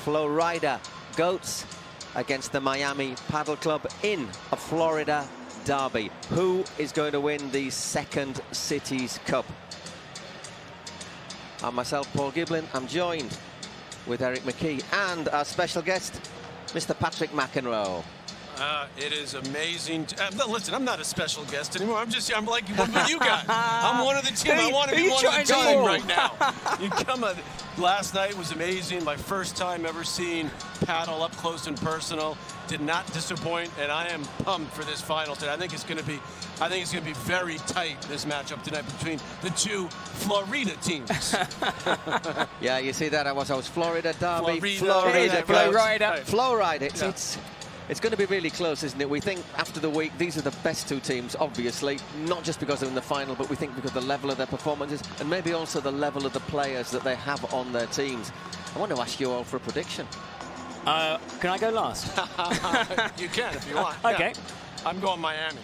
Florida Goats against the Miami Padel Club in a Florida derby. Who is going to win the second Cities Cup? I'm myself, Paul Giblin. I'm joined with Eric McKee and our special guest, Mr. Patrick McEnroe. It is amazing. Listen, I'm not a special guest anymore. I'm like one of you guys. I'm one of the team. I want to be one of the team right now. You come on. Last night was amazing. My first time ever seeing paddle up close and personal. Did not disappoint, and I am pumped for this final today. I think it's going to be very tight, this matchup tonight between the two Florida teams. Yeah, you see that? I was Florida derby. Florida. It's going to be really close, isn't it? We think after the week, these are the best two teams, obviously, not just because they're in the final, but we think because of the level of their performances and maybe also the level of the players that they have on their teams. I want to ask you all for a prediction. Can I go last? You can if you want. Okay. Yeah. I'm going Miami.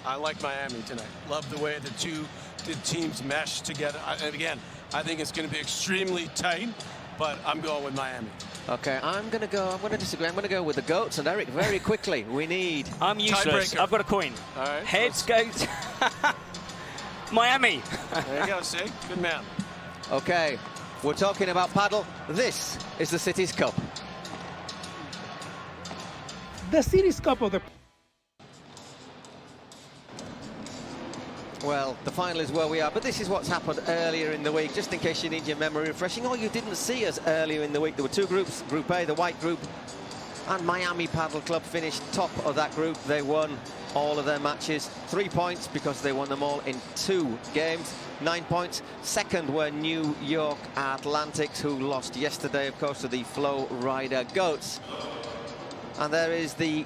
I like Miami tonight. Love the way the teams mesh together. And again, I think it's going to be extremely tight, but I'm going with Miami. Okay, I'm going to disagree. I'm going to go with the Goats. And Eric, very quickly, we need... I'm useless. Tiebreaker. I've got a coin. All right. Heads, Goats. Miami. There you go, see? Good man. Okay, we're talking about paddle. This is the Cities Cup. The Cities Cup of the... Well, the final is where we are, but this is what's happened earlier in the week, just in case you need your memory refreshing, or you didn't see us earlier in the week. There were two groups, Group A, the white group, and Miami Padel Club finished top of that group. They won all of their matches. 3 points because they won them all in 2 games. 9 points. Second were New York Athletics, who lost yesterday, of course, to the Florida Goats. And there is the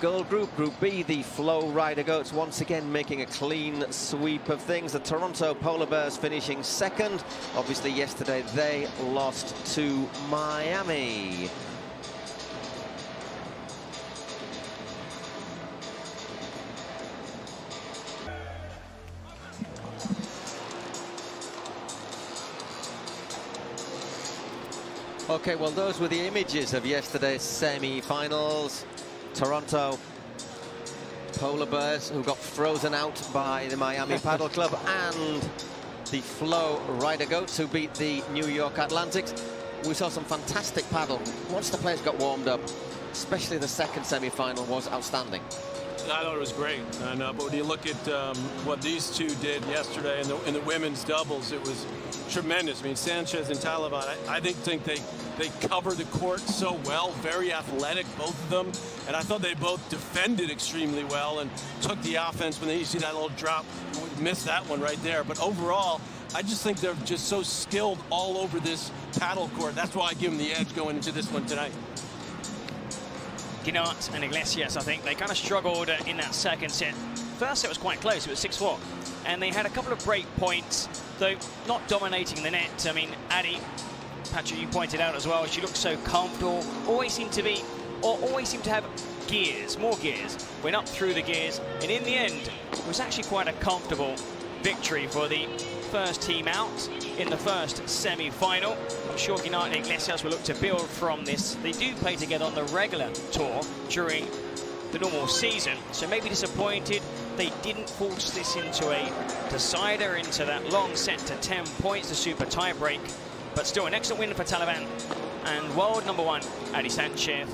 Gold Group, Group B, the Florida Goats once again making a clean sweep of things. The Toronto Polar Bears finishing second. Obviously yesterday they lost to Miami. Okay, well, those were the images of yesterday's semi-finals. Toronto Polar Bears, who got frozen out by the Miami Padel Club, and the Florida Goats, who beat the New York Athletics. We saw some fantastic paddle once the players got warmed up, especially the second semi-final was outstanding. I thought it was great, but when you look at what these two did yesterday in the women's doubles, it was tremendous. I mean, Sanchez and Taliban, I think they cover the court so well, very athletic, both of them, and I thought they both defended extremely well and took the offense when you see that little drop, missed that one right there. But overall, I just think they're just so skilled all over this paddle court. That's why I give them the edge going into this one tonight. Guinart and Iglesias, I think they kind of struggled in that second set. First set was quite close, it was 6-4. And they had a couple of break points, though not dominating the net. I mean, Ari, Patrick, you pointed out as well, she looked so comfortable, always seemed to have gears, more gears, went up through the gears, and in the end, it was actually quite a comfortable victory for the first team out in the first semi-final. I'm sure Guinart and Iglesias will look to build from this. They do play together on the regular tour during the normal season, so maybe disappointed they didn't force this into a decider, into that long set to 10 points, the super tie-break, but still an excellent win for Taliban and world number 1 Ari Sanchez,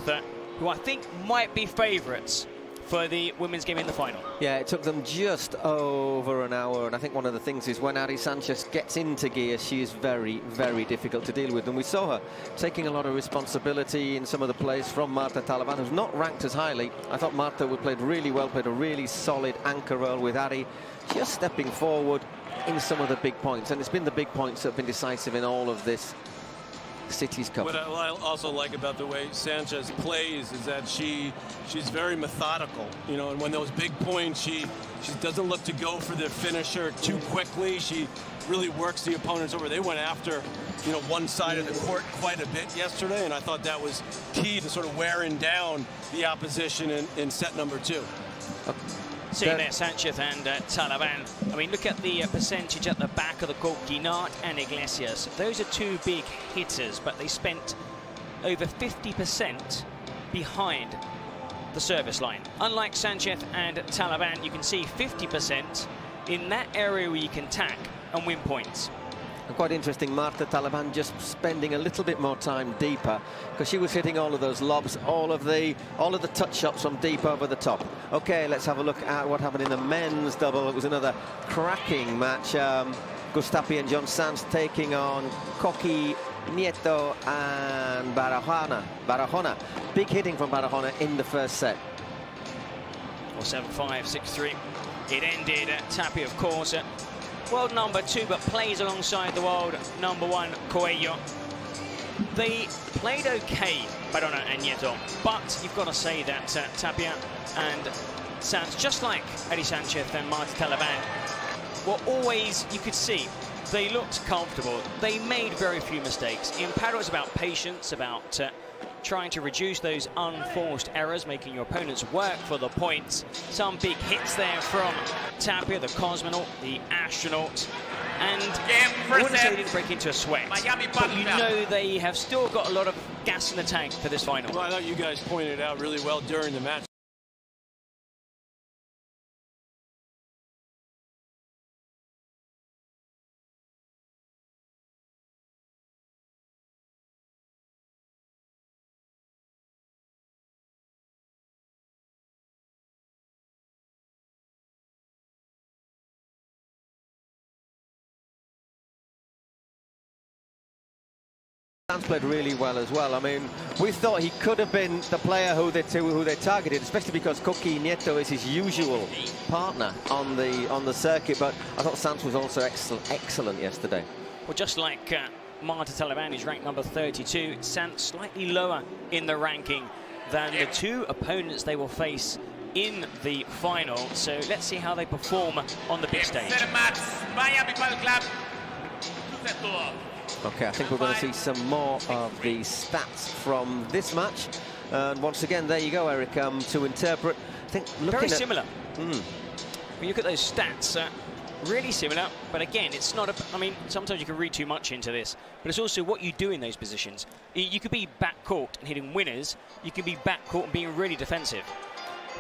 who I think might be favourites for the women's game in the final. Yeah, it took them just over an hour, and I think one of the things is when Ari Sanchez gets into gear, she is very, very difficult to deal with, and we saw her taking a lot of responsibility in some of the plays from Martita Ortega, who's not ranked as highly. I thought Marta played really well, played a really solid anchor role with Ari, just stepping forward in some of the big points, and it's been the big points that have been decisive in all of this Cities Cup. What I also like about the way Sanchez plays is that she's very methodical, you know, and when those big points, she doesn't look to go for the finisher too quickly. She really works the opponents over. They went after, you know, one side of the court quite a bit yesterday, and I thought that was key to sort of wearing down the opposition in set number 2. Seeing there, Sanchez and Taliban. I mean, look at the percentage at the back of the court. Guinart and Iglesias. Those are two big hitters, but they spent over 50% behind the service line. Unlike Sanchez and Taliban, you can see 50% in that area where you can tack and win points. And quite interesting, Martita Taliban just spending a little bit more time deeper, because she was hitting all of those lobs, all of the touch shots from deep over the top. Okay, let's have a look at what happened in the men's double. It was another cracking match. Augustin Tapia and John Sanz taking on Coqui Nieto and Barahona. Big hitting from Barahona in the first set. Or 7-5, 6-3. It ended Tapia, of course, world number 2, but plays alongside the world number 1, Coelho. They played okay, Barahona and Nieto, but you've got to say that Tapia and Sanz, just like Ari Sanchez and Martita Ortega, were always, you could see, they looked comfortable. They made very few mistakes. In padel, it's about patience, about trying to reduce those unforced errors, making your opponents work for the points. Some big hits there from Tapia, the cosmonaut, the astronaut. And I wouldn't say they didn't break into a sweat, but you know they have still got a lot of gas in the tank for this final. Well, I thought you guys pointed out really well during the match. Sanz played really well as well. I mean, we thought he could have been the player who they targeted, especially because Coqui Nieto is his usual partner on the circuit. But I thought Sanz was also excellent yesterday. Well, just like Martita Ortega, who's ranked number 32, Sanz slightly lower in the ranking than the two opponents they will face in the final. So let's see how they perform on the big stage. Okay, I think we're going to see some more of the stats from this match. And once again, there you go, Eric, to interpret. I think very similar. When you look at those stats, really similar. But again, it's not I mean, sometimes you can read too much into this, but it's also what you do in those positions. You could be back court and hitting winners. You can be back court and being really defensive.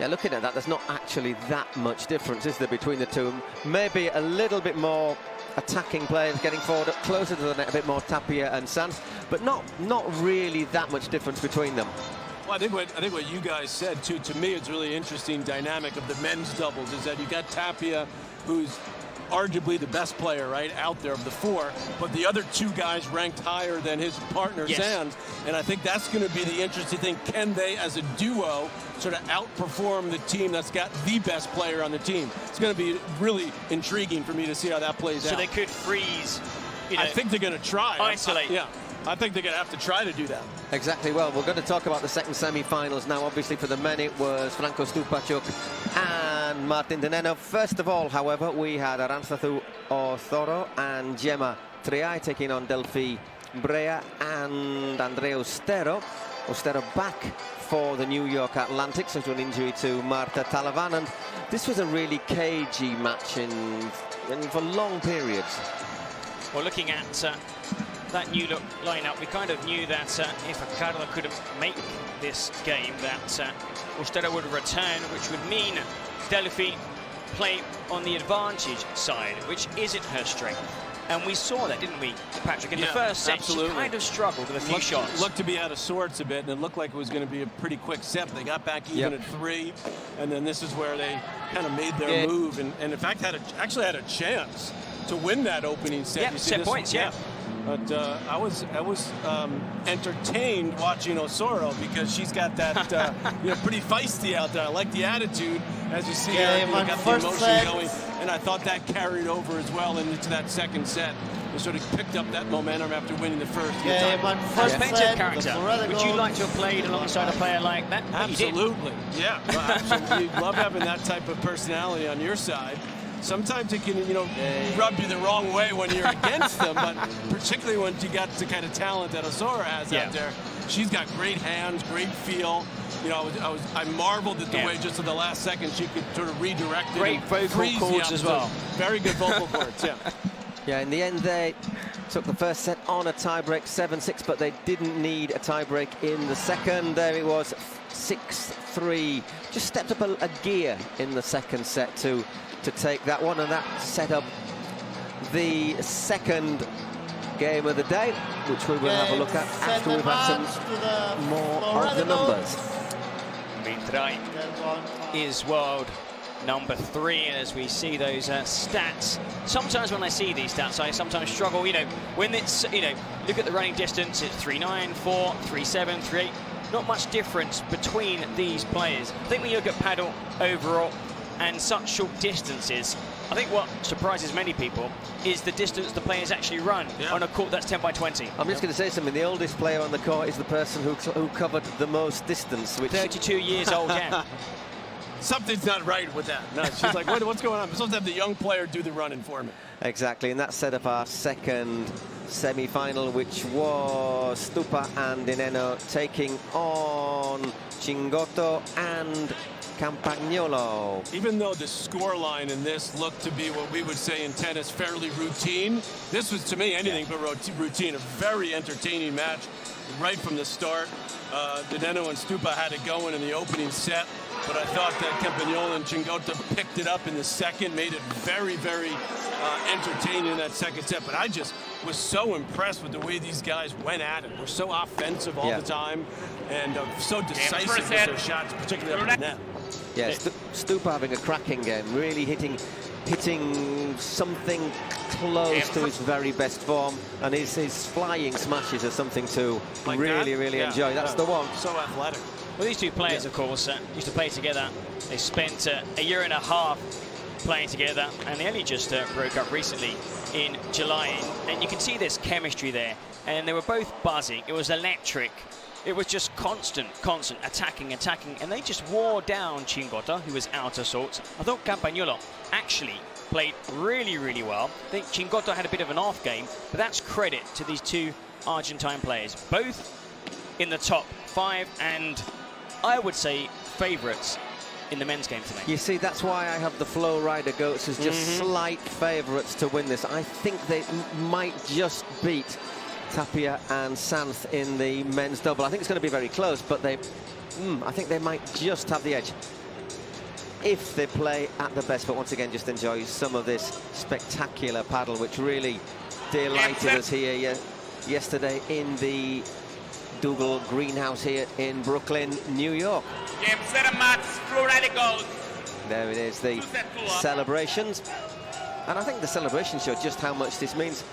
Yeah, looking at that, there's not actually that much difference, is there, between the two? Maybe a little bit more attacking players getting forward, up closer to the net, a bit more Tapia and Sanz, but not really that much difference between them. Well, I think what you guys said too. To me, it's really interesting dynamic of the men's doubles is that you got Tapia, who's arguably the best player out there of the four, but the other two guys ranked higher than his partner Sanz, and I think that's going to be the interesting thing. Can they, as a duo, sort of outperform the team that's got the best player on the team? It's going to be really intriguing for me to see how that plays out. So they could freeze. I think they're going to try. Isolate. I think they're going to have to try to do that. Exactly. Well, we're going to talk about the second semi-finals now. Obviously, for the men, it was Franco Stupacuk and Martin de Nenno. First of all, however, we had Aranzazu Ortega and Gemma Triay taking on Delfi Brea and Andrea Ostero. Ostero back for the New York Atlantic, so to an injury to Marta Talavan. And this was a really cagey match and for long periods. Well, looking at that new look lineup, we kind of knew that if Carla couldn't make this game, that Ostero would return, which would mean Delfi play on the advantage side, which isn't her strength. And we saw that, didn't we, Patrick? In the first set, she kind of struggled with a few shots. Looked to be out of sorts a bit, and it looked like it was going to be a pretty quick set. They got back even at 3, and then this is where they kind of made their move, and in fact actually had a chance to win that opening set. Yeah, set points, But I was entertained watching Osoro because she's got that pretty feisty out there. I like the attitude as you see her. Got the emotion going, and I thought that carried over as well into that second set. They sort of picked up that momentum after winning the first. Offensive character. Would you like to have played alongside a player like that? Absolutely. Yeah, well, absolutely. You love having that type of personality on your side. Sometimes it can, rub you the wrong way when you're against them, but particularly when you got the kind of talent that Osoro has out there. She's got great hands, great feel. I marveled at the way just at the last second she could sort of redirect it. Great vocal cords as well. Very good vocal cords, Yeah, in the end, took the first set on a tiebreak, 7-6, but they didn't need a tiebreak in the second. There it was, 6-3. Just stepped up a gear in the second set to take that one, and that set up the second game of the day, which we will have a look at after we've had some more of the numbers. Triay is world number 3, and as we see those stats, sometimes when I see these stats, I sometimes struggle. You know, when it's, you know, look at the running distance, it's 3.9, 4, 3.7, 3.8. Not much difference between these players. I think when you look at paddle overall and such short distances, I think what surprises many people is the distance the players actually run on a court that's 10 by 20. I'm just going to say something. The oldest player on the court is the person who covered the most distance, which 32 years old, yeah. Something's not right with that. No, she's like, what's going on? I'm supposed to have the young player do the running for me. Exactly, and that set up our second semi-final, which was Stupa and Nenno taking on Chingotto and Campagnolo. Even though the scoreline in this looked to be what we would say in tennis fairly routine, this was to me anything but routine. A very entertaining match right from the start. Nenno and Stupa had it going in the opening set, but I thought that Campagnolo and Chingotto picked it up in the second, made it very, very entertaining in that second set. But I just was so impressed with the way these guys went at it. We're so offensive all the time and so decisive with their shots, particularly up in the net. Yes, Stupa having a cracking game, really hitting something close to his very best form, and his flying smashes are something to like really enjoy. That's the one. So athletic. Well, these two players, of course, used to play together. They spent a year and a half playing together, and they only just broke up recently in July. And you can see this chemistry there, and they were both buzzing. It was electric. It was just constant, attacking, and they just wore down Chingotto, who was out of sorts. I thought Campagnolo actually played really well. I think Chingotto had a bit of an off game, but that's credit to these two Argentine players, both in the top 5, and I would say favourites in the men's game today. You see, that's why I have the Flow Rider Goats as just slight favourites to win this. I think they might just beat Tapia and Sanz in the men's double. I think it's going to be very close, but I think they might just have the edge if they play at the best. But once again, just enjoy some of this spectacular paddle, which really delighted us here yesterday in the Dougal Greenhouse here in Brooklyn, New York. Game set and match, Flow Rider Goats. There it is, the celebrations. And I think the celebrations show just how much this means.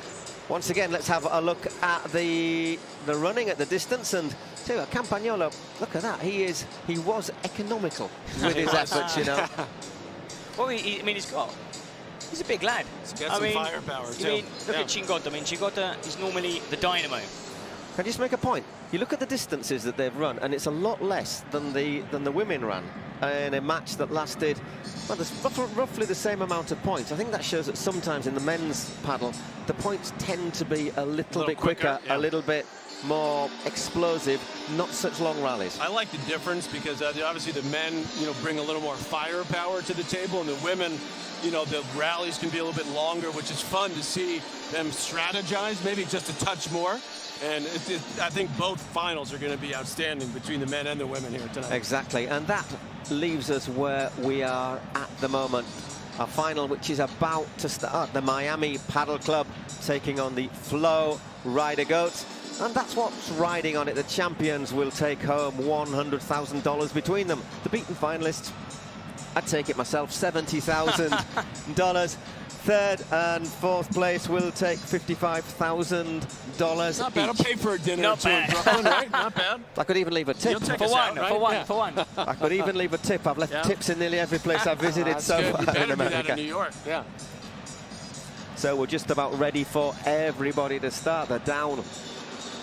Once again, let's have a look at the running at the distance, and too, Campagnolo, look at that. He was economical with his efforts, you know. Well, I mean, he's a big lad. He's got some firepower too. Look at Chingotto. I mean, Chingotto is normally the dynamo. Can I just make a point? You look at the distances that they've run, and it's a lot less than the women ran in a match that lasted, well, there's roughly the same amount of points. I think that shows that sometimes in the men's paddle, the points tend to be a little bit quicker, a little bit more explosive, not such long rallies. I like the difference because obviously the men, bring a little more firepower to the table, and the women, the rallies can be a little bit longer, which is fun to see them strategize, maybe just a touch more. And I think both finals are going to be outstanding between the men and the women here tonight. Exactly, and that leaves us where we are at the moment. A final which is about to start. The Miami Paddle Club taking on the Flow Rider Goats. And that's what's riding on it. The champions will take home $100,000 between them. The beaten finalists, I'd take it myself, $70,000. Third and fourth place will take $55,000. Not bad. I'll pay for a dinner Not bad. in Brooklyn, right? Not bad. I could even leave a tip. For one. I could even leave a tip. I've left tips in nearly every place I've visited so far in America. Do that in New York. Yeah. So we're just about ready for everybody to start. They're down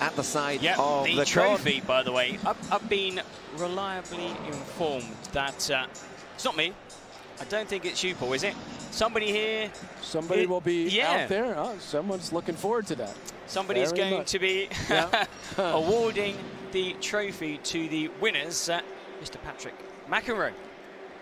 at the side of the trophy, by the way. I've been reliably informed that it's not me. I don't think it's you, Paul, is it? Somebody here. Somebody will be out there. Oh, someone's looking forward to that. Somebody's going to be awarding the trophy to the winners, Mr. Patrick McEnroe.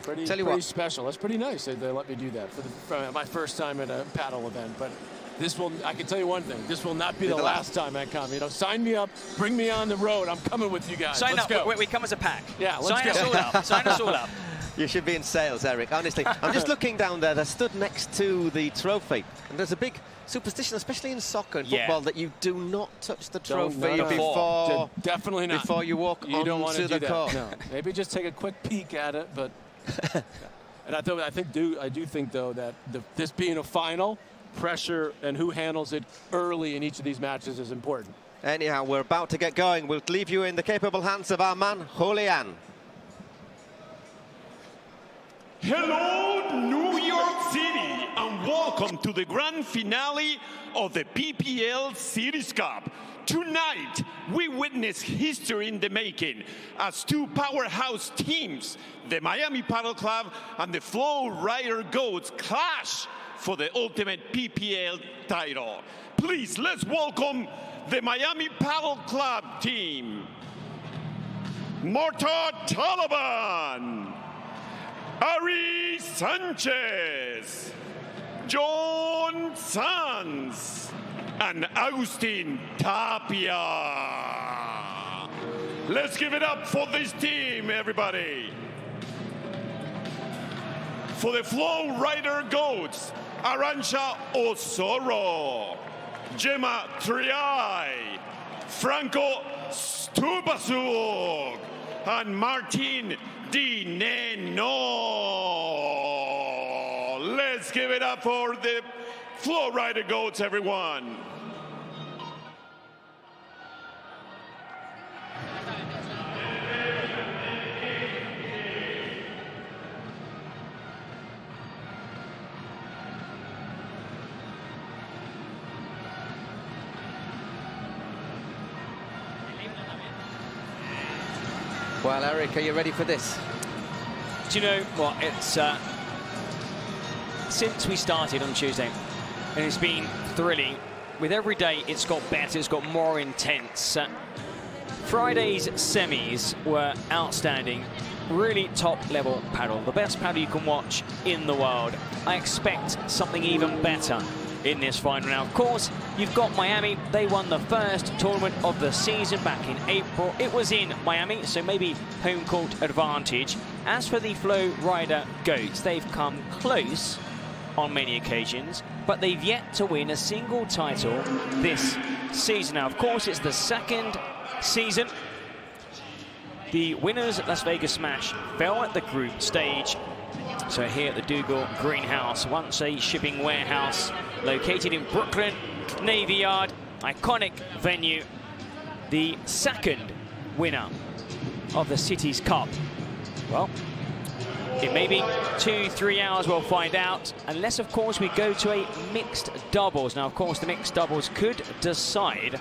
Pretty special. That's pretty nice. They let me do that for my first time at a paddle event. But I can tell you one thing, this will not be the last time I come. You know, sign me up, bring me on the road. I'm coming with you guys. Sign let's up. go. We come as a pack. Yeah, let's Sign go. us all up. Sign us all up. You should be in sales, Eric, honestly. I'm just looking down there. They're stood next to the trophy. And there's a big superstition, especially in soccer and football, that you do not touch the trophy before definitely not. Before you walk onto the court. No. Maybe just take a quick peek at it, but and I do think though that this being a final, pressure and who handles it early in each of these matches is important. Anyhow, we're about to get going. We'll leave you in the capable hands of our man, Julian. Hello, New York City, and welcome to the grand finale of the PPL Series Cup. Tonight, we witness history in the making as two powerhouse teams, the Miami Padel Club and the Flow Rider Goats, clash for the ultimate PPL title. Please, let's welcome the Miami Padel Club team. Martita Ortega, Ari Sanchez, John Sanz, and Augustin Tapia. Let's give it up for this team, everybody. For the Flow Rider Goats, Arantxa Osoro, Gemma Triay, Franco Stupasuk, and Martin Di Nenno. Let's give it up for the Flow Rider Goats, everyone. Well, Eric, are you ready for this? Do you know what? It's since we started on Tuesday, and it's been thrilling. With every day, it's got better, it's got more intense. Friday's semis were outstanding. Really top-level paddle. The best paddle you can watch in the world. I expect something even better in this final. Now, of course, you've got Miami. They won the first tournament of the season back in April. It was in Miami, so maybe home court advantage. As for the Flow Rider Goats, they've come close on many occasions, but they've yet to win a single title this season. Now, of course, it's the second season. The winners at Las Vegas Smash fell at the group stage. So here at the Dougal Greenhouse, once a shipping warehouse located in Brooklyn, Navy Yard, iconic venue. The second winner of the Cities Cup. Well, it may be 2-3 hours, we'll find out, unless, of course, we go to a mixed doubles. Now, of course, the mixed doubles could decide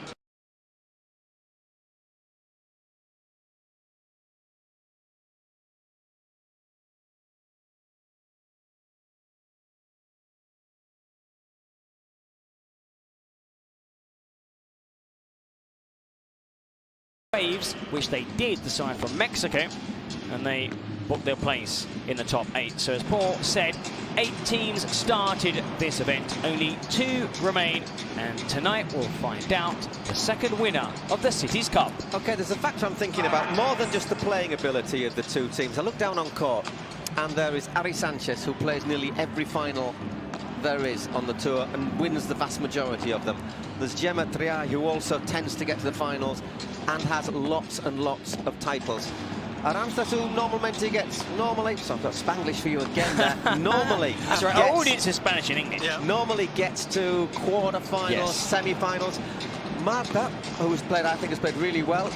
waves, which they did decide from Mexico, and they booked their place in the top 8. So as Paul said, 8 teams started this event, only 2 remain, and tonight we'll find out the second winner of the Cities Cup. Okay, there's a factor I'm thinking about, more than just the playing ability of the two teams. I look down on court, and there is Ari Sanchez, who plays nearly every final there is on the tour and wins the vast majority of them. There's Gemma Triay, who also tends to get to the finals and has lots and lots of titles. Arantxa, who normally, so I've got Spanglish for you again there, normally. That's right, our audience is Spanish and English. Yeah. Normally gets to quarter-finals, semi-finals. Marta, who has played, I think has played really well,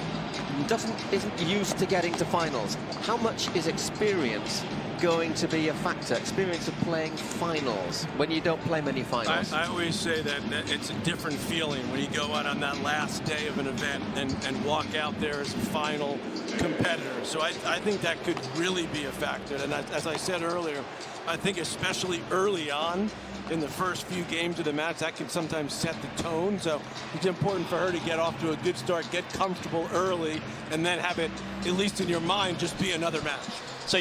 isn't used to getting to finals. How much is experience going to be a factor? Experience of playing finals when you don't play many finals? I always say that it's a different feeling when you go out on that last day of an event and walk out there as a final competitor. So I think that could really be a factor. And as I said earlier, I think especially early on in the first few games of the match, that can sometimes set the tone. So it's important for her to get off to a good start, get comfortable early, and then have it, at least in your mind, just be another match. So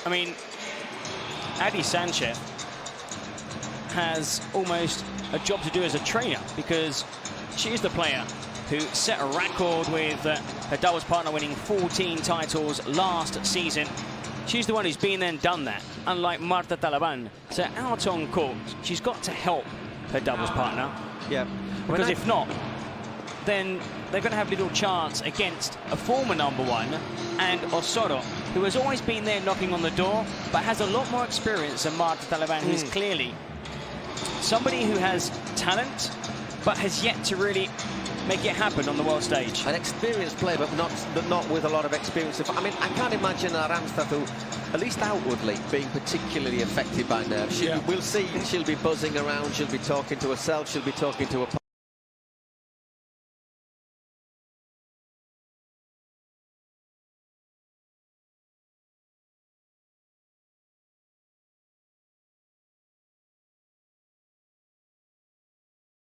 I mean, Ari Sanchez has almost a job to do as a trainer, because she is the player who set a record with her doubles partner winning 14 titles last season. She's the one who's been there and done that, unlike Marta Talaban. So out on court, she's got to help her doubles partner. Yeah. Because if not, then they're going to have little chance against a former #1 and Osoro, who has always been there knocking on the door, but has a lot more experience than Marta Talaban, who's clearly somebody who has talent, but has yet to really make it happen on the world stage. An experienced player, but not with a lot of experience. I mean, I can't imagine Aramstad, who, at least outwardly, being particularly affected by nerves. We'll see, she'll be buzzing around, she'll be talking to herself, she'll be talking to her.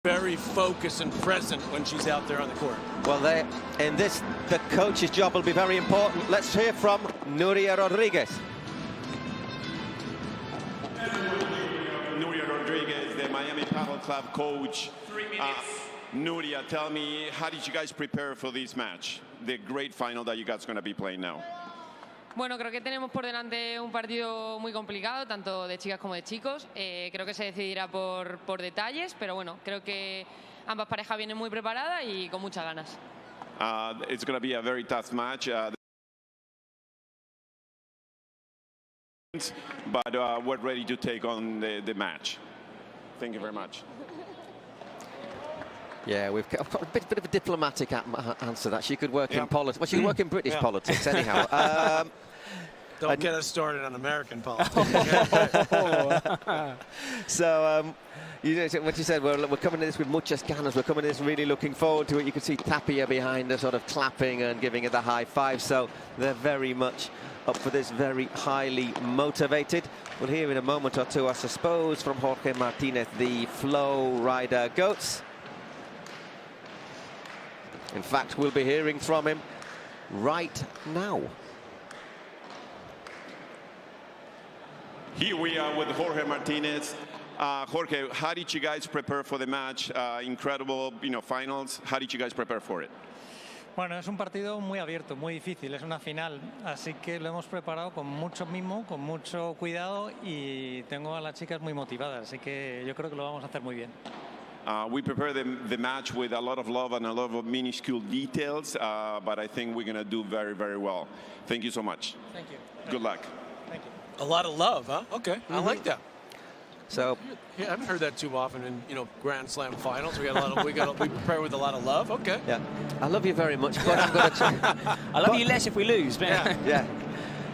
Very focused and present when she's out there on the court. Well, in this, the coach's job will be very important. Let's hear from Nuria Rodriguez. Nuria Rodriguez, the Miami Padel Club coach. 3 minutes. Nuria, tell me, how did you guys prepare for this match? The great final that you guys are going to be playing now. Bueno, creo que tenemos por delante un partido muy complicado, tanto de chicas como de chicos. Creo que se decidirá por detalles, pero bueno, creo que ambas parejas vienen muy preparadas y con muchas ganas. It's going to be a very tough match. But we're ready to take on the match. Thank you very much. Yeah, we've got a bit of a diplomatic answer to that. She could work in politics. Well, she could work in British politics anyhow. Don't get us started on American politics. So, what you said, we're coming to this with muchas ganas. We're coming to this really looking forward to it. You can see Tapia behind her sort of clapping and giving her the high five. So they're very much up for this, very highly motivated. We'll hear in a moment or two, I suppose, from Jorge Martinez, the flow rider goats. In fact, we'll be hearing from him right now. Here we are with Jorge Martinez. Jorge, how did you guys prepare for the match? Incredible, finals. How did you guys prepare for it? Bueno, es un partido muy abierto, muy difícil, es una final, así que lo hemos preparado con mucho mimo, con mucho cuidado y tengo a las chicas muy motivadas, así que yo creo que lo vamos a hacer muy bien. We prepare the match with a lot of love and a lot of minuscule details, but I think we're going to do very, very well. Thank you so much. Thank you. Good luck. Thank you. A lot of love, huh? Okay, I like that. So, yeah, I haven't heard that too often in Grand Slam finals. We prepare with a lot of love. Okay. Yeah, I love you very much, but I'm going to. I love you less if we lose. But yeah.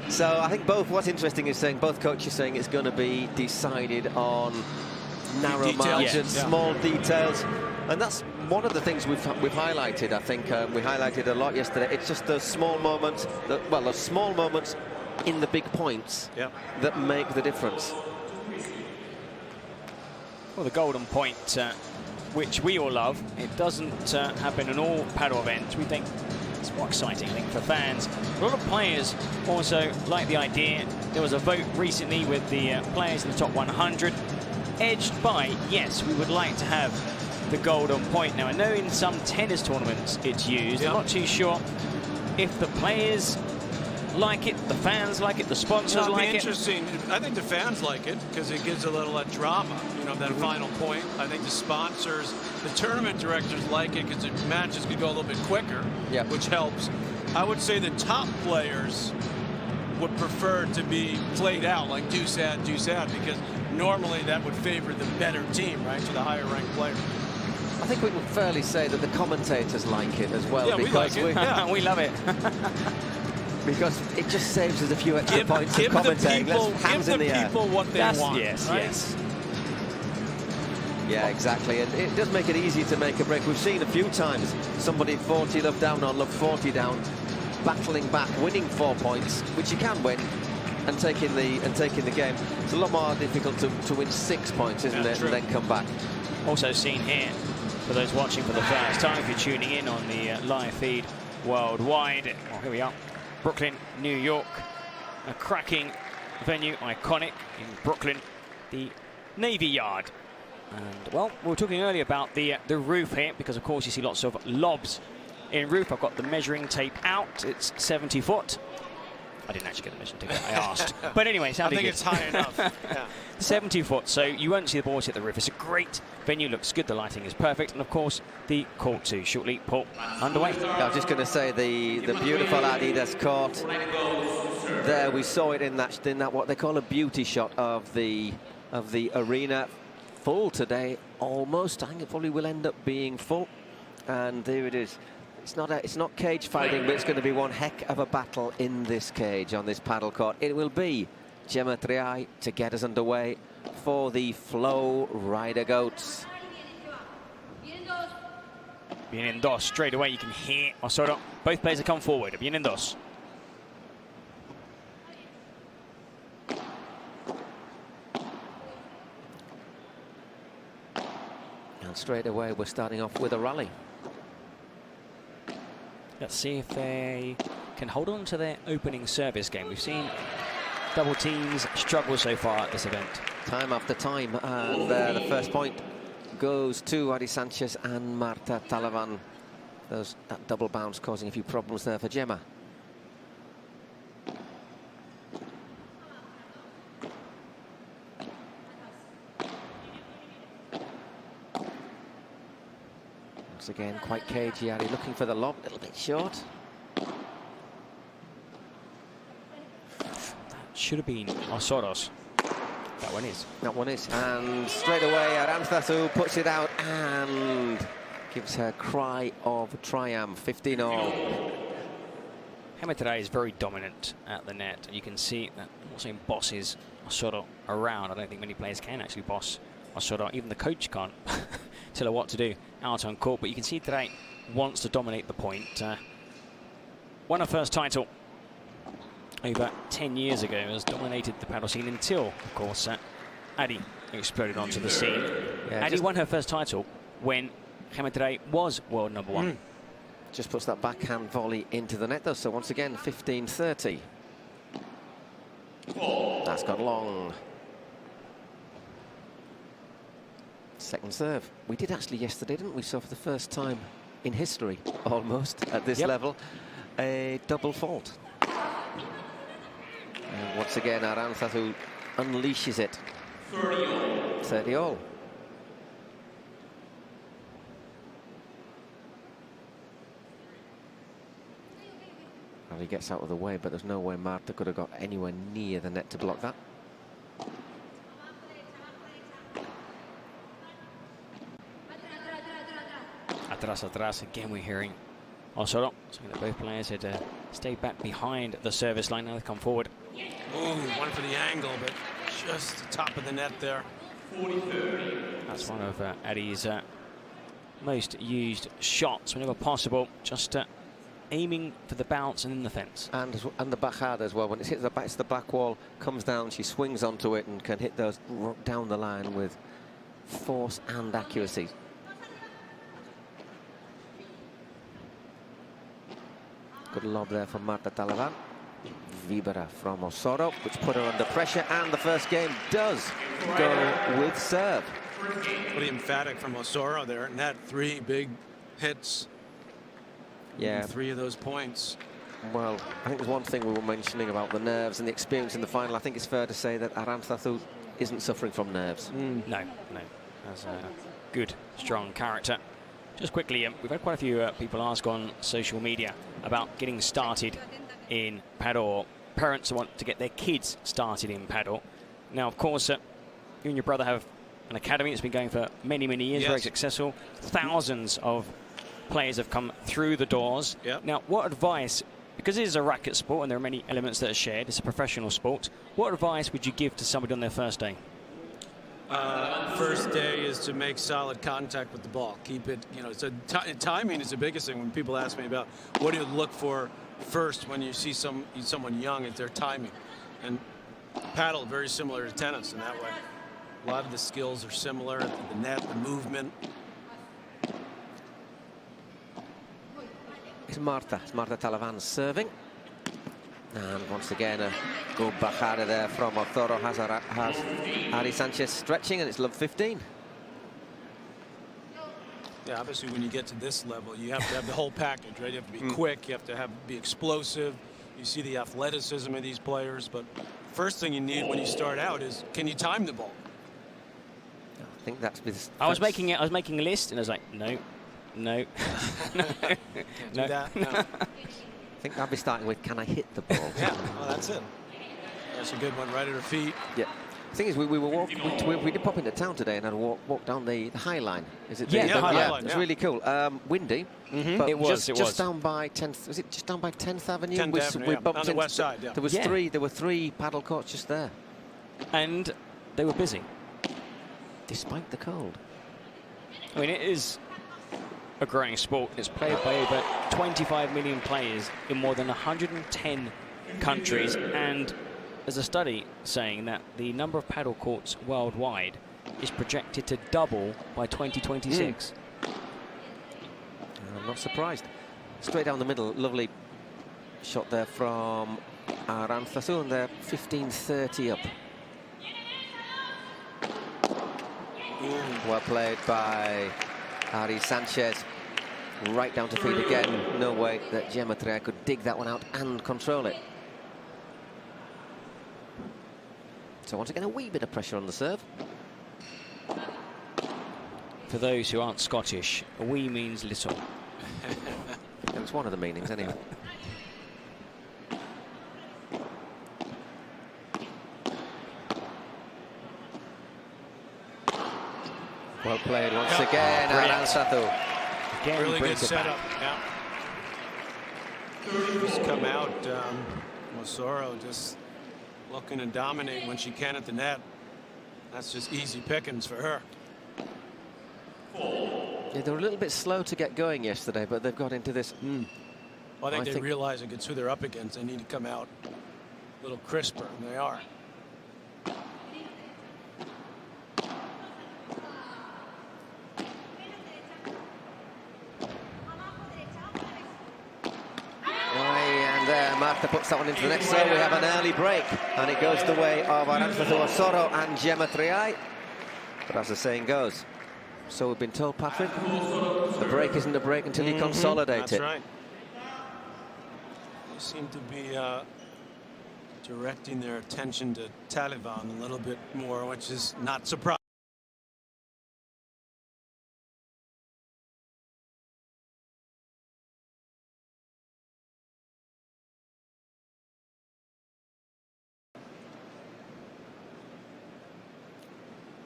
So I think what's interesting is saying both coaches saying it's going to be decided on narrow margins, small details, and that's one of the things we've highlighted. I think we highlighted a lot yesterday. It's just those small moments, those small moments in the big points that make the difference. Well, the golden point, which we all love, it doesn't happen in all paddle events. We think it's more exciting, I think, for fans. A lot of players also like the idea. There was a vote recently with the players in the top 100. Edged by, yes, we would like to have the golden point. Now, I know in some tennis tournaments it's used. I'm not too sure if the players like it, the fans like it, the sponsors like it. Interesting. I think the fans like it because it gives a little drama, that final point. I think the sponsors, the tournament directors like it because the matches could go a little bit quicker, which helps. I would say the top players would prefer to be played out like deuce out, because normally that would favor the better team, right, to the higher ranked player. I think we would fairly say that the commentators like it as well. Yeah, because we like it. We love it. Because it just saves us a few extra points of commentating. Hands in the air. Give the people what they want. Yes, right? yes. Yeah, exactly. And it does make it easy to make a break. We've seen a few times somebody 40 love down or love 40 down, battling back, winning 4 points, which you can win, and taking the game. It's a lot more difficult to win 6 points, isn't it, and then come back. Also seen here, for those watching for the first time, if you're tuning in on the live feed worldwide. Well, here we are. Brooklyn, New York, a cracking venue, iconic in Brooklyn, the Navy Yard. And, well, we were talking earlier about the roof here, because, of course, you see lots of lobs in roof. I've got the measuring tape out. It's 70 foot. I didn't actually get the measuring tape out. I asked. But anyway, it sounded I think good. it's high enough. Yeah. 70 foot, so you won't see the balls hit the roof. It's a great venue, looks good, the lighting is perfect, and of course the court too. Shortly, Paul, underway. I was just going to say the beautiful Adidas court. There we saw it in that what they call a beauty shot of the arena. Full today, almost. I think it probably will end up being full. And there it is. It's not cage fighting, but it's going to be one heck of a battle in this cage on this paddle court. It will be Gemma Triay to get us underway for the Flow Rider Goats. Vienen dos. Straight away you can hear Osoro. Both players have come forward. Vienen dos. And straight away we're starting off with a rally. Let's see if they can hold on to their opening service game. We've seen double teams struggle so far at this event. Time after time, and the first point goes to Ari Sanchez and Martita Ortega. That double bounce causing a few problems there for Gemma. Once again, quite cagey, Ari looking for the lob, a little bit short. Should have been Osoro's. That one is. That one is. And straight away, Aranzazu puts it out and gives her cry of triumph. 15-all. Gemma Triay is very dominant at the net. You can see that also bosses Osoro around. I don't think many players can actually boss Osoro. Even the coach can't tell her what to do out on court. But you can see Triay wants to dominate the point. Won her first title over 10 years ago, has dominated the paddle scene until, of course, Ari exploded onto the scene. Yeah, Ari won her first title when Gemma Triay was world number one. Just puts that backhand volley into the net, though. So once again, 15-30. That's gone long. Second serve. We did actually yesterday, didn't we? So for the first time in history, almost, at this level, a double fault. And once again, Aranzazu unleashes it. 30-all. Well, he gets out of the way, but there's no way Marta could have got anywhere near the net to block that. Atrás. Again, we're hearing Osoro saying that both players had stayed back behind the service line. Now they come forward. Ooh, one for the angle, but just the top of the net there. That's one of Ari's most used shots whenever possible. Just aiming for the bounce and in the fence. And the backhand as well. When it hits the back, it's the back wall, comes down, she swings onto it and can hit those down the line with force and accuracy. Good lob there from Martita Ortega. Vibera from Osoro, which put her under pressure, and the first game does go with serve. Pretty emphatic from Osoro there. Net 3 big hits. Yeah. 3 of those points. Well, I think there's one thing we were mentioning about the nerves and the experience in the final. I think it's fair to say that Aranzazu isn't suffering from nerves. No. That's a good, strong character. Just quickly, we've had quite a few people ask on social media about getting started in paddle. Parents want to get their kids started in paddle. Now, of course, you and your brother have an academy that's been going for many, many years, very successful. Thousands of players have come through the doors. Now, what advice, because it is a racket sport and there are many elements that are shared, it's a professional sport, what advice would you give to somebody on their first day? First day is to make solid contact with the ball. Keep it, so timing is the biggest thing. When people ask me about what do you look for first when you see someone young, it's their timing. And paddle, very similar to tennis in that way. A lot of the skills are similar, the net, the movement. It's Martita Ortega serving. And once again, a good bajada there from Osoro has Ari Sanchez stretching, and it's love 15. Yeah, obviously when you get to this level, you have to have the whole package, right? You have to be quick, you have to be explosive. You see the athleticism of these players, but first thing you need when you start out is, can you time the ball? I think that's with. I was making a list, and I was like, no, no, no, Can't do that. No. I think I'll be starting with, can I hit the ball? Yeah, well, that's it. That's a good one, right at her feet. Yeah. The thing is, we did pop into town today and had a walk down the High Line. Is it? Yeah, the High Line, It's yeah. really cool. Windy. But It was. just down by 10th. Was it just down by 10th Avenue? 10th Avenue, yeah, bumped on the into- west side. Yeah. There were three paddle courts just there, and they were busy. despite the cold. I mean, it is a growing sport. It's played by over 25 million players in more than 110 countries, and there's a study saying that the number of paddle courts worldwide is projected to double by 2026. I'm not surprised. Straight down the middle, lovely shot there from Arantzazu, and they're 15-30 up. Well played by Ari Sanchez. Right down to feed again. No way that Gemma Triay could dig that one out and control it. So once again, a wee bit of pressure on the serve. For those who aren't Scottish, a wee means little. It's one of the meanings, anyway. Well played once again, Arantzazu. Again, Really good brings it back. setup. Yeah. Just come out, Mosoro just looking and dominating when she can at the net. That's just easy pickings for her. Yeah, they were a little bit slow to get going yesterday, but they've got into this. Well, I think they realize it's who they're up against. They need to come out a little crisper, and they are. And there, Marta puts that one into the net, so we have an early break, and it goes the way of Arantzazu Osoro and Gemma Triay. But as the saying goes, so we've been told, Patrick, the break isn't a break until you consolidate That's it. right. They seem to be directing their attention to Taliban a little bit more, which is not surprising.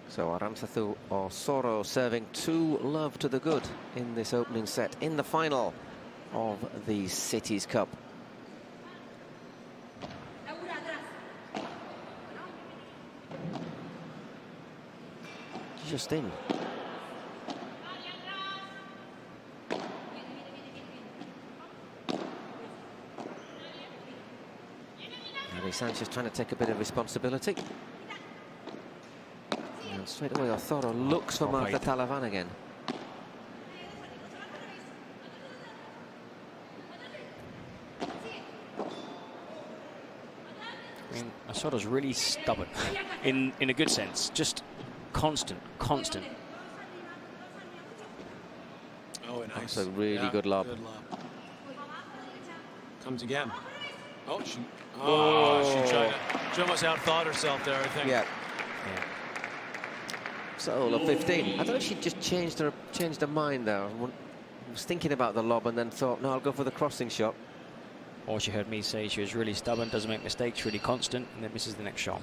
So Arantzazu Osoro serving 2-love to the good in this opening set in the final of the Cities Cup. Just in. Ari Sanchez trying to take a bit of responsibility. And straight away, Osoro looks for Marta Talavan again. I mean, Osoro's really stubborn, in a good sense. Just constant. Oh, nice. That's a really good lob. Good lob. Comes again. Oh, she almost outthought herself there, I think. Yeah. So, look, 15. I don't know if she just changed her mind there. I was thinking about the lob and then thought, no, I'll go for the crossing shot. Or she heard me say she was really stubborn, doesn't make mistakes, really constant, and then misses the next shot.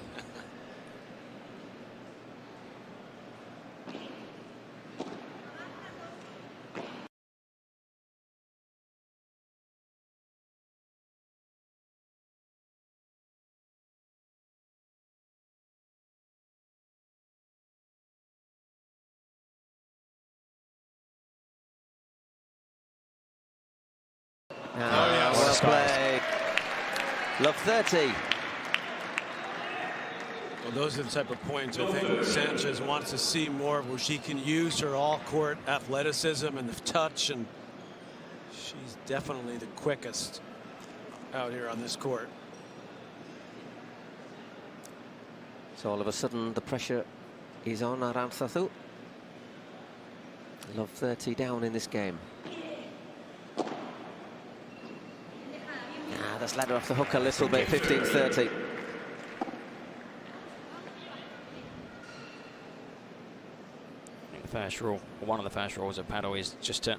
Well played. Love 30. Well, those are the type of points I think Sanchez wants to see more of, where she can use her all-court athleticism and the touch, and she's definitely the quickest out here on this court. So all of a sudden the pressure is on Arantzazu. Love 30 down in this game. That's let her off the hook a little bit, 15-30. The first rule, or one of the first rules of paddle, is just to,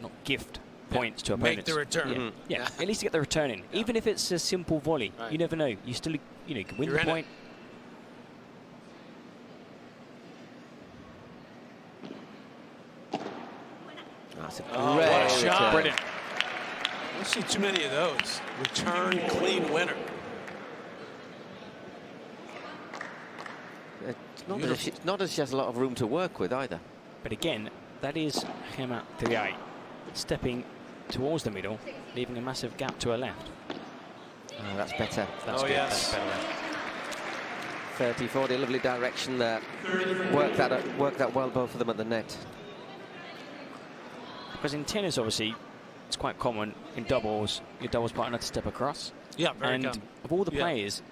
not gift points to opponents. Make the return. Yeah, at least to get the return in. Even if it's a simple volley, you never know. You still, can win the point. That's a What great a shot. return. Brilliant. I don't see too many of those. Return, clean winner. It's not as she has a lot of room to work with either. But again, that is Gemma Triay stepping towards the middle, leaving a massive gap to her left. Oh, that's better. That's good. Yes. That's better. 30-40, lovely direction there. Work that well, both of them at the net. Because in tennis, obviously, it's quite common in doubles, your doubles partner to step across. Yeah, very And common. of all the players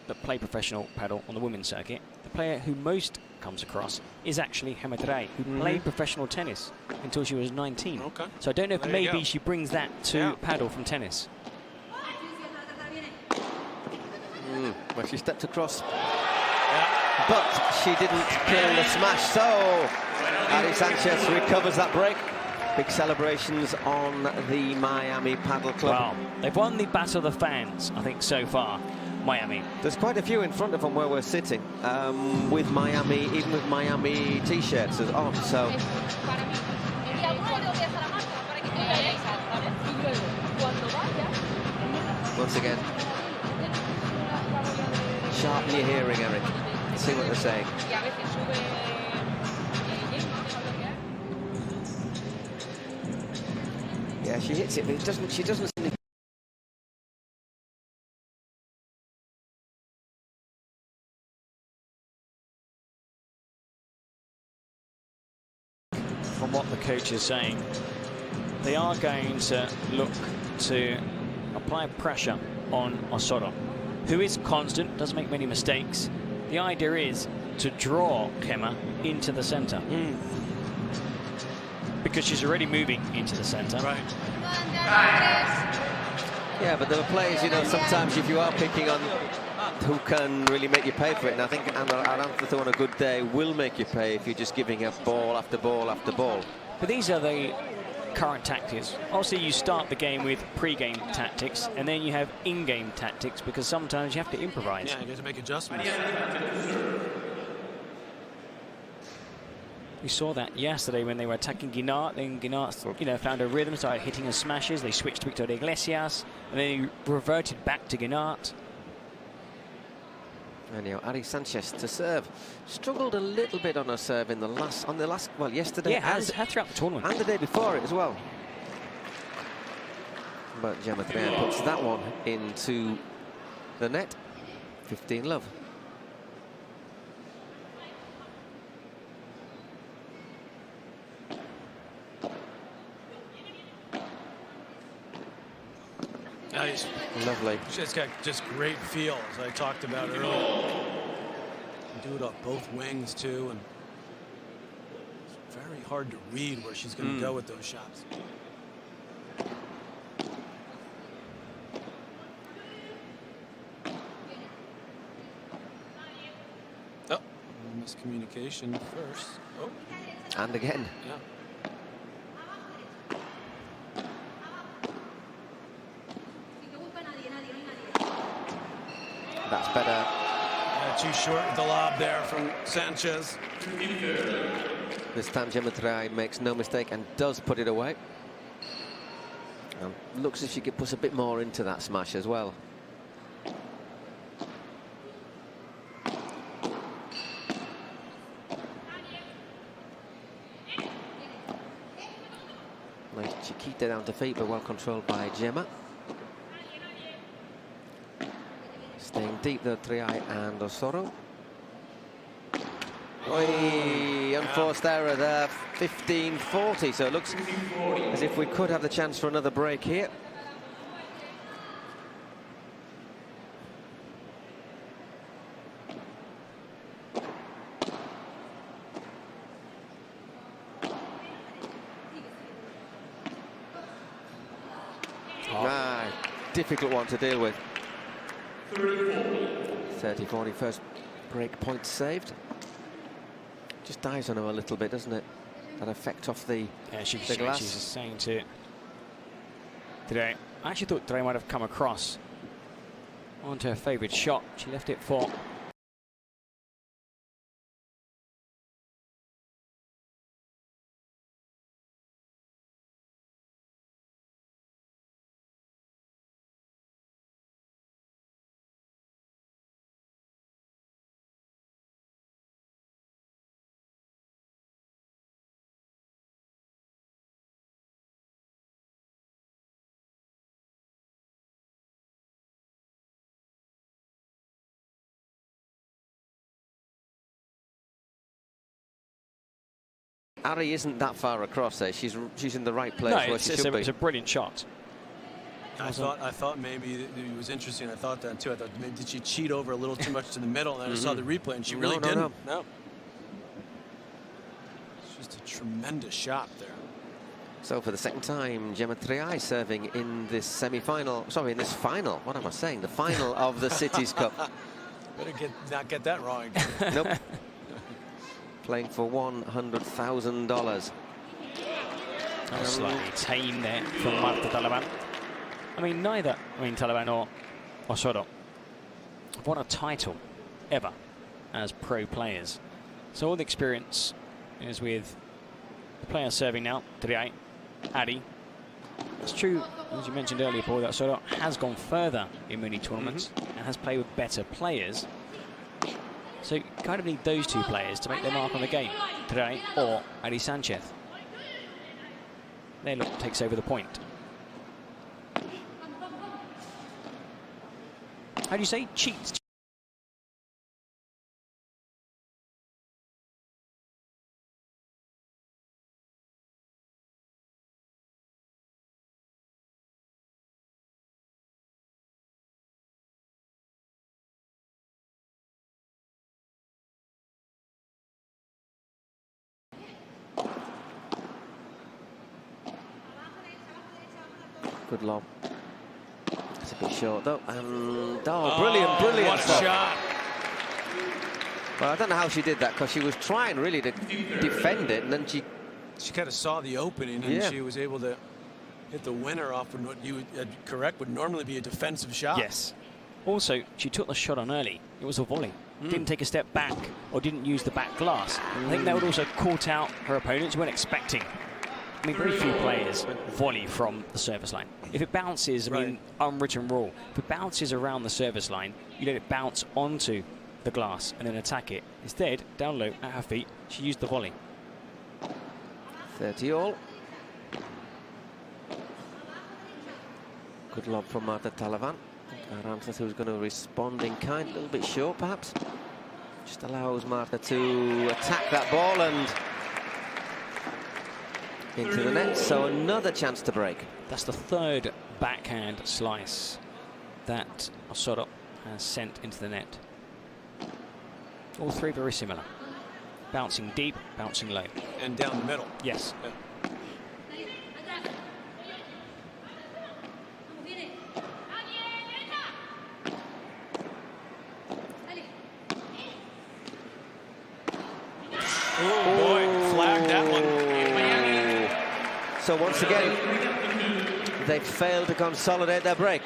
that play professional paddle on the women's circuit, the player who most comes across is actually Gemma Triay, who played professional tennis until she was 19. Okay. So I don't know if There you maybe go. she brings that to paddle from tennis. Well, she stepped across, but she didn't kill the smash. So Ari Sanchez recovers that break. Big celebrations on the Miami Paddle Club. Wow, they've won the Battle of the Fans, I think, so far, Miami. There's quite a few in front of them where we're sitting, with Miami, even with Miami t-shirts on. So once again, sharpen your hearing, Eric. See what they're saying. Yeah, she hits it, but she doesn't seem to. From what the coach is saying, they are going to look to apply pressure on Osoro, who is constant, doesn't make many mistakes. The idea is to draw Gemma into the centre. Because she's already moving into the centre. Right. Yeah, but there are players, sometimes if you are picking on who can really make you pay for it, and I think Aranthito on a good day will make you pay if you're just giving up ball after ball after ball. But these are the current tactics. Obviously, you start the game with pre-game tactics, and then you have in-game tactics, because sometimes you have to improvise. Yeah, you have to make adjustments. We saw that yesterday when they were attacking Guinart. Then Guinart, found a rhythm, started hitting and smashes. They switched to Victor Iglesias, and then he reverted back to Guinart. And Ari Sanchez to serve. Struggled a little bit on her serve in yesterday. Yeah, has throughout the tournament. And the day before it as well. But Gemma Triay puts that one into the net. 15 love. Nice. Lovely. She's got just great feel, as I talked about earlier. Do it off both wings, too. And it's very hard to read where she's going to go with those shots. Oh, miscommunication first. Oh. And again. Yeah. That's better. Too short with the lob there from Sanchez. This time Gemma Triay makes no mistake and does put it away. And looks as if she could put a bit more into that smash as well. Nice Chiquita down to feet, but well controlled by Gemma. Staying deep though, Triay and Osoro. Unforced error there, 15-40. So it looks as if we could have the chance for another break here. difficult one to deal with. 30-40, first break point saved. Just dives on her a little bit, doesn't it? That effect off the, the glass. She's saying to Triay. I actually thought Triay might have come across onto her favourite shot. She left it for Ari isn't that far across there. She's in the right place where she should be. It's a brilliant shot. I thought maybe it was interesting. I thought that too. I thought maybe did she cheat over a little too much to the middle? And then I saw the replay, and she really didn't. No. It's just a tremendous shot there. So for the second time, Gemma Triay serving in this semi-final. Sorry, in this final. What am I saying? The final of the Cities Cup. Better not get that wrong again. Nope. Playing for $100,000. Slightly tame there from Martita Ortega. I mean, Taliban or Soto have won a title ever as pro players. So all the experience is with the players serving now, Triay, Ari. It's true, as you mentioned earlier, Paul, that Soto has gone further in many tournaments and has played with better players. So you kind of need those two players to make their mark on the game, Triay or Ari Sanchez. There, look, takes over the point. How do you say? Cheats. Good lob. It's a bit short though. And brilliant what a shot. Well, I don't know how she did that, because she was trying really to defend it, and then she kind of saw the opening, and she was able to hit the winner off of what you would correct would normally be a defensive shot. Yes. Also, she took the shot on early. It was a volley. Didn't take a step back or didn't use the back glass. I think that would also caught out her opponents who weren't expecting. I mean, very few players volley from the service line. If it bounces, I mean, unwritten rule, if it bounces around the service line, you let it bounce onto the glass and then attack it. Instead, down low at her feet, she used the volley. 30 all. Good lob from Martita Ortega. Arantes, who's going to respond in kind, a little bit short perhaps. Just allows Marta to attack that ball and into the net, so another chance to break. That's the third backhand slice that Soto has sent into the net. All three very similar. Bouncing deep, bouncing low. And down the middle. Yes. Yeah. Oh boy, flagged that one. So once again, they've failed to consolidate their break.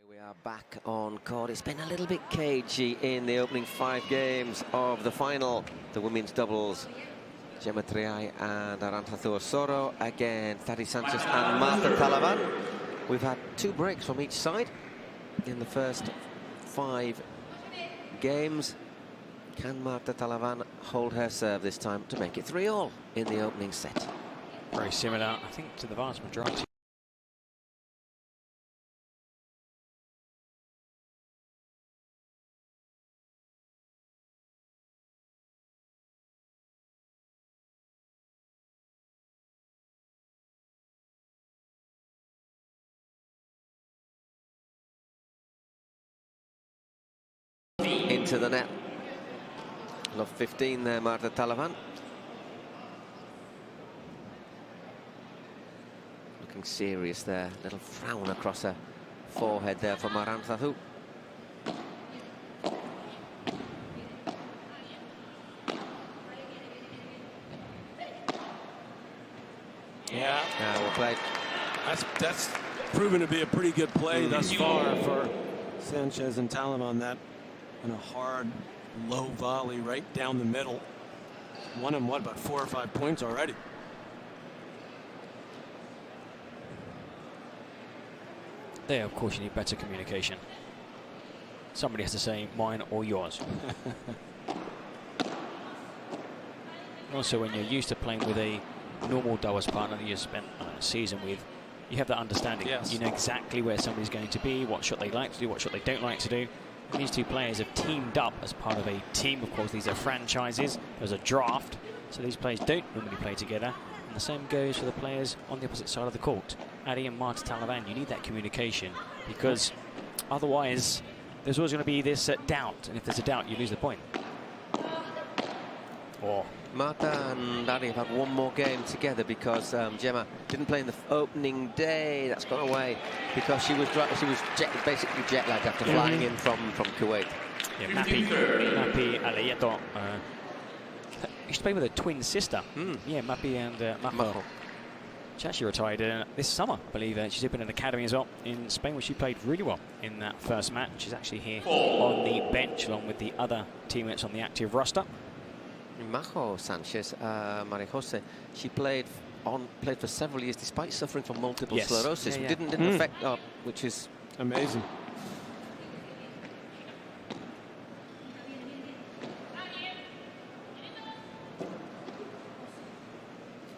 We are back on court. It's been a little bit cagey in the opening 5 games of the final. The women's doubles, Gemma Triay and Arantxa Soro against Ari Sanchez and Martita Ortega. We've had 2 breaks from each side in the first 5 games. Can Martita Ortega hold her serve this time to make it 3-all in the opening set? Very similar, I think, to the vast majority. Into the net. Love 15 there, Martita Ortega. Looking serious there. Little frown across her forehead there for Arantxa. Yeah. Well played. That's proven to be a pretty good play thus far for Sanchez and Talon on that. And a hard, low volley right down the middle. Won him, what, about 4 or 5 points already. There, of course, you need better communication. Somebody has to say mine or yours. Also, when you're used to playing with a normal doubles partner that you spent a season with, you have that understanding. Yes. You know exactly where somebody's going to be, what shot they like to do, what shot they don't like to do. And these 2 players have teamed up as part of a team. Of course, these are franchises. There's a draft, so these players don't normally play together. And the same goes for the players on the opposite side of the court. Ari and Martita Ortega, you need that communication, because otherwise there's always going to be this doubt. And if there's a doubt, you lose the point. Or Marta and Ari have had 1 more game together because Gemma didn't play in the opening day. That's gone away because she was basically jet lagged after flying in from Kuwait. yeah, Mappy Aleyeto. She's playing with a twin sister. Yeah, Mappy and Majo. She actually retired this summer, I believe. She's opened an academy as well in Spain, where she played really well in that first match. She's actually here on the bench along with the other teammates on the active roster. Majo Sanchez, Maria Jose, she played for several years despite suffering from multiple sclerosis. Yeah. Didn't affect her, which is amazing.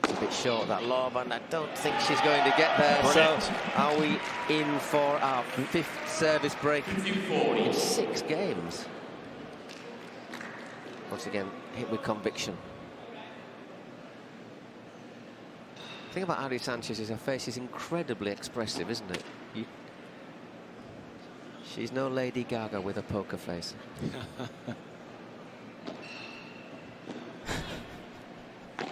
It's a bit short, that lob, and I don't think she's going to get there. Brilliant. So are we in for our 5th service break in 6 games? Once again, hit with conviction. The thing about Ari Sanchez is her face is incredibly expressive, isn't it? She's no Lady Gaga with a poker face.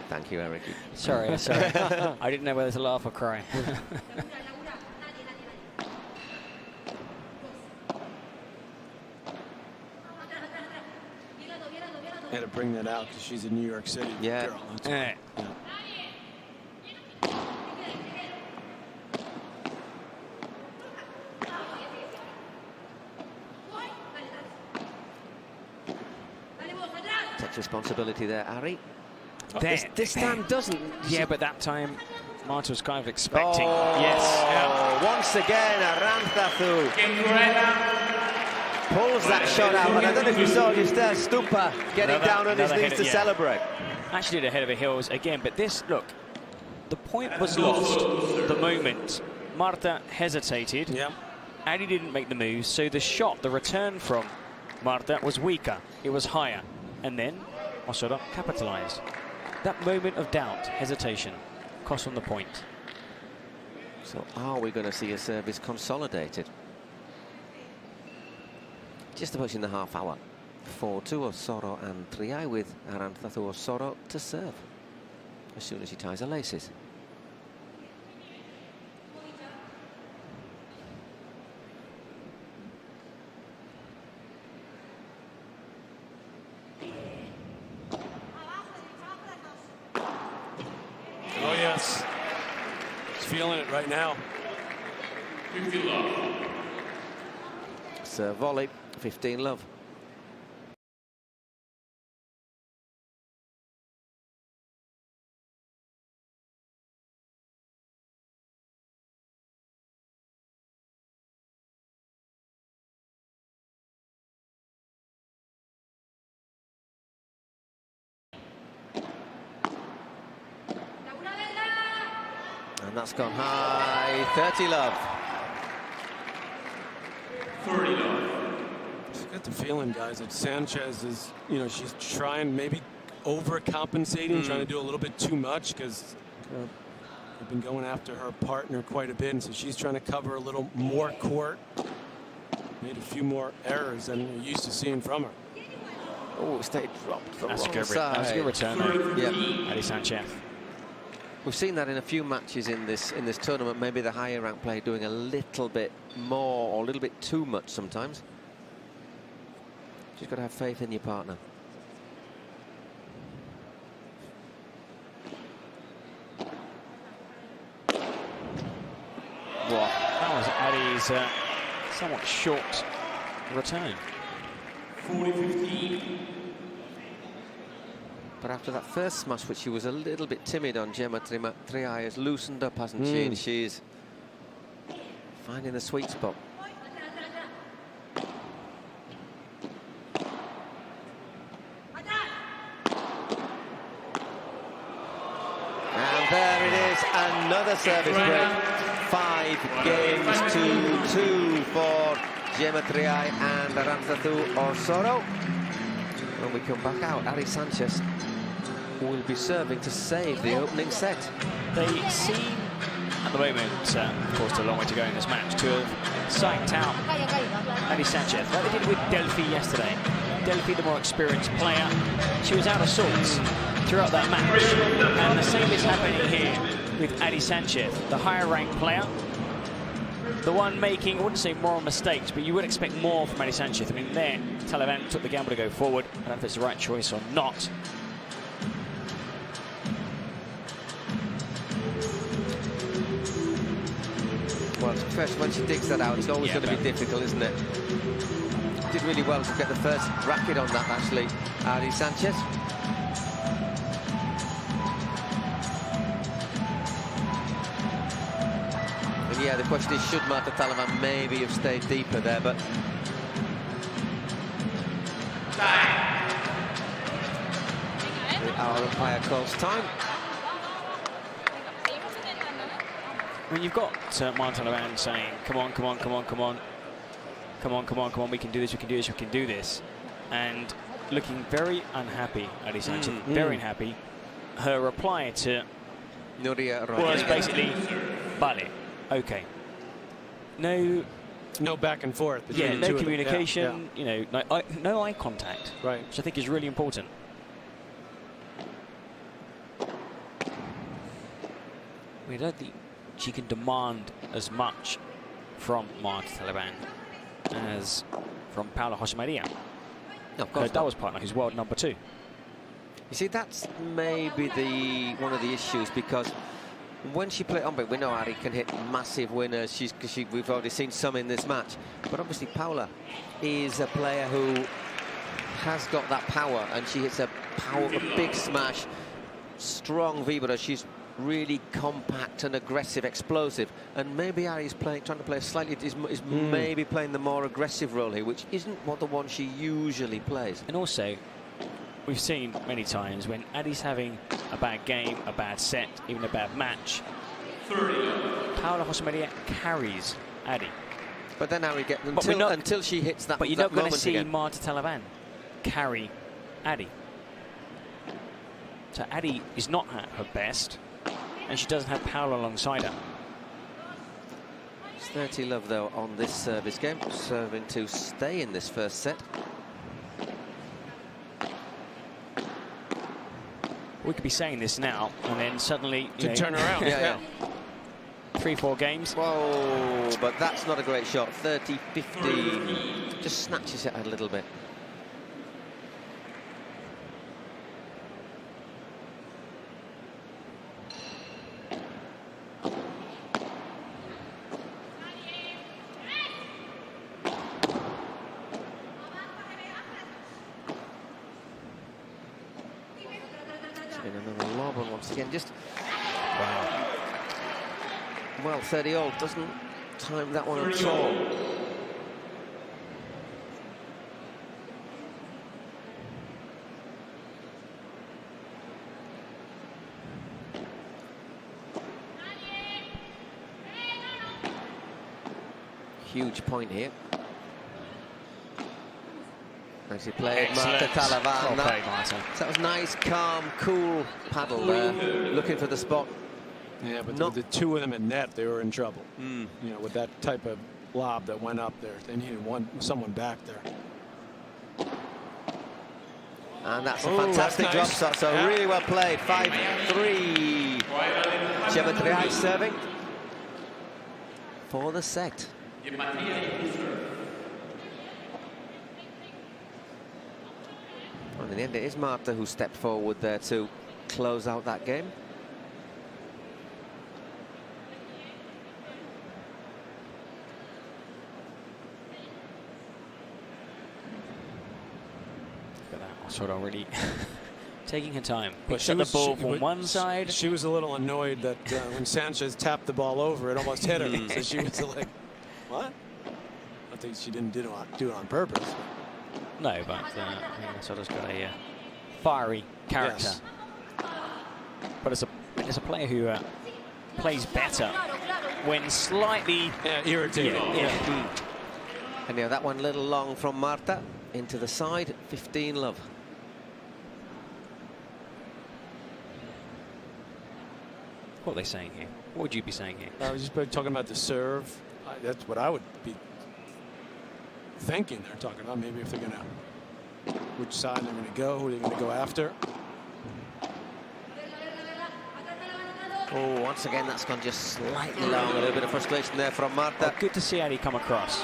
Thank you, Eric. Sorry. I didn't know whether to laugh or cry. Had to bring that out because she's a New York City girl. That's why. Takes responsibility there, Ari. This time doesn't. Yeah, but that time Marta was kind of expecting. Once again, Arantxa pulls that shot out, but I don't know if you saw Augustin Tapia getting down on his knees to celebrate. Actually did a head over heels again, but this, look, the point was lost the moment Marta hesitated. Yeah. Ari didn't make the move, so the shot, the return from Marta was weaker. It was higher. And then Osoro capitalized. That moment of doubt, hesitation, cost on the point. So are we going to see a service consolidated? Just approaching the half hour. 4-2 Soro and Triay, with Arantxa Soro to serve as soon as she ties her laces. Oh, yes. He's feeling it right now. volley, 15 love. And that's gone high, 30 love. 30 love. I got the feeling, guys, that Sanchez is, you know, she's trying, maybe overcompensating, trying to do a little bit too much, because they've been going after her partner quite a bit, and so she's trying to cover a little more court. Made a few more errors than we're used to seeing from her. Oh, stayed dropped the That's wrong a good, side. that's a good return there. Yeah. Ari Sanchez. We've seen that in a few matches in this tournament. Maybe the higher ranked player doing a little bit more or a little bit too much sometimes. Just got to have faith in your partner. What? That was Adi's somewhat short return. 40-15. But after that first smash, which she was a little bit timid on, Gemma Triay has loosened up, hasn't she? And she's finding the sweet spot. And there it is, another service break. 5 games to 2 for Gemma Triay and Aranzazú Osoro. When we come back out, Ari Sanchez will be serving to save the opening set. They seem, at the moment, of course, a long way to go in this match, to have psyched out Ari Sanchez, like they did with Delfi yesterday. Delfi, the more experienced player, she was out of sorts throughout that match. And the same is happening here with Ari Sanchez, the higher-ranked player. The one making, I wouldn't say moral mistakes, but you would expect more from Ari Sanchez. I mean, there, Taliban took the gamble to go forward. I don't know if it's the right choice or not. Well, first, when she digs that out, it's always going to be difficult, isn't it? Did really well to get the first racket on that, actually, Ari Sanchez. And yeah, the question is, should Marta Taliban maybe have stayed deeper there, but... Our umpire calls time. I mean, you've got Marta Taliban saying, come on, come on, come on, come on. Come on, come on, come on, we can do this, we can do this, we can do this. And looking very unhappy, Ari Sanchez, very unhappy. Her reply to Nuria was basically, vale, okay. No back and forth. Yeah, between no the two communication, of them. you know, no eye contact. Right. Which I think is really important. We don't think she can demand as much from Marta Taliban as from Paula Josemaria, her doubles partner, who's world number 2. You see, that's maybe one of the issues, because when she played on, we know Ari can hit massive winners. We've already seen some in this match, but obviously Paula is a player who has got that power, and she hits a big smash, strong vibra. She's really compact and aggressive, explosive, and maybe Ari's trying to play maybe playing the more aggressive role here, which isn't what the one she usually plays. And also, we've seen many times when Ari's having a bad game, a bad set, even a bad match, Paula Josemaria carries Ari. But then Ari until she hits that. But you're not going to see Marta Taliban carry Ari. So Ari is not at her best, and she doesn't have Paula alongside her. It's 30 love, though, on this service game, serving to stay in this first set. We could be saying this now, and then suddenly to turn around. Yeah. 3-4 games. Whoa, but that's not a great shot. 30-15. Just snatches it out a little bit. in another lob, and once again, just wow. Well, 30-all doesn't time that one at all. Huge point here. Nicely played, Martita Ortega. That was nice, calm, cool paddle there, looking for the spot. Yeah, but with the two of them in net, they were in trouble. You know, with that type of lob that went up there, they needed someone back there. And that's a fantastic drop shot, so really well played. 5-3. Gemma Triay serving for the set. And in the end, it is Marta who stepped forward there to close out that game. Look at that, sort of already taking her time. Pushing the ball from one side. She was a little annoyed that when Sanchez tapped the ball over, it almost hit her. So she was like, what? I think she didn't do it on purpose. No, but Soto's got a fiery character. Yes. But as a player who plays better when slightly irritated. And that one little long from Marta into the side, 15-love. What are they saying here? What would you be saying here? I was just talking about the serve. That's what I would be thinking. They're talking about maybe if they're gonna, which side they're gonna go, who they're gonna go after. Oh, once again, that's gone just slightly long. A little bit of frustration there from Marta. Well, good to see Ari come across.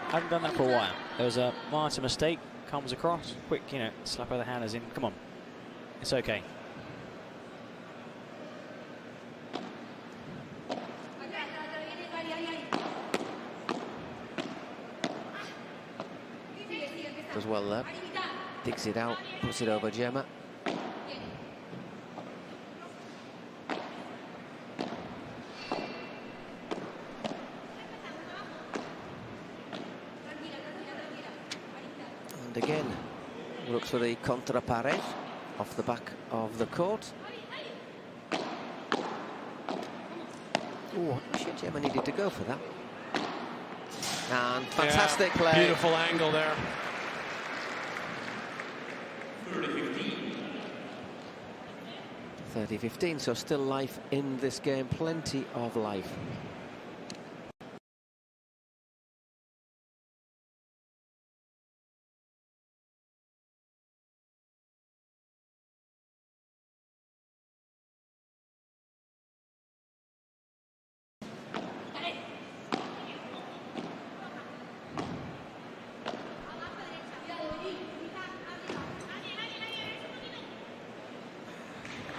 Haven't done that for a while. There was a Marta mistake, comes across, quick, slap of the hand as in, come on, it's okay. Does well there. Digs it out, puts it over Gemma. And again, looks for the contra pared off the back of the court. Oh, I'm sure Gemma needed to go for that. And fantastic play. Beautiful angle there. 30-15, so still life in this game, plenty of life.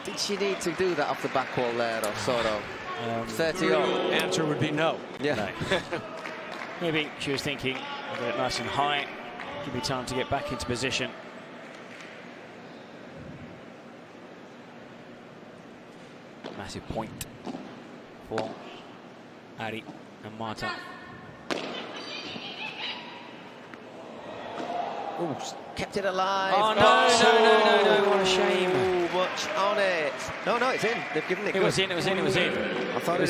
Did she need to do that off the back wall there, or sort of? 30-all. Answer would be no. Yeah. No. Maybe she was thinking, I'll get it nice and high, give me time to get back into position. Massive point for Ari and Marta. Ooh, kept it alive. Oh, no, what a shame. Ooh, much on it. No, it's in. They've given it good. It was in. I thought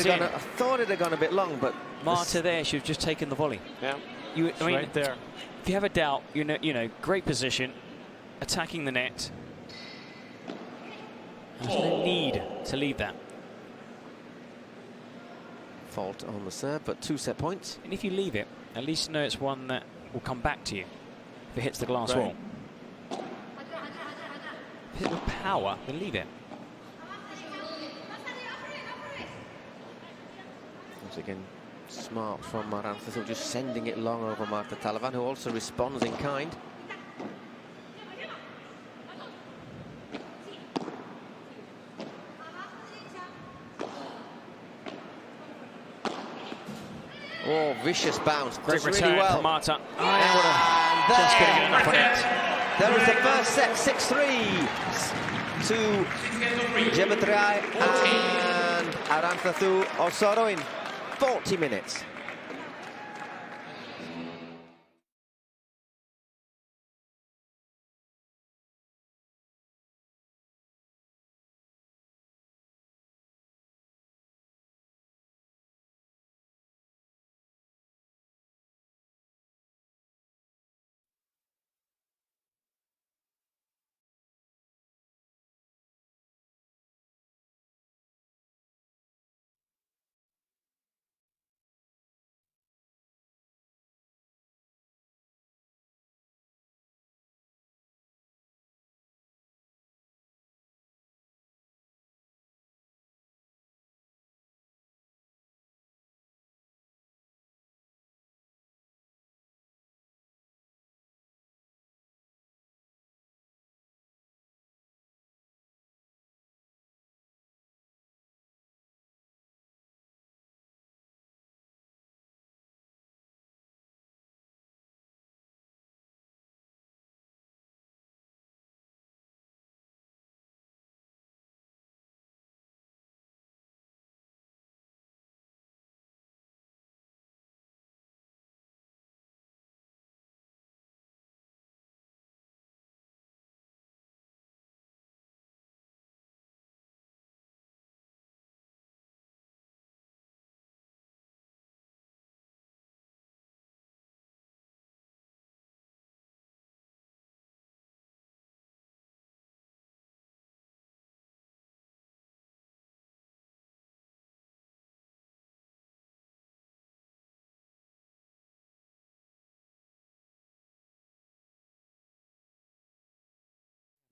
it had gone a bit long, but Marta there, she was just taking the volley. Yeah, I mean, right there. If you have a doubt, great position, attacking the net. There's no need to leave that. Fault on the serve, but 2 set points. And if you leave it, at least you know it's one that will come back to you if it hits the glass wall. If it with power, then leave it. Once again, smart from Marantha, just sending it long over Marta Talavan, who also responds in kind. Oh, vicious bounce. Great Does return really well from Marta. And Just getting enough on it. there was the first set, 6-3. to Gemma Triay and Arantzazu Osoro in 40 minutes.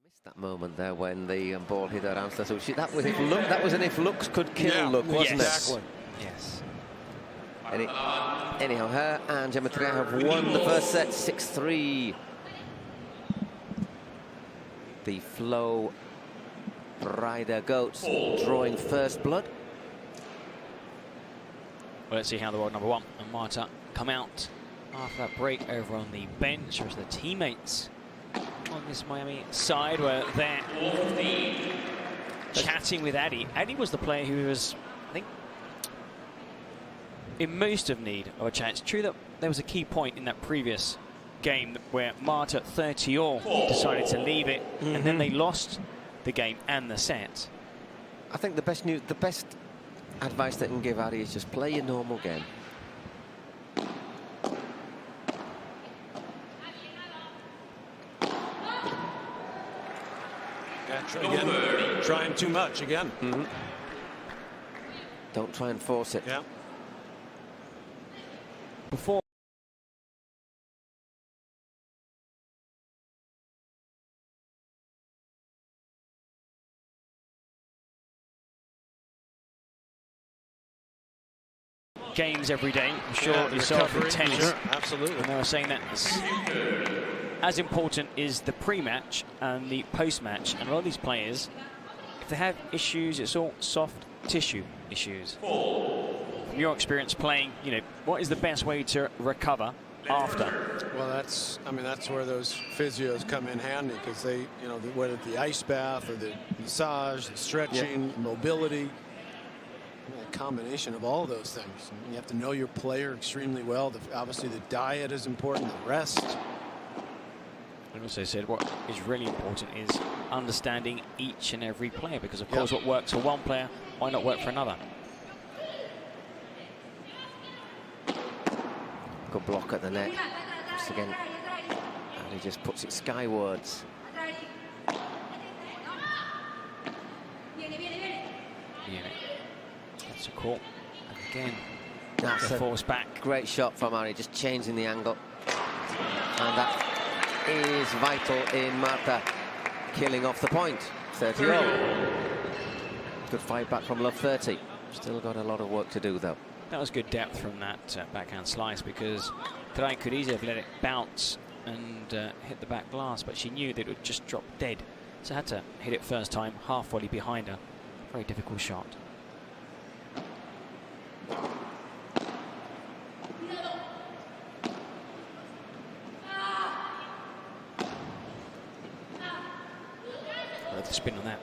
Missed that moment there when the ball hit her answer. So that was an if looks could kill look, wasn't yes. it? Yes. Anyhow, her and Gemma Triay have won the first set 6-3. The Flow Rider Goats drawing first blood. Well, let's see how the world number 1 and Marta come out after that break over on the bench, as the teammates on this Miami side were there chatting with Addy. Addy was the player who was, I think, in most of need of a chat. It's true that there was a key point in that previous game where Marta 30-all decided to leave it, and then they lost the game and the set. I think the best advice they can give Addy is just play your normal game. Again, trying too much again. Don't try and force it. Yeah. Before games every day, I'm sure yourself in tennis. Sure, absolutely. And they were saying that as important is the pre-match and the post-match. And a lot of these players, if they have issues, it's all soft tissue issues. From your experience playing, you know, what is the best way to recover after? Well, that's where those physios come in handy, because they, you know, whether the ice bath or the massage, the stretching, mobility, a combination of all of those things. You have to know your player extremely well. Obviously, the diet is important, the rest. And also said what is really important is understanding each and every player, because of course what works for one player might not work for another. Good block at the net. Once again, and he just puts it skywards. Yeah, that's a call. And again, That's a force back. Great shot from Ari, just changing the angle. And that is vital in Marta killing off the point. 30-all. Good fight back from Love 30. Still got a lot of work to do though. That was good depth from that backhand slice, because Triay could easily have let it bounce and hit the back glass, but she knew that it would just drop dead. So had to hit it first time, half volley behind her. Very difficult shot. the spin on that.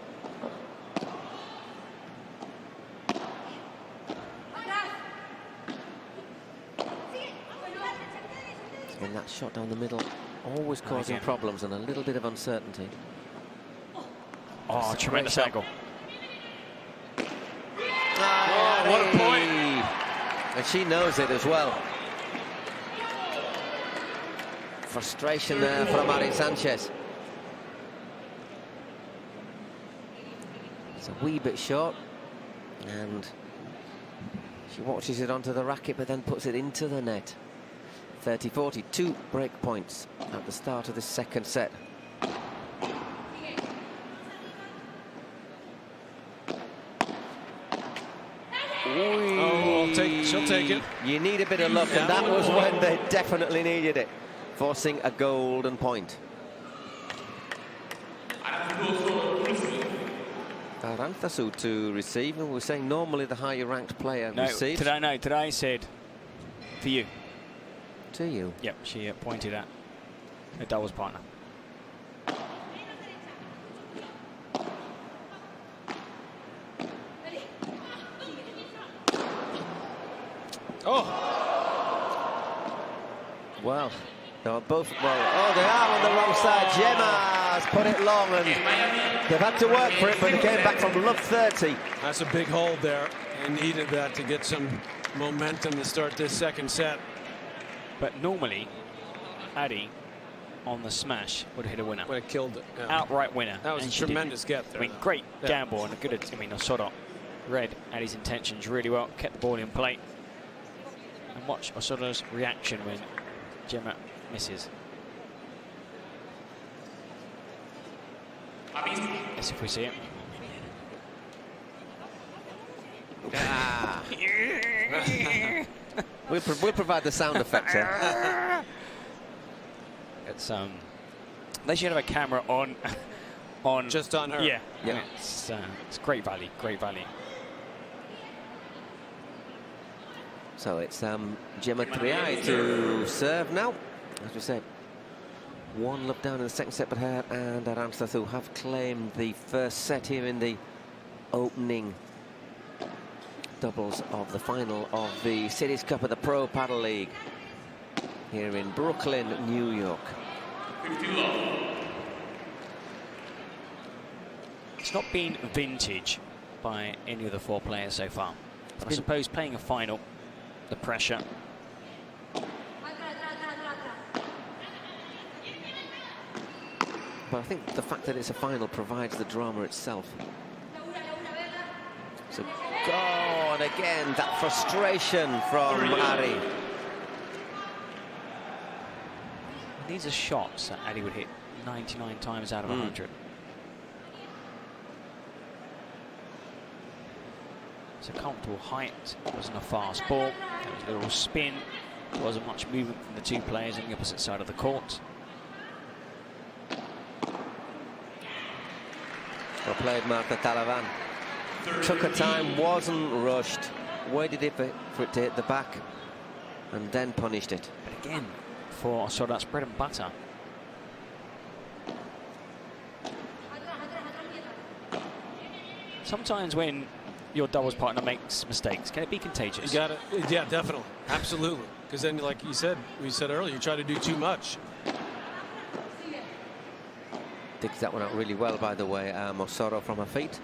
And that shot down the middle, always causing problems and a little bit of uncertainty. Oh, tremendous angle. Oh, what a point. And she knows it as well. Frustration there from Ari Sanchez. It's a wee bit short, and she watches it onto the racket but then puts it into the net. 30-40, 2 break points at the start of the second set. Oh, she'll take it. You need a bit of luck, and that was when they definitely needed it, forcing a golden point. Aranthasu to receive, and we're saying normally the higher ranked player receives. Today I said for you. To you? Yep, she pointed at her doubles partner. Oh. Well, they were both, they are on the wrong side. Gemma has put it long, and they've had to work for it, but they came back from love 30. That's a big hold there, and needed that to get some momentum to start this second set. But normally, Ari on the smash would have hit a winner. Would have killed it. Yeah. Outright winner. That was a tremendous get there. I mean, great gamble and a good. Osoda read Ari's intentions really well, kept the ball in play. And watch Osoda's reaction when Gemma misses. Let's see if we see it. Ah. We'll provide the sound effects here. It's they should have a camera on just on her. Yeah. I mean, it's great value, great value. So it's Gemma Triay to serve now. As we said, 1 love down in the second set, but her and Aranthasu have claimed the first set here in the opening doubles of the final of the Cities Cup of the Pro Padel League here in Brooklyn, New York. It's not been vintage by any of the 4 players so far. But I suppose playing a final, the pressure. But I think the fact that it's a final provides the drama itself. So, and again, that frustration from Ari. These are shots that Ari would hit 99 times out of 100. It's a comfortable height. It wasn't a fast ball. There was a little spin. There wasn't much movement from the 2 players on the opposite side of the court. Well played, Martita Ortega. Took her time, wasn't rushed, waited for it to hit the back, and then punished it. But again, for Osoda, that's bread and butter. Sometimes when your doubles partner makes mistakes, can it be contagious? You got it. Yeah, definitely, absolutely. Because then, like we said earlier, you try to do too much. Digs that one out really well, by the way. Osoda from her feet.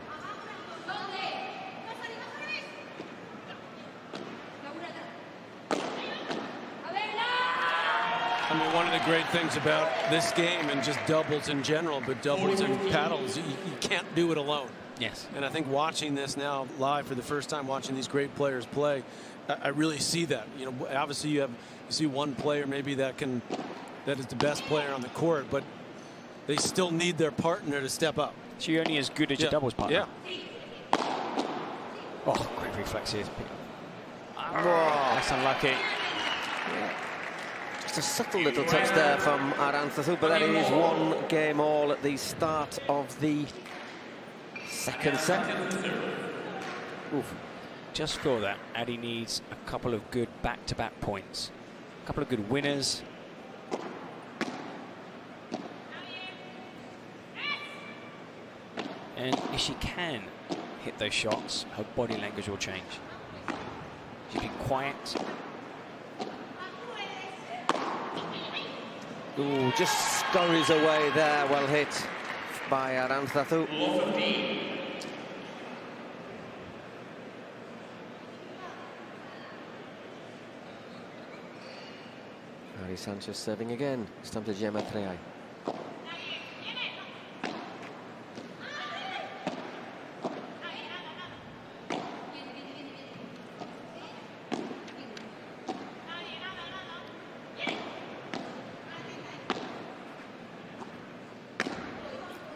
I mean, one of the great things about this game and just doubles in general, but doubles and paddles, you can't do it alone. Yes. And I think watching this now live for the first time, watching these great players play, I really see that. You know, obviously you see one player maybe that is the best player on the court, but they still need their partner to step up. So you're only as good as your doubles partner. Yeah. Oh, great reflexes. That's unlucky. Just a subtle little touch there from Aranthasu, but that is 1 game all at the start of the second set. Oof. Just for that, Ari needs a couple of good back-to-back points. A couple of good winners. if she can hit those shots, her body language will change. She's been quiet. Ooh, just scurries away there, well hit by Aranzazu. Ari Sanchez serving again. It's time to Gemma Triay.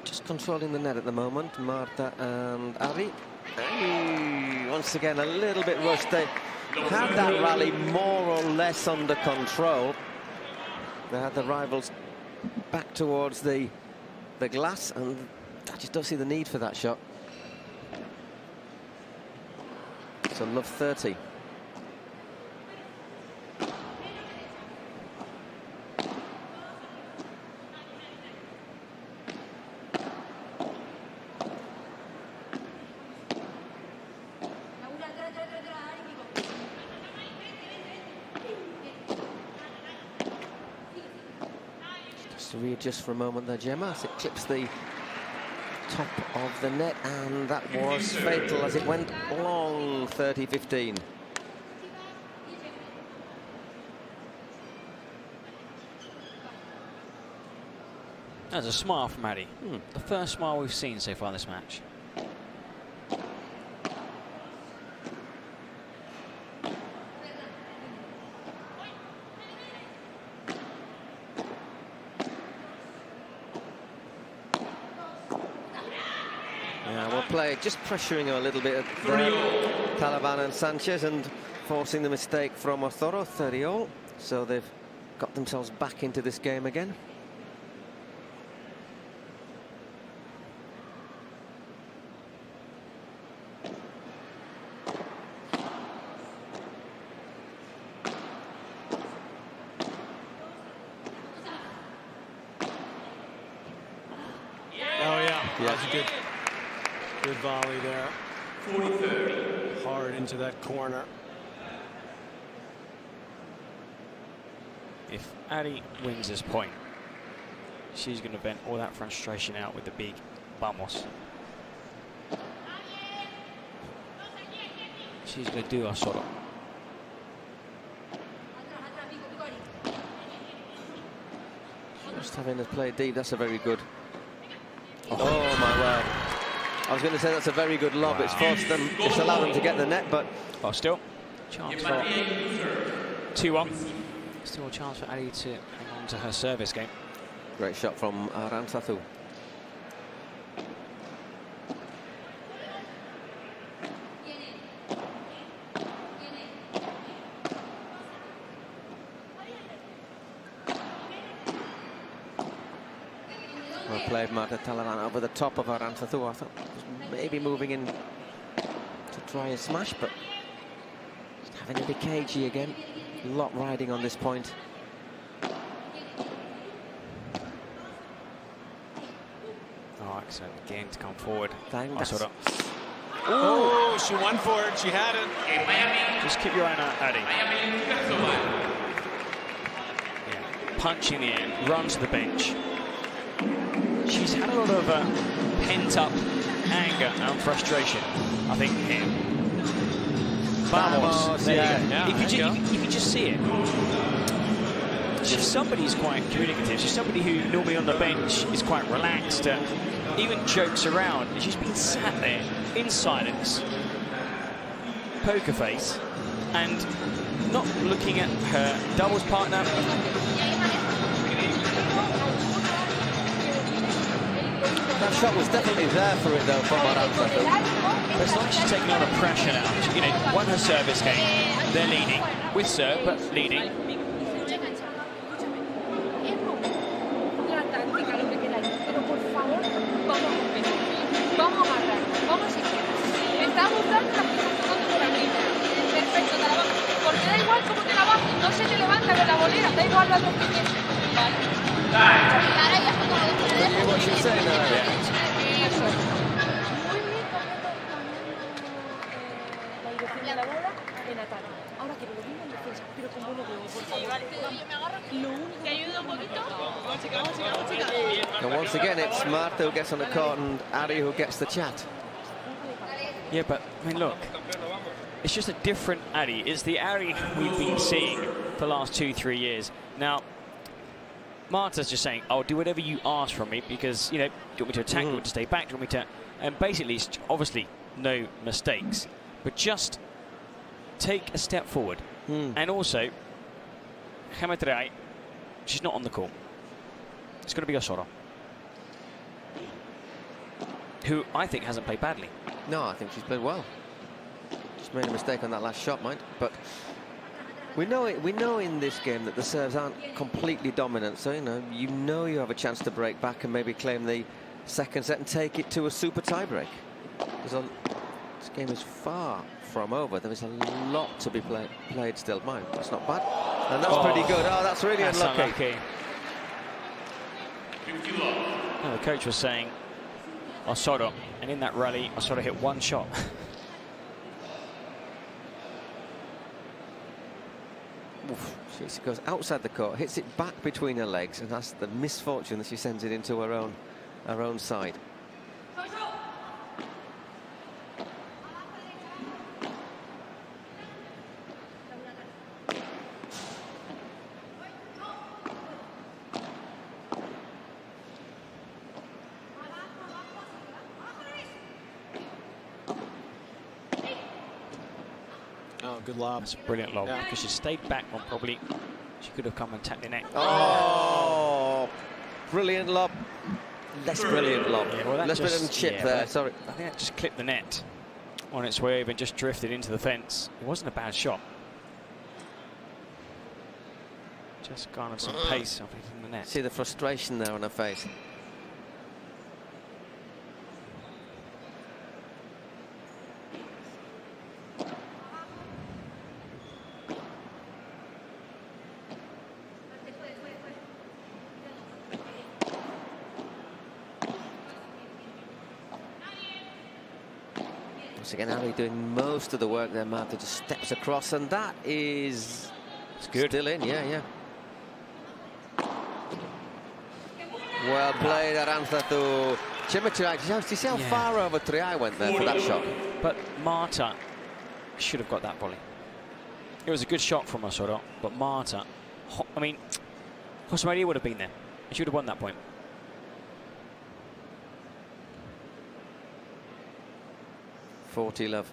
Just controlling the net at the moment, Marta and Ari. Once again, a little bit rushed. They had that rally more or less under control. They had the rivals back towards the glass, and I just don't see the need for that shot. So love 30. To readjust for a moment there, Gemma, as it clips the top of the net, and that was fatal as it went long. 30-15. That's a smile from Ari. The first smile we've seen so far in this match. Play just pressuring her a little bit at Taliban and Sanchez, and forcing the mistake from Othoro. 30-all, so they've got themselves back into this game again. That's a good volley there. 40-30. Hard into that corner. If Ari wins this point, she's going to vent all that frustration out with the big vamos. She's going to do a solo. Just having to play deep, that's a very good. Oh my word. I was going to say that's a very good lob. Wow. It's forced them, it's allowed them to get the net, but still chance for 2-1. Still a chance for Ari to hang on to her service game. Great shot from Aranzazu. Well played, Marta Talavan over the top of Aranzazu. I thought was maybe moving in to try and smash, but just having to be cagey again. A lot riding on this point. Oh, excellent again to come forward. Oh, she went for it. She had it. Just keep your eye on Ari. Yeah. Punch in the air, run to the bench. She's had a lot of pent-up anger and frustration, I think, here. Vamos. Yeah. If you just see it, she's somebody who's quite communicative. She's somebody who normally on the bench is quite relaxed, even jokes around. She's been sat there in silence, poker face, and not looking at her doubles partner. That shot was definitely there for it, though, from Aranzazu. It's like she's taking on a pressure now. You know, won her service game. They're leading with serve, but leading. And once again, it's Marta who gets on the court and Ari who gets the chat. Yeah, but I mean, look, it's just a different Ari. It's the Ari we've been seeing for the last 2-3 years. Now, Marta's just saying, "I'll do whatever you ask from me because, you know, do you want me to attack? Do you want me to stay back? Do you want me to..." And basically, it's obviously no mistakes, but just take a step forward. And also, Gemma Triay, she's not on the court. It's going to be Osorio, who I think hasn't played badly. No, I think she's played well. Just made a mistake on that last shot, mind. But we know in this game that the serves aren't completely dominant. So you have a chance to break back and maybe claim the second set and take it to a super tiebreak. This game is far from over. There is a lot to be played still. Mine, that's not bad. And that's pretty good. Oh, that's really unlucky. No, the coach was saying Osorio, and in that rally, Osorio hit one shot. She goes outside the court, hits it back between her legs, and that's the misfortune that she sends it into her own side. Good lob. That's a brilliant lob, because she stayed back on probably. She could have come and tapped the net. Oh, brilliant lob. Less brilliant lob. Yeah, well, less brilliant chip there. Sorry. I think that just clipped the net on its way over and just drifted into the fence. It wasn't a bad shot. Just garnered some pace off it in the net. See the frustration there on her face. Once again, Ari doing most of the work there. Marta just steps across, and that is still in. Yeah. Well played, Aranza to Gemma Triay. Do you see how far over Triay went there for that shot? But Marta should have got that volley. It was a good shot from Osorio, but Marta, I mean, Jose Maria would have been there. She would have won that point. Love.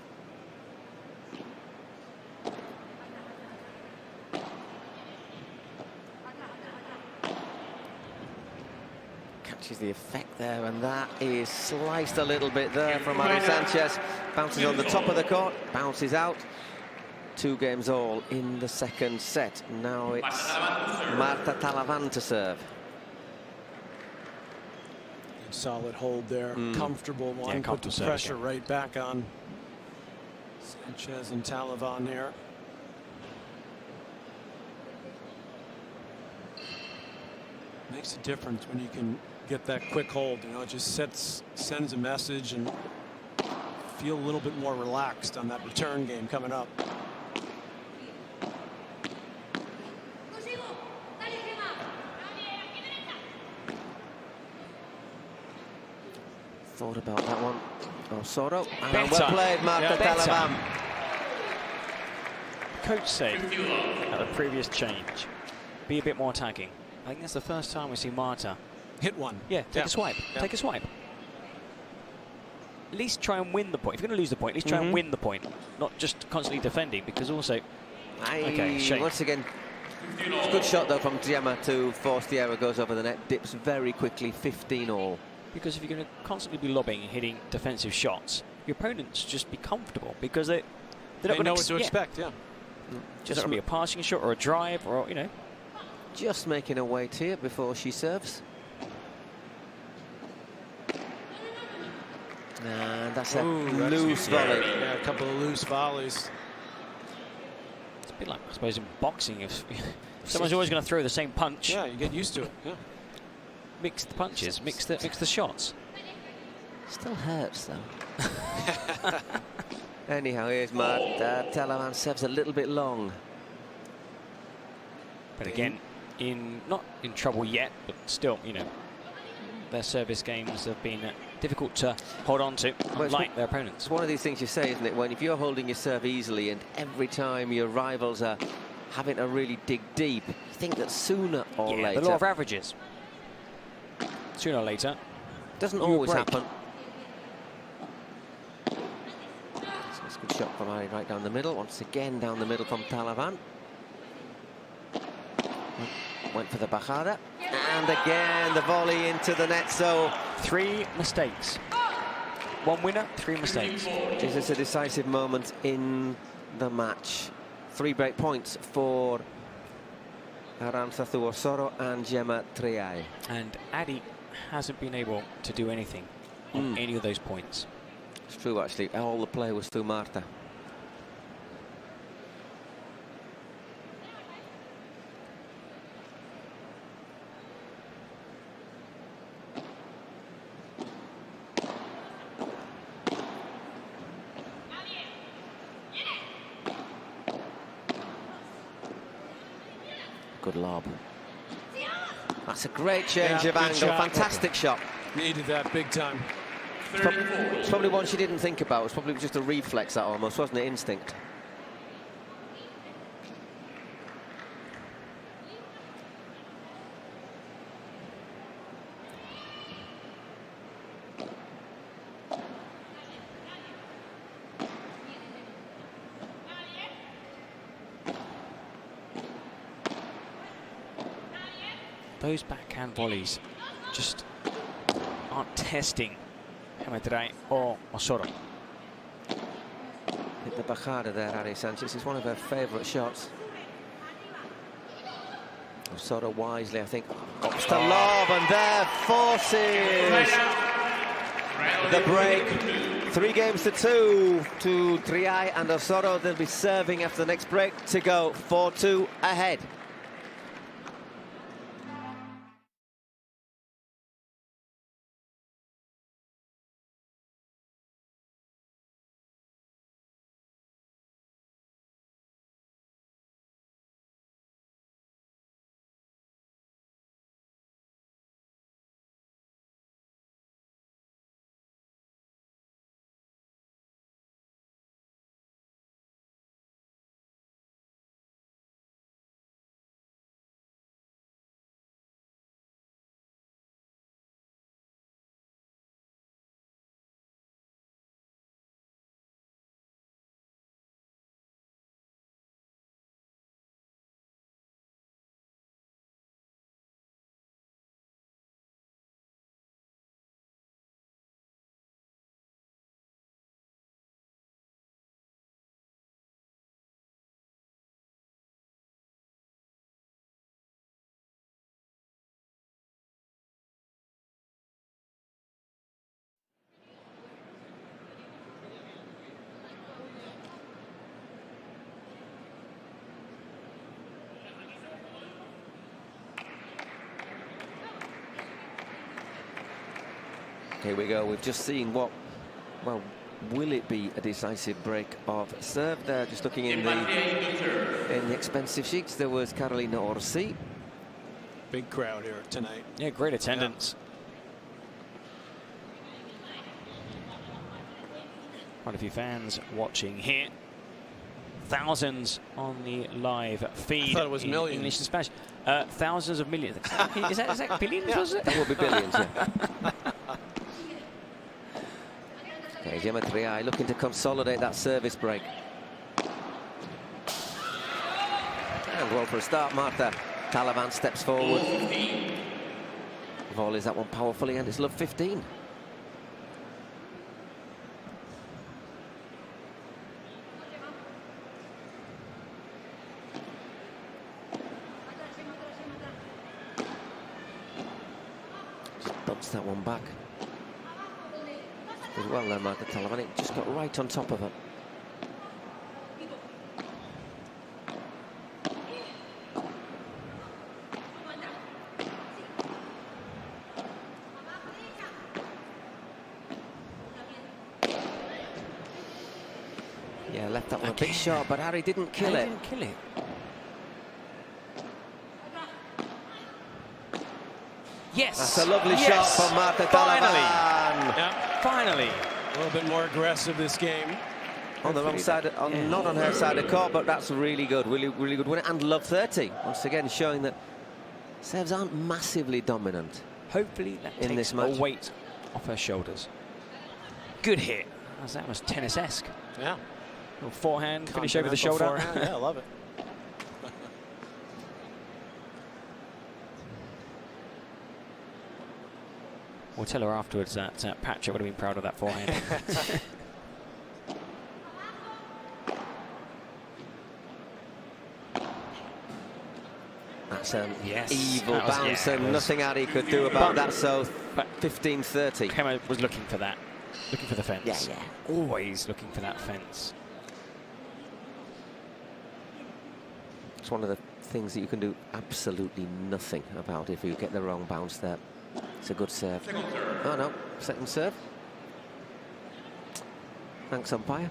Catches the effect there, and that is sliced a little bit there from Ari Sanchez. Bounces on the top of the court, bounces out. 2 games all in the second set. Now it's Marta Talavan to serve. Solid hold there, comfortable one, put the pressure right back on Sanchez and Talavan there. Makes a difference when you can get that quick hold. It just sends a message and feel a little bit more relaxed on that return game coming up. Thought about that one. Osorio. And well played, Marta Talavan. Coach said at the previous change, be a bit more attacking. I think that's the first time we see Marta hit one. Yeah, take a swipe. Take a swipe. At least try and win the point. If you're going to lose the point, at least try and win the point, not just constantly defending. Because also, once again, it's a good shot though from Gemma to force the error, goes over the net, dips very quickly, 15 all. Because if you're going to constantly be lobbing and hitting defensive shots, your opponents just be comfortable because they know what to expect. Just going to be a passing shot or a drive or Just making a wait here before she serves. And that's a loose volley. Yeah, a couple of loose volleys. It's a bit like, I suppose, in boxing. If someone's always going to throw the same punch. Yeah, you get used to it. Yeah. Mix the punches, mix the shots. Still hurts though. Anyhow, here's Marta Talavan. Serves a little bit long. But again, not in trouble yet, but still, you know, their service games have been difficult to hold on to, unlike their opponents. It's one of these things you say, isn't it? When if you're holding your serve easily and every time your rivals are having to really dig deep, you think that sooner or later... the law of averages. Sooner or later. Doesn't always happen. That's a good shot from Ari right down the middle. Once again down the middle from Talavan. Went for the bajada. And again the volley into the net. So 3 mistakes. 1 winner, 3 mistakes. Is this a decisive moment in the match? 3 break points for Aranzazu Osoro and Gemma Triay. And Adi hasn't been able to do anything on any of those points. It's true, actually. All the play was through Marta. Good lob. That's a great change of angle. Fantastic shot. Needed that big time. It's probably one she didn't think about. It was probably just a reflex, that almost, wasn't it? Instinct. Those backhand volleys just aren't testing Gemma Triay or Osoro. Hit the bajada there, Ari Sanchez. It's one of her favourite shots. Osoro wisely, I think, opts to lob, and there forces the break. 3 games to 2 to Triay and Osoro. They'll be serving after the next break to go 4-2 ahead. Here we go. We've just seen what, well, will it be a decisive break of serve there? Just looking in the expensive sheets, there was Carolina Orsi. Big crowd here tonight. Yeah, great attendance. Quite a few fans watching here. Thousands on the live feed. I thought it was millions. English and Spanish. Thousands of millions. Is that billions? Yeah, was it? that would be billions, yeah. Okay, Gemma Triay looking to consolidate that service break. And well for a start, Marta. Talavan steps forward. Volleys that one powerfully, and it's love 15. Just bumps that one back. Did well there, Marta Talavan. It just got right on top of her. Yeah, left that one a bit short, but Ari didn't kill it. Didn't kill it. Yes. That's a lovely Yes. shot from Martita Finally. Yeah, Finally. a little bit more aggressive this game. On the wrong side, not on her side of court, but that's really good, really good winner. And love 30, once again showing that serves aren't massively dominant. Hopefully that in takes this match. a weight off her shoulders. Good hit. That was tennis-esque. Yeah. Little forehand, finish over the shoulder. Forehand. Yeah, I love it. We'll tell her afterwards that Patrick would have been proud of that forehand. That's an Yes, evil that was- bounce, yeah, and it was- nothing Ari could do about But- that, so but 15-30. Gemma was looking for that. Looking for the fence. Yeah, yeah. Always looking for that fence. It's one of the things that you can do absolutely nothing about if you get the wrong bounce there. It's a good serve. Oh no, second serve. Thanks, umpire.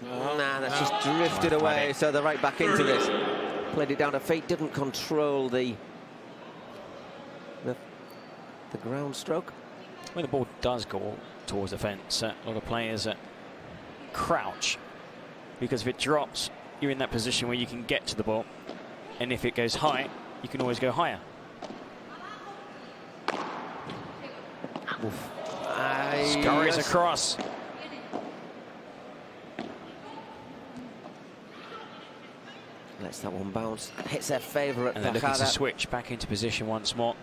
Nah, that's just drifted away, so they're right back into this. Played it down to feet, didn't control the ground stroke. When the ball does go towards the fence, a lot of players crouch, because if it drops, you're in that position where you can get to the ball, and if it goes high, you can always go higher. Scurries across. Lets that one bounce. Hits their favourite. And they're looking to switch back into position once more.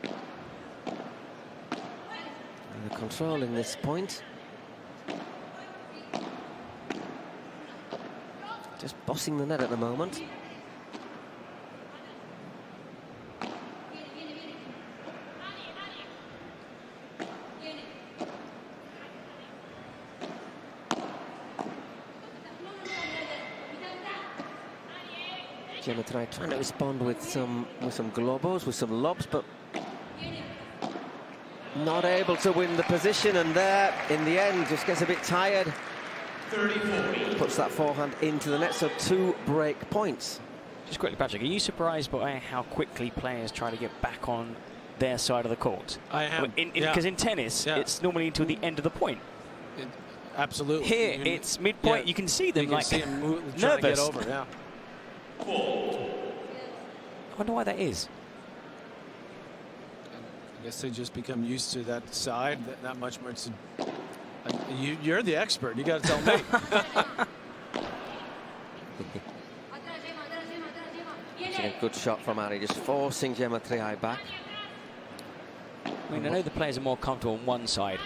And they're controlling this point. Just bossing the net at the moment. Gemma Triay trying to respond with some globos, with some lobs, but not able to win the position, and there in the end just gets a bit tired. Puts that forehand into the net, so 2 break points. Just quickly, Patrick, are you surprised by how quickly players try to get back on their side of the court? I am. Because in tennis, it's normally until the end of the point. Absolutely. Here, it's midpoint. You can see them trying to nervous. get over. Yeah. I wonder why that is. I guess they just become used to that side that much more. You're the expert. You got to tell me. It's a good shot from Ari, just forcing Gemma Triay back. I mean, I know the players are more comfortable on one side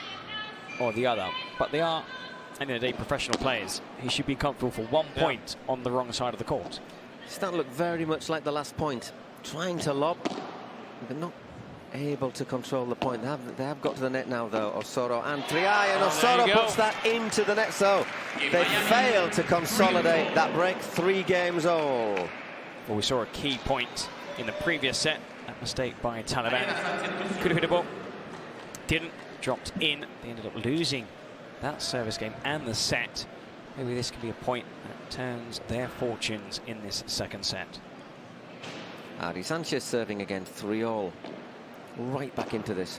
or the other, but they are, at the end of the day, professional players. He should be comfortable for 1 point on the wrong side of the court. It's starting to look very much like the last point. Trying to lob, but not able to control the point. They have got to the net now, though, Osoro and Triay, and Osoro puts that into the net, so they failed to consolidate that break. 3 games all. Well, we saw a key point in the previous set. That mistake by Taliban. Could have hit a ball. Didn't. Dropped in. They ended up losing that service game and the set. Maybe this can be a point that turns their fortunes in this second set. Ari Sanchez serving again, 3-all. Right back into this.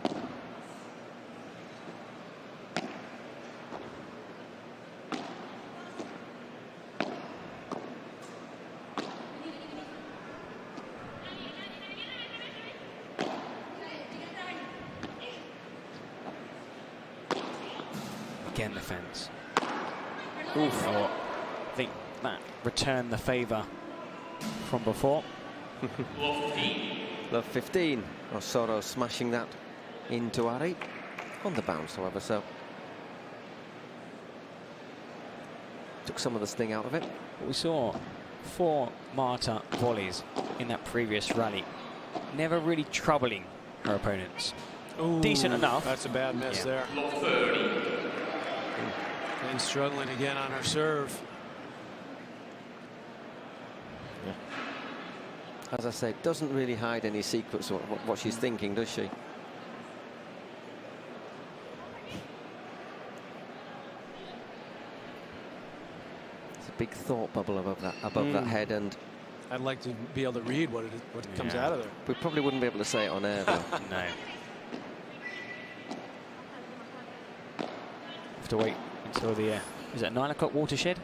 Again, the fence. Oof. Oh, I think that returned the favour from before. Love 15. Osoro smashing that into Ari. On the bounce, however, so took some of the sting out of it. We saw 4 Marta volleys in that previous rally. Never really troubling her opponents. Ooh, decent enough. That's a bad miss there. And struggling again on her serve. As I say, doesn't really hide any secrets of what she's thinking, does she? big thought bubble above that head, and I'd like to be able to read what comes out of there. we probably wouldn't be able to say it on air, though. No. Have to wait until the is it 9 o'clock watershed?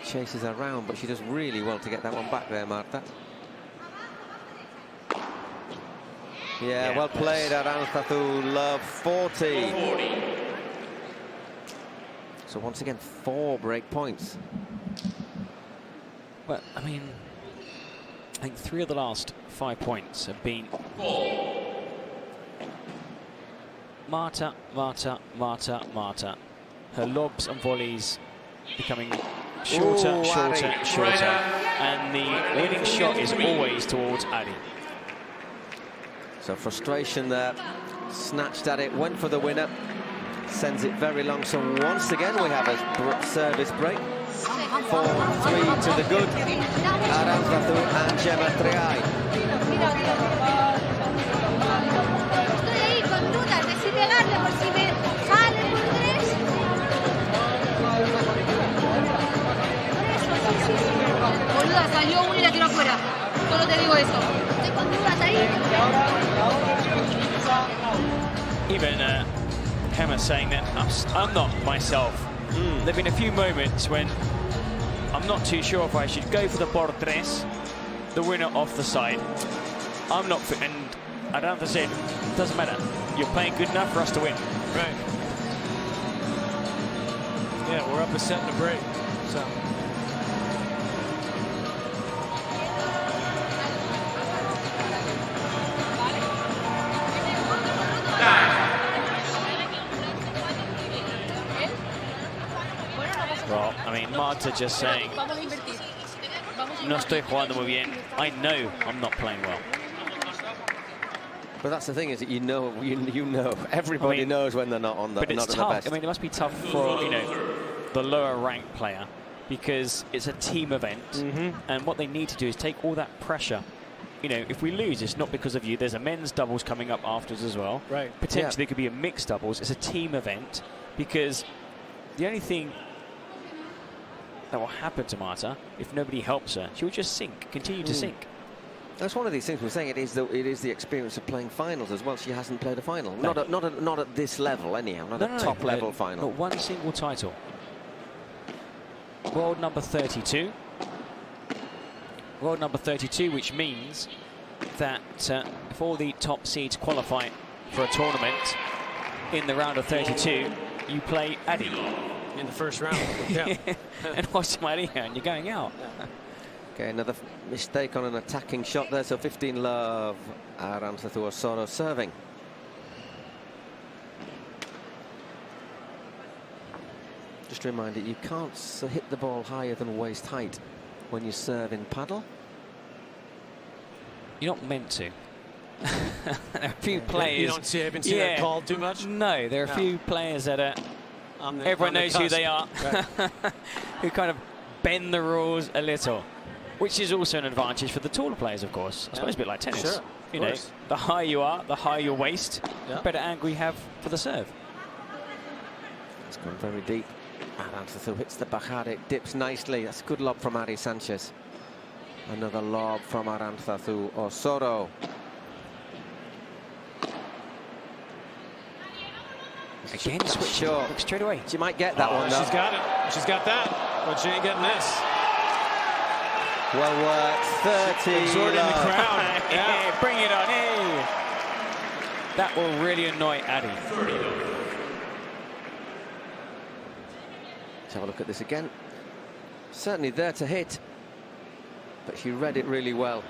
Chases her around, but she does really well to get that one back there, Marta. Yeah, well played, Aranzazú, love 40. So once again, 4 break points. Well, I mean, I think 3 of the last 5 points have been Marta. Her lobs and volleys becoming shorter, shorter, shorter. And the winning shot is always towards Ari. So frustration there, snatched at it, went for the winner, sends it very long. So once again we have a service break. 4-3 to the good. Aranzazú and Gemma Triay. Estoy ahí con dudas de si pegarle por si me sale por 3. Boluda, salió una y la tiró afuera. Solo te digo eso. Estoy con dudas ahí. Even Gemma saying that I'm not myself. There have been a few moments when I'm not too sure if I should go for the por tres, the winner off the side. I'm not fit, and Aranza said, it doesn't matter. You're playing good enough for us to win. Right. Yeah, we're up a set and a break. So. Well, I mean, Marta just saying, no estoy jugando muy bien. I know I'm not playing well. But that's the thing, is that you know, everybody knows when they're not on the But it's tough. best. I mean, it must be tough for, you know, the lower ranked player, because it's a team event, and what they need to do is take all that pressure. You know, if we lose, it's not because of you. There's a men's doubles coming up afterwards as well. Right. Potentially there could be a mixed doubles. It's a team event, because the only thing that will happen to Marta, if nobody helps her, she will just sink, continue to sink. That's one of these things we're saying. It is the experience of playing finals as well. She hasn't played a final, not at this level anyhow, not a top level final. Not one single title. World number 32. World number 32, which means that if all the top seeds qualify for a tournament in the round of 32, you play Adi. In the first round. Yeah. And watch Maria, and you're going out. Okay, another mistake on an attacking shot there, so 15 love. Aranzazú Osoro serving. Just a reminder, you can't hit the ball higher than waist height when you serve in paddle. You're not meant to. There are a few players. You don't see, haven't seen that called too much? No, there are a few players that are. Everyone knows who they are, right. Who kind of bend the rules a little, which is also an advantage for the taller players, of course. I suppose a bit like tennis. Sure, you know, the higher you are, the higher your waist, the better angle you have for the serve. It's gone very deep. Aranzazú hits the bajada, it dips nicely. That's a good lob from Ari Sanchez. Another lob from Aranzazú Osoro. Again, switch short straight away. She might get that one, though. She's got it. She's got that, but she ain't getting this. Well worked. 30. Exhorting the crowd. Yeah, bring it on. Hey. That will really annoy Adi. Let's have a look at this again. Certainly there to hit, but she read it really well.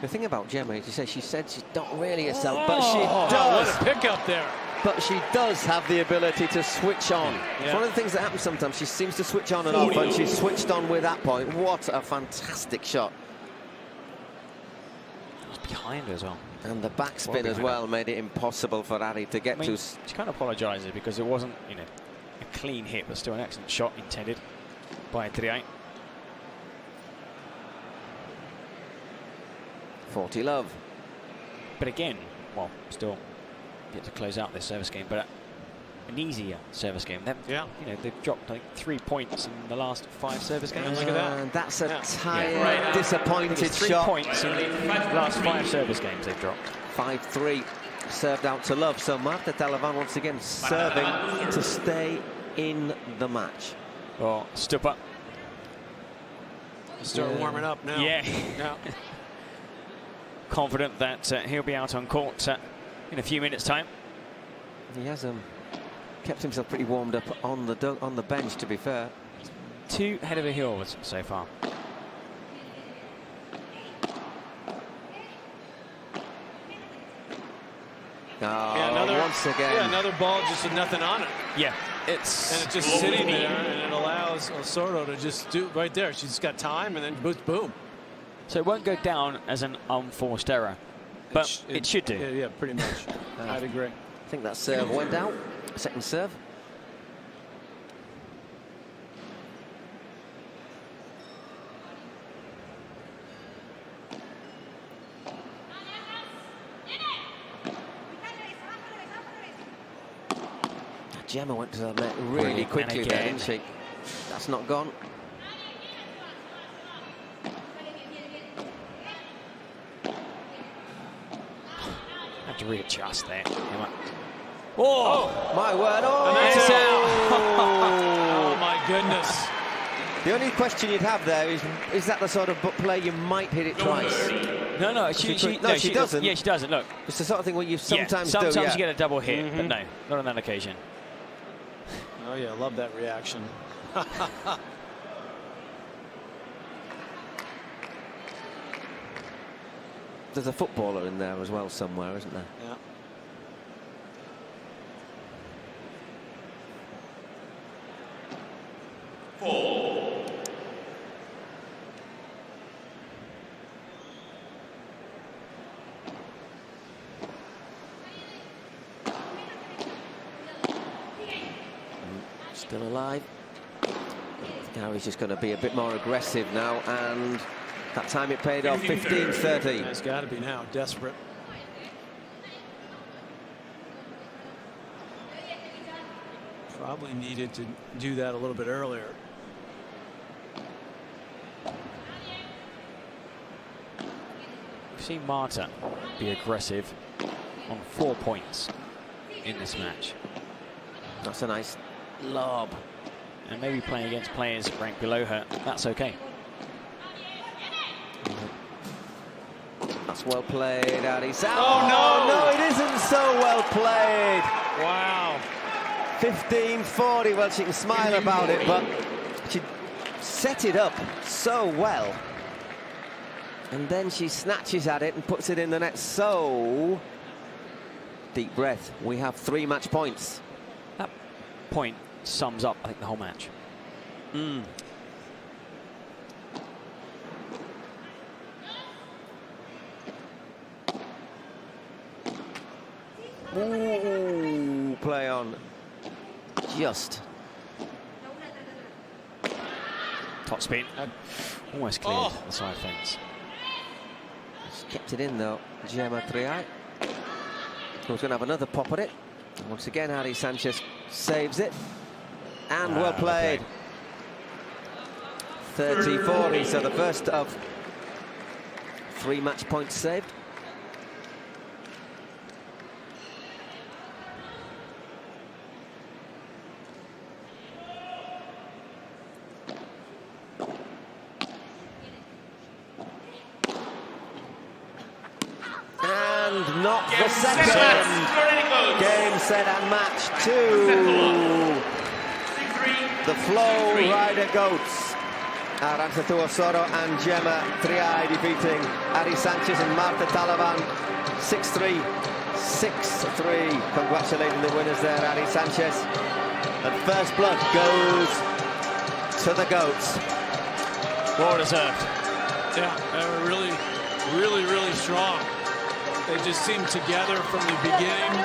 The thing about Gemma is, she said she's not really herself, but she does. What a pickup there. but she does have the ability to switch on. Yeah. It's one of the things that happens sometimes. She seems to switch on and off, and she switched on with that point. What a fantastic shot. It was behind her as well. And the backspin as well made it impossible for Ari to get to. She kind of apologises because it wasn't, you know, a clean hit, but still an excellent shot intended by Triay. 40 love. But again, well, still yet to close out this service game, but an easier service game. Yeah. You know, they've dropped like 3 points in the last 5 service games. Look at that. And that's a tired, disappointed 3 shot. points in the last 5 service games they've dropped. 5-3 served out to love. So Martita Ortega once again serving to stay in the match. Well, Stupa. Start warming up now. Yeah. Confident that he'll be out on court in a few minutes' time. He has kept himself pretty warmed up on the bench, to be fair. 2 head over heels so far. Once again. Yeah, another ball just with nothing on it. Yeah, and it's just sitting there, and it allows Osorio to just do right there. She's got time, and then boom. So it won't go down as an unforced error, but it should do. Yeah, pretty much. I'd agree. I think that serve went out. Second serve. Gemma went to the net really quickly there, didn't she? That's not gone. Had to readjust there. Oh, my word. Oh, oh my goodness. The only question you'd have there is that the sort of play you might hit it twice? No, she doesn't. Yeah, she doesn't. Look, it's the sort of thing where you sometimes do. Sometimes you get a double hit, but no, not on that occasion. Oh yeah, I love that reaction. There's a footballer in there as well somewhere, isn't there? Yeah. Still alive. Now he's just going to be a bit more aggressive now, and that time it paid off. 15-30. It's got to be now. Desperate. Probably needed to do that a little bit earlier. We've seen Marta be aggressive on 4 points in this match. That's a nice lob. And maybe playing against players ranked below her, that's okay. That's well played, Ari Sanchez. Oh, no, it isn't so well played. Wow. 15-40. Well, she can smile about it, but she set it up so well. And then she snatches at it and puts it in the net. So, deep breath. We have 3 match points. That point sums up, I think, the whole match. Ooh, play on. Just. Top spin. Almost cleared the side fence. She's kept it in, though. Gemma Triay. Who's going to have another pop at it. And once again, Ari Sanchez saves it. And well played. 30-40, so the first of 3 match points saved. And not the second. Game, set and match 2. The Flow Rider Goats. Aranzatu Osorio and Gemma Triay defeating Ari Sanchez and Martita Ortega 6-3, 6-3. Congratulating the winners there, Ari Sanchez. And first blood goes to the goats. Well deserved. Yeah, they were really strong. They just seemed together from the beginning.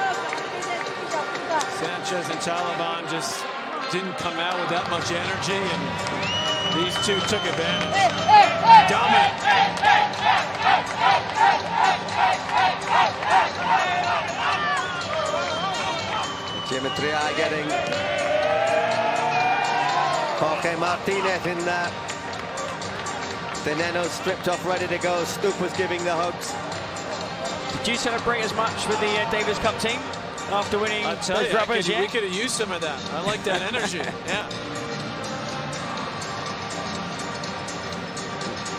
Sanchez and Taliban just didn't come out with that much energy, and these two took advantage. Dominant. Gemma Triay getting Jorge Martinez in there. The Nenno stripped off, ready to go. Stupa's giving the hugs. Did you celebrate as much with the Davis Cup team after winning I'll tell those you, rubbers? we could have used some of that. I like that energy. Yeah.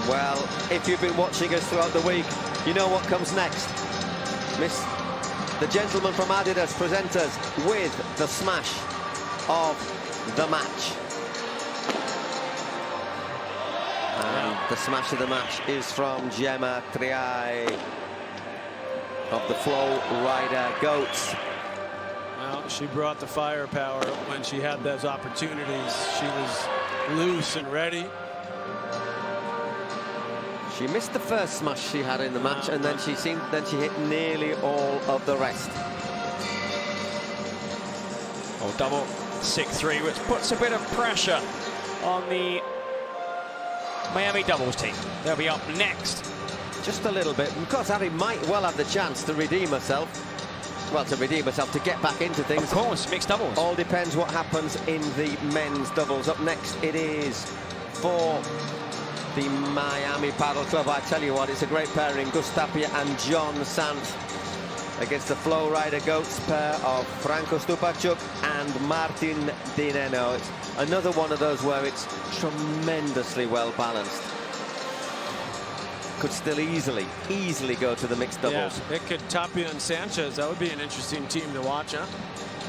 Well, if you've been watching us throughout the week, you know what comes next. The gentleman from Adidas present us with the smash of the match. And the smash of the match is from Gemma Triay of the Flow Rider Goats. Well, she brought the firepower when she had those opportunities. She was loose and ready. She missed the first smash she had in the match, and then she hit nearly all of the rest. Oh, double 6-3, which puts a bit of pressure on the Miami doubles team. They'll be up next. Just a little bit. Of course, Ari might well have the chance to redeem herself. Well, to redeem herself, to get back into things. Of course, mixed doubles. All depends what happens in the men's doubles. Up next, it is for the Miami Padel Club. I tell you what, it's a great pairing. Augustin Tapia and John Sant against the Flow Rider Goats pair of Franco Stupacuk and Martin Di Nenno. It's another one of those where it's tremendously well balanced. Could still easily go to the mixed doubles. Yeah, it could Tapia and Sanchez. That would be an interesting team to watch, huh?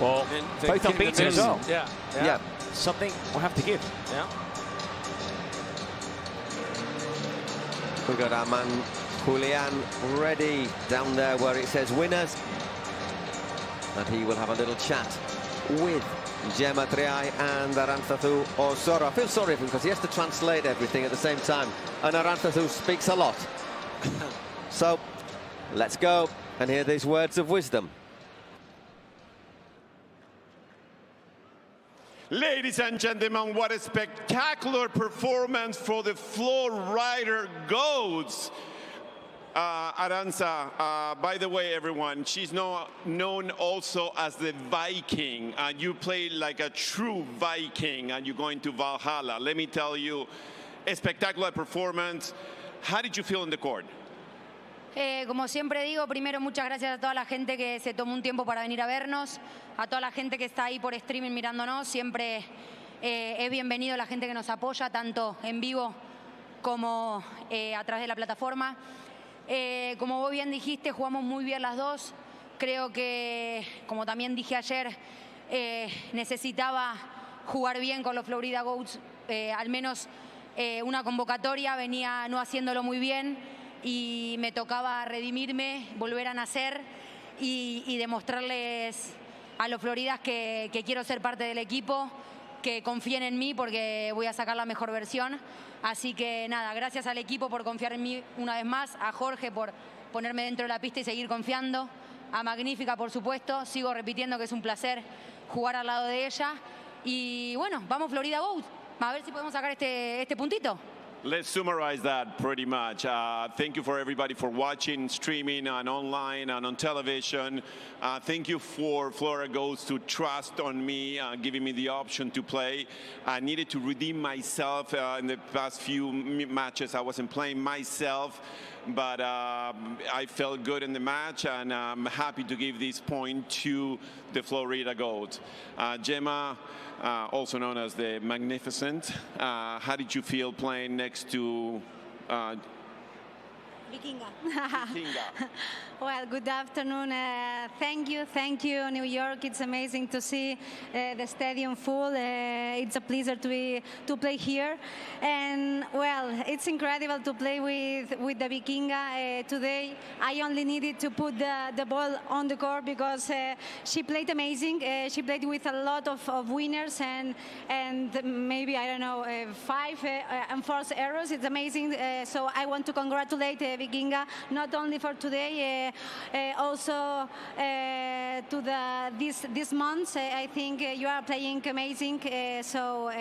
Well, both unbeaten as well. Yeah. Something we'll have to give. Yeah. We got our man Julian ready down there where it says winners, and he will have a little chat with Gemma Triay and Arantxazu Osoro. I feel sorry for him because he has to translate everything at the same time, and Arantxazu speaks a lot. So let's go and hear these words of wisdom. Ladies and gentlemen, what a spectacular performance for the Flow Rider Goats. Arantxa, by the way, everyone, she's known also as the Viking. You play like a true Viking, and you're going to Valhalla. Let me tell you, a spectacular performance. How did you feel in the court? Como siempre digo, primero muchas gracias a toda la gente que se tomó un tiempo para venir a vernos, a toda la gente que está ahí por streaming mirándonos. Siempre es bienvenido la gente que nos apoya, tanto en vivo como a través de la plataforma. Como vos bien dijiste, jugamos muy bien las dos. Creo que, como también dije ayer, necesitaba jugar bien con los Florida Goats, al menos una convocatoria, venía no haciéndolo muy bien. Y me tocaba redimirme, volver a nacer y demostrarles a los Floridas que quiero ser parte del equipo, que confíen en mí porque voy a sacar la mejor versión. Así que nada, gracias al equipo por confiar en mí una vez más, a Jorge por ponerme dentro de la pista y seguir confiando, a Magnífica por supuesto, sigo repitiendo que es un placer jugar al lado de ella. Y bueno, vamos Florida Goats, a ver si podemos sacar este puntito. Let's summarize that pretty much. Thank you for everybody for watching, streaming, and online and on television. Thank you for Florida Goats to trust on me, giving me the option to play. I needed to redeem myself in the past few matches. I wasn't playing myself, but I felt good in the match, and I'm happy to give this point to the Florida Goats. Gemma, also known as the Magnificent. How did you feel playing next to Vikinga. Well, good afternoon. Thank you, New York. It's amazing to see the stadium full. It's a pleasure to play here, and well, it's incredible to play with the Vikinga today. I only needed to put the ball on the court because she played amazing. She played with a lot of winners and maybe, I don't know, 5 unforced errors. It's amazing. So I want to congratulate Vikinga not only for today, also to this month. I think you are playing amazing. So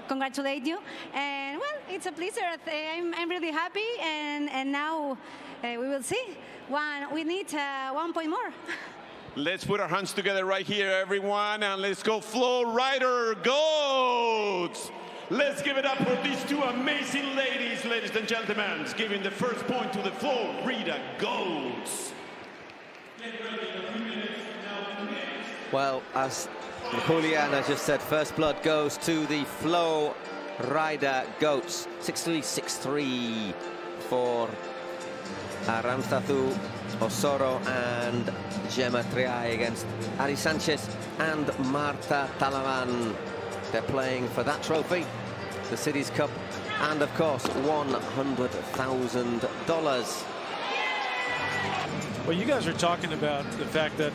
congratulate you. And well, it's a pleasure. I'm really happy. And now we will see. We need 1 point more. Let's put our hands together right here, everyone, and let's go Flow Rider Goats! Let's give it up for these two amazing ladies and gentlemen, giving the first point to the Flow Rider Goats. Well, as Juliana just said, first blood goes to the Flow Rider Goats. 6-3, 6-3 for Aramstathu Osoro and Gemma Triay against Ari Sanchez and Marta Talaman. They're playing for that trophy, the Cities Cup, and of course $100,000. Well, you guys are talking about the fact that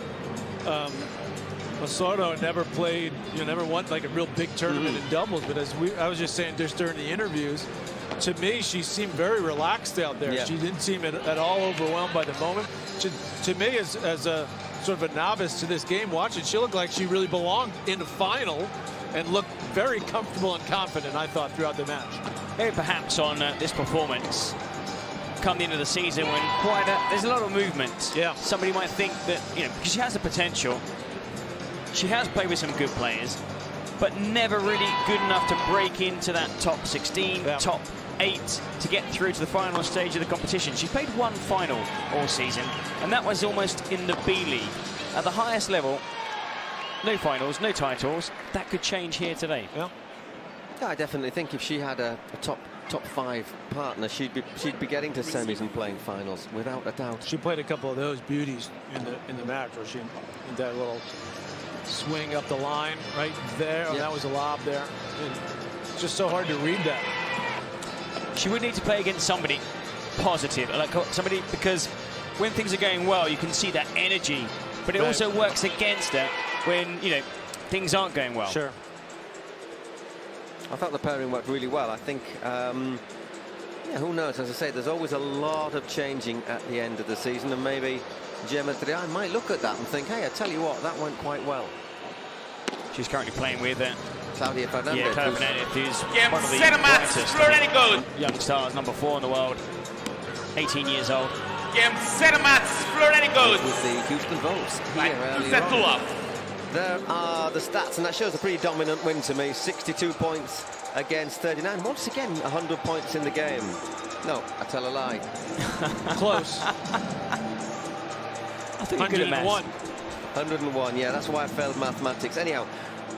Osoro never played, never won like a real big tournament in doubles. But as I was just saying just during the interviews, to me, she seemed very relaxed out there. Yeah. She didn't seem at all overwhelmed by the moment. To me, as a sort of a novice to this game watching, she looked like she really belonged in the final and looked very comfortable and confident, I thought, throughout the match. Maybe perhaps on this performance, come the end of the season when there's a lot of movement. Yeah. Somebody might think that, because she has the potential, she has played with some good players, but never really good enough to break into that top 16, top 8 to get through to the final stage of the competition. She played one final all season, and that was almost in the B League. At the highest level, no finals, no titles. That could change here today. Yeah, I definitely think if she had a top 5 partner, she'd be getting to semis and playing finals without a doubt. She played a couple of those beauties in the match where she did that little swing up the line right there. Oh, that was a lob there. It's just so hard to read that. She would need to play against somebody positive, like somebody, because when things are going well, you can see that energy, but it also works against her when things aren't going well. Sure. I thought the pairing worked really well. I think, who knows? As I say, there's always a lot of changing at the end of the season, and maybe Gemma Triay might look at that and think, hey, I tell you what, that went quite well. She's currently playing with Claudia Fernandez. Yeah, Claudia Fernandez, who's one of the brightest young stars, number 4 in the world, 18 years old. Game 7 match, Florida goes. With the Houston Vols here earlier on. There are the stats, and that shows a pretty dominant win to me. 62 points against 39. Once again, 100 points in the game. No, I tell a lie. Close. I think 101. 101, yeah, that's why I failed mathematics. Anyhow,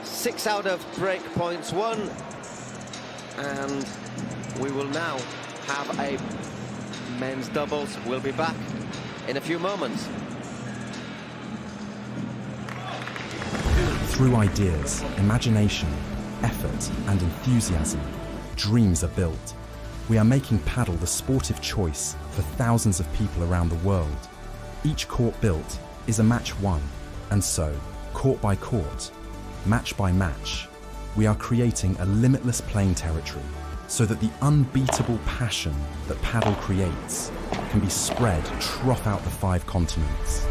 6 out of break points won. And we will now have a men's doubles. We'll be back in a few moments. Through ideas, imagination, effort, and enthusiasm, dreams are built. We are making paddle the sportive choice for thousands of people around the world. Each court built is a match won, and so, court by court, match by match, we are creating a limitless playing territory so that the unbeatable passion that paddle creates can be spread throughout the 5 continents.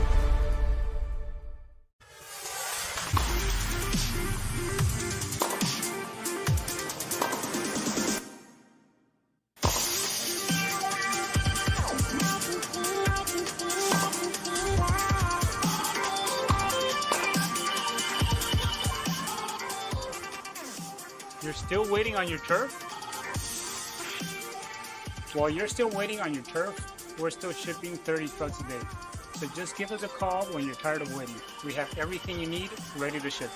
You're still waiting on your turf? While you're still waiting on your turf, we're still shipping 30 trucks a day. So just give us a call when you're tired of waiting. We have everything you need ready to ship.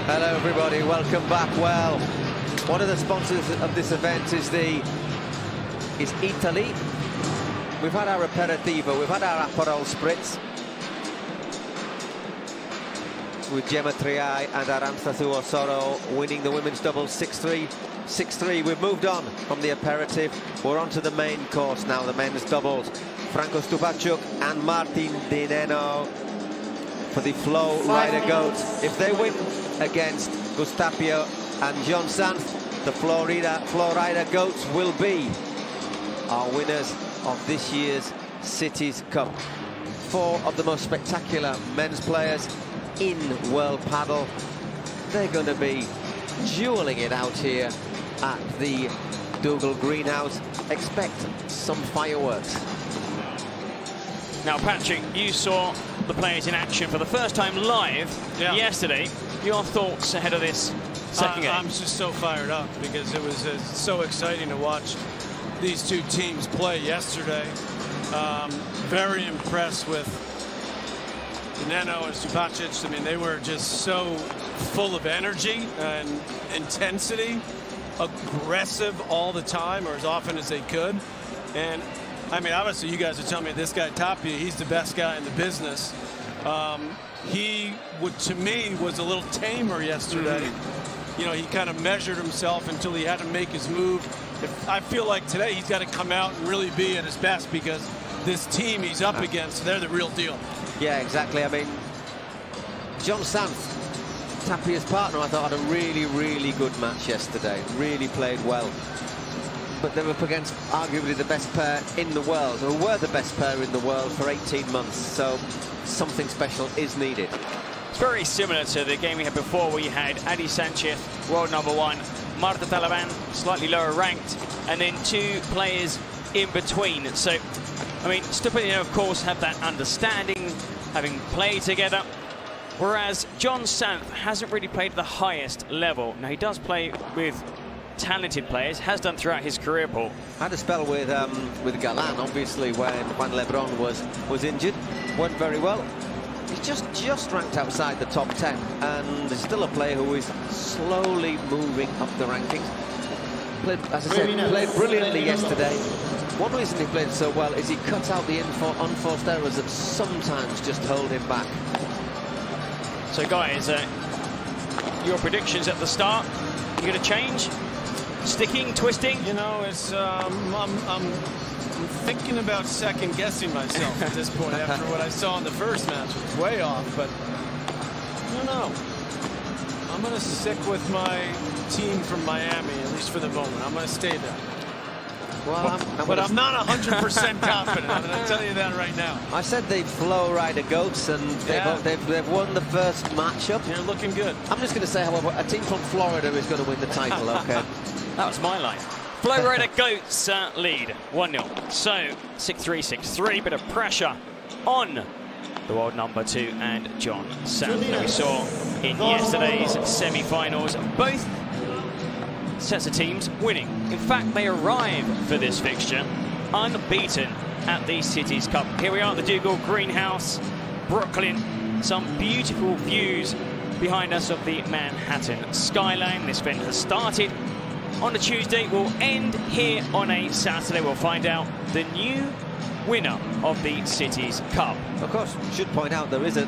Hello everybody, welcome back. Well, one of the sponsors of this event is Italy. We've had our aperitivo, we've had our Aperol Spritz with Gemma Triay and Aranzazú Osoro winning the women's doubles 6-3, 6-3. We've moved on from the aperitif. We're on to the main course now, the men's doubles. Franco Stupacuk and Martin Di Nenno for the Flow Rider Goats. If they win against Tapia and John Sanz, the Flow Rider Goats will be our winners of this year's Cities Cup. 4 of the most spectacular men's players in World Padel. They're going to be dueling it out here at the Dougal Greenhouse. Expect some fireworks. Now, Patrick, you saw the players in action for the first time live yesterday. Your thoughts ahead of this second game? I'm just so fired up because it was so exciting to watch these two teams play yesterday. Very impressed with Nenno and Stupacuk. I mean, they were just so full of energy and intensity, aggressive all the time, or as often as they could. And I mean, obviously, you guys are telling me this guy Tapia, he's the best guy in the business. He to me, was a little tamer yesterday. You know, he kind of measured himself until he had to make his move. I feel like today he's got to come out and really be at his best because this team he's up against, they're the real deal. Yeah, exactly. I mean, John Sanz, Tapia's partner, I thought had a really, really good match yesterday. Really played well. But they were up against arguably the best pair in the world, or were the best pair in the world for 18 months. So something special is needed. It's very similar to the game we had before, where you had Ari Sanchez, world #1, Martita Ortega, slightly lower ranked, and then 2 players in between. So, I mean, Stupacuk, of course, have that understanding, having played together, whereas John Sanz hasn't really played at the highest level. Now, he does play with talented players, has done throughout his career, Paul. Had a spell with Galan, obviously, when Juan Lebron was injured. Went very well. He's just ranked outside the top 10, and there's still a player who is slowly moving up the rankings. Played, as I said, played brilliantly yesterday. One reason he played so well is he cut out the unforced errors that sometimes just hold him back. So, guys, your predictions at the start, you going to change? Sticking, twisting? You know, it's I'm thinking about second-guessing myself at this point after what I saw in the first match. It was way off, but I don't know. I'm going to stick with my team from Miami, at least for the moment. I'm going to stay there. Well, but I'm not 100% confident. I'm going to tell you that right now. I said they Flow Rider Goats, and they've won the first matchup. They're looking good. I'm just going to say, however, a team from Florida is going to win the title, okay? That was my line. Flow Rider Goats lead 1-0. So 6-3, 6-3. Bit of pressure on the world #2 and John Sanz. We saw in yesterday's semi-finals both sets of teams winning. In fact, they arrive for this fixture unbeaten at the Cities Cup. Here we are at the Dougal Greenhouse, Brooklyn. Some beautiful views behind us of the Manhattan skyline. This event has started on a Tuesday, will end here on a Saturday. We'll find out the new winner of the Cities Cup. Of course, should point out there is a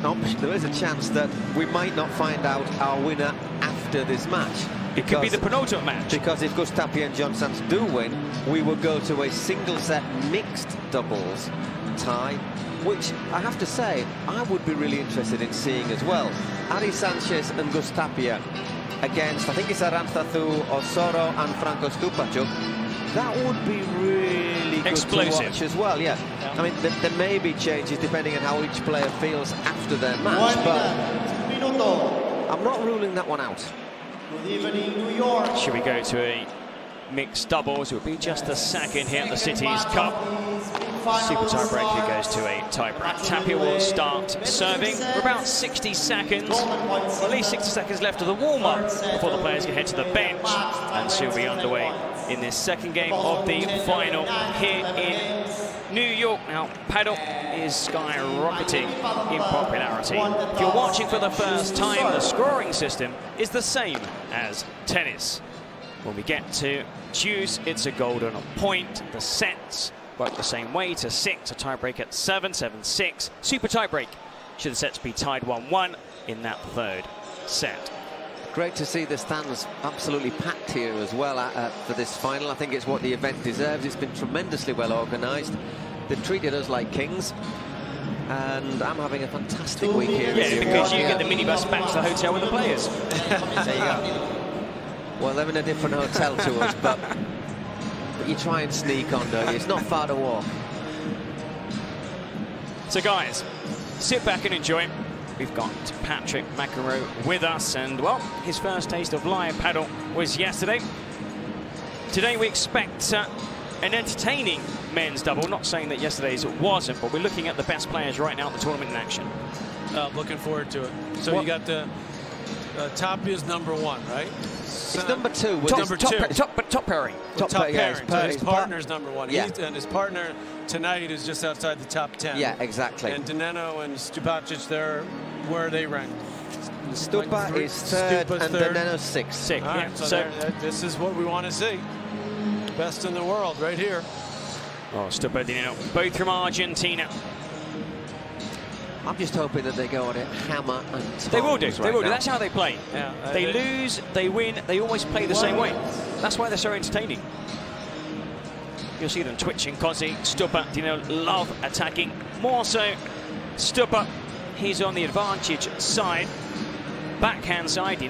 chance that we might not find out our winner after this match. It could be the penultimate match. Because if Tapia and John Sanz do win, we will go to a single-set mixed doubles tie, which I have to say, I would be really interested in seeing as well. Ari Sanchez and Tapia against, I think it's Aranzazú Osoro and Franco Stupacuk. That would be really good to watch as well, yeah. I mean, there may be changes depending on how each player feels after their match, but I'm not ruling that one out. Good evening, New York. Should we go to a mixed doubles? It would be just a second here at the Cities Cup. Super tiebreak, who goes to a tiebreak. Tapia will start serving for about 60 seconds. At least 60 seconds left of the warm-up before the players can head to the bench, and she'll be underway in this second game of the final here in New York now, paddle is skyrocketing in popularity. If you're watching for the first time, the scoring system is the same as tennis. When we get to deuce, it's a golden point. The sets work the same way to 6, a tiebreak at 7, 7-6. Super tiebreak should the sets be tied 1-1 in that third set. Great to see the stands absolutely packed here as well for this final. I think it's what the event deserves. It's been tremendously well organised. They've treated us like kings. And I'm having a fantastic week here. Yeah, because you get the minibus back to the hotel with the players. There you go. Well, they're in a different hotel to us, but you try and sneak on, don't you? It's not far to walk. So, guys, sit back and enjoy. We've got Patrick McEnroe with us, and, well, his first taste of live paddle was yesterday. Today we expect an entertaining men's double. Not saying that yesterday's wasn't, but we're looking at the best players right now in the tournament in action. Looking forward to it. So you got the Tapia's #1, right? It's #2. Top pairing. Top pairing. So his partner's #1. Yeah. And his partner tonight is just outside the top 10. Yeah, exactly. And Nenno and Stupacic, where are they ranked? Stupa is third and Nenno's sixth. All right, so this is what we want to see. Best in the world right here. Oh, Stupa, Nenno, both from Argentina. I'm just hoping that they go on it hammer and tongs. They will do. Right They will do. now. That's how they play. Yeah, they lose, they win. They always play the same way. That's why they're so entertaining. You'll see them twitching. Kosi, Stupa, love attacking. More so, Stupa. He's on the advantage side, backhand side.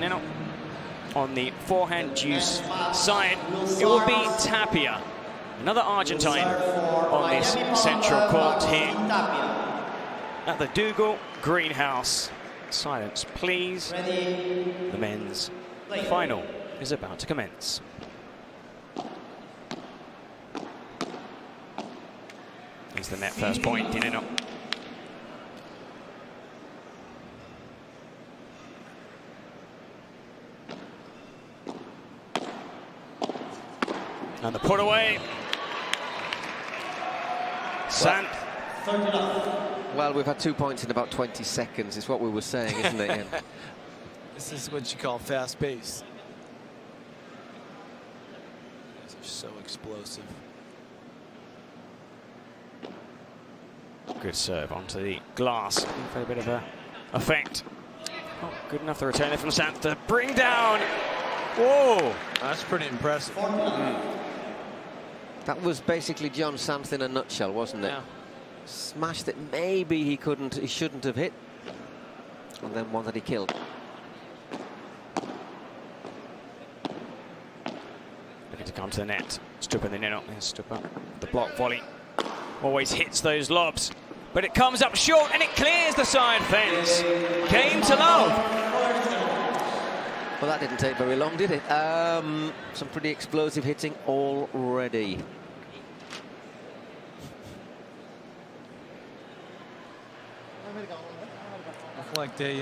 On the forehand deuce side, it will be Tapia, another Argentine, on this central court here at the Dougal Greenhouse. Silence, please. The men's final is about to commence. Here's the net first point, Nenno. And the put away. Sant. Well, we've had 2 points in about 20 seconds. It's what we were saying, isn't it, Ian? This is what you call fast pace. These are so explosive. Good serve onto the glass for a bit of a effect. Not good enough to return it from Sant to bring down. Whoa, that's pretty impressive. That was basically John Sant in a nutshell, wasn't it? Yeah. Smashed it. Maybe he shouldn't have hit, and then one that he killed. Looking to come to the net. Stupa the Nenno. Stupa. The block volley always hits those lobs, but it comes up short and it clears the side fence. Game to love. Well, that didn't take very long, did it? Some pretty explosive hitting already. I feel like they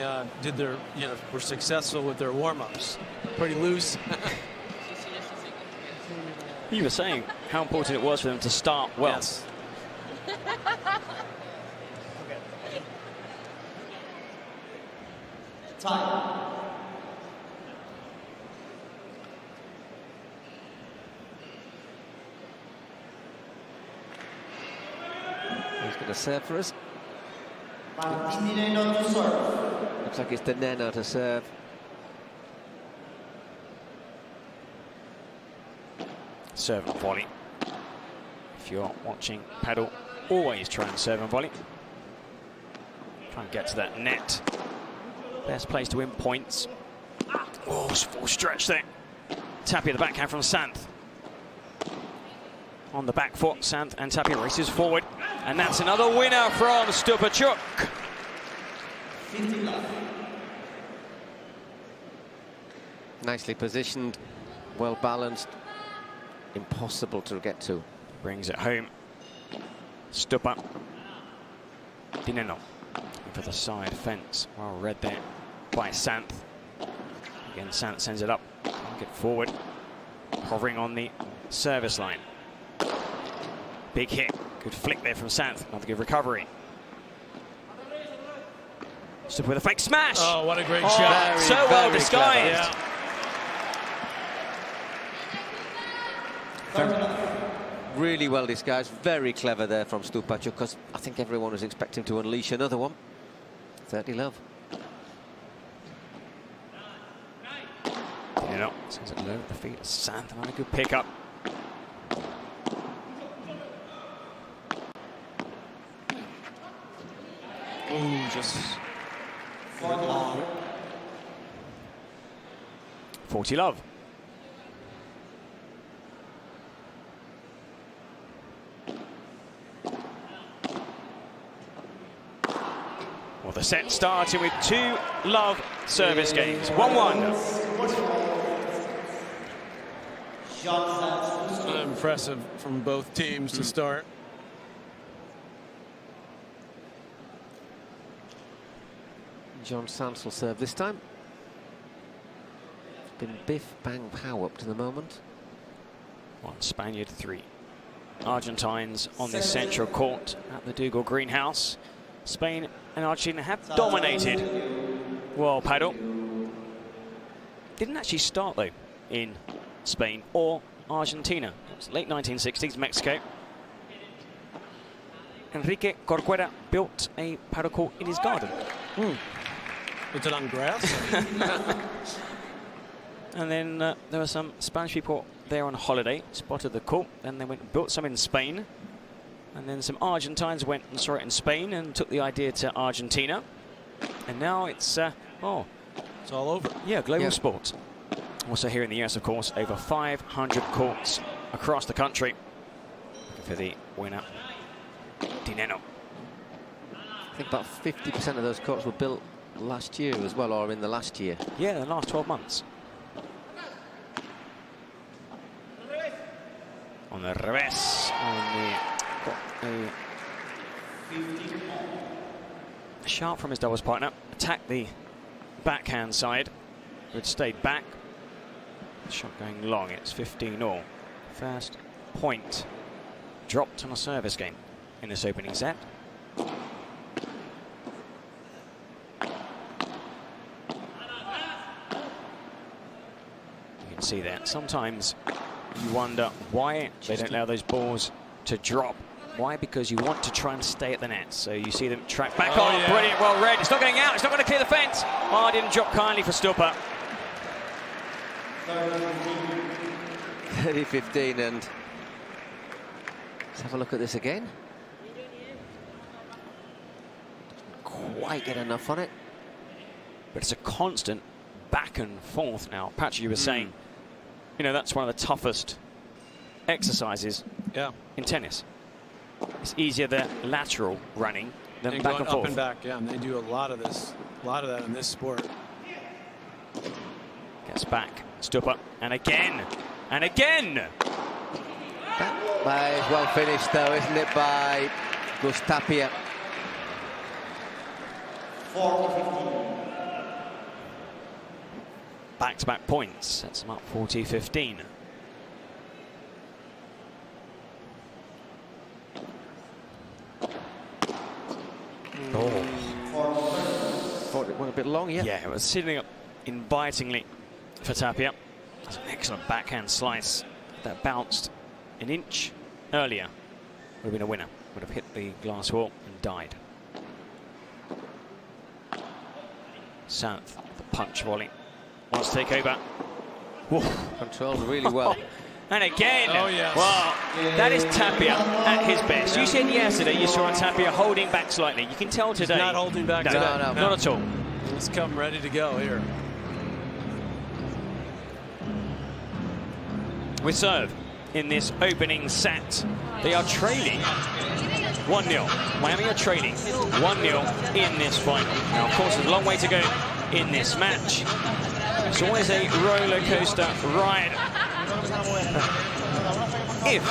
were successful with their warm-ups. Pretty loose. You were saying how important it was for them to start well. Yes. Time. Who's going to serve for us? Nenno to serve. Looks like it's the Nenno to serve. Serve and volley. If you're watching paddle, always try and serve and volley. Try and get to that net. Best place to win points. Oh, full stretch there. Tapia the backhand from Sant. On the back foot, Sant and Tapia races forward. And that's another winner from Stupacic. Nicely positioned, well balanced. Impossible to get to. Brings it home. Stupa. Nenno for the side fence. Well read there by Sant. Again, Sant sends it up. Get forward. Hovering on the service line. Big hit Good flick there from Santh. Another good recovery. Stupa with a fake smash. Oh, what a great shot. So well disguised. Really well disguised. Very clever there from Stupa, because I think everyone was expecting to unleash another one. 30 love. Nenno sends it low at the feet of Santh. Another good pickup. Ooh, just 40 love. Well, the set started with 2 love service games. 1-1. impressive from both teams to start. John Sanz will serve this time. It's been biff, bang, pow up to the moment. 1 Spaniard, 3 Argentines on this central court at the Dougal Greenhouse. Spain and Argentina have dominated World Padel. Didn't actually start though in Spain or Argentina. It was late 1960s, Mexico. Enrique Corcuera built a paddle court in his garden. Was it on grass? And then there were some Spanish people there on holiday, spotted the court, then they went and built some in Spain. And then some Argentines went and saw it in Spain and took the idea to Argentina. And now it's, it's all over. Yeah, global sport. Also here in the US, of course, over 500 courts across the country. Looking for the winner, Nenno. I think about 50% of those courts were built last year as well, or in the last year. Yeah, the last 12 months. On the revés, a sharp from his doubles partner, attacked the backhand side, who had stayed back. Shot going long, it's 15-all. First point dropped on a service game in this opening set. You can see that sometimes you wonder why they don't allow those balls to drop. Why? Because you want to try and stay at the net. So you see them track back. Brilliant, well read. It's not going out. It's not going to clear the fence. Oh, didn't drop kindly for Stupa. 30-15, and let's have a look at this again. Doesn't quite get enough on it. But it's a constant back and forth now. Patrick, you were saying, you know, that's one of the toughest exercises in tennis. It's easier the lateral running than back and forth. Up and back, and they do a lot of this, a lot of that in this sport. Gets back, Stupa, and again, and again. That is well finished though, isn't it, by Augustin Tapia. Back-to-back points, sets them up 40-15. Thought it went a bit long, yeah. Yeah, it was sitting up invitingly for Tapia. That's an excellent backhand slice that bounced an inch earlier. Would have been a winner. Would have hit the glass wall and died. Santh, the punch volley. Wants to take over. Whoa. Controlled really well. And again. Oh, yes. Wow. That is Tapia at his best. You said yesterday you saw Tapia holding back slightly. You can tell today. He's not holding back today. No, not at all. He's come ready to go here. With serve in this opening set. They are trailing 1-0. Miami are trailing 1-0 in this final. Now, of course, there's a long way to go in this match. It's always a roller coaster ride. If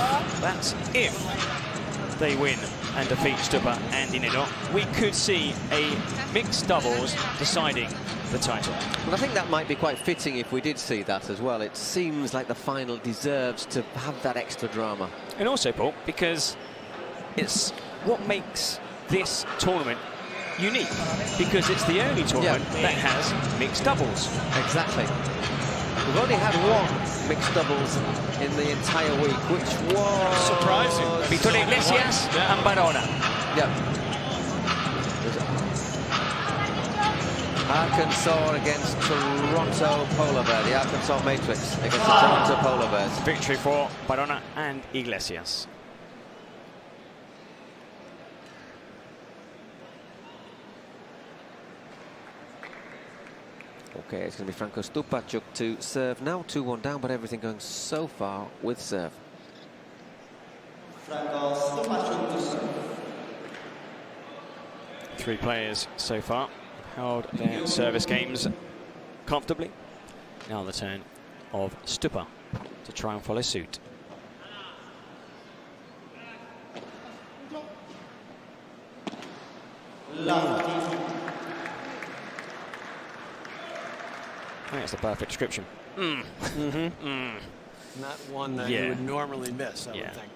they win and defeat Stupa and Nenno, we could see a mixed doubles deciding the title. Well, I think that might be quite fitting if we did see that as well. It seems like the final deserves to have that extra drama. And also, Paul, because it's what makes this tournament unique, because it's the only tournament that has mixed doubles. Exactly. We've only had one mixed doubles in the entire week, which was... surprising. Victoria Iglesias and Barona. Yep. Arkansas against Toronto Polar Bear, the Arkansas Matrix against the Toronto Polar Bears. Victory for Barona and Iglesias. Okay, it's going to be Franco Stupacuk to serve now, 2-1 down, but everything going so far with serve. Franco Stupacuk to serve. 3 players so far held their service games comfortably. Now the turn of Stupa to try and follow suit. I think that's the perfect description. Not one that you would normally miss, I would think.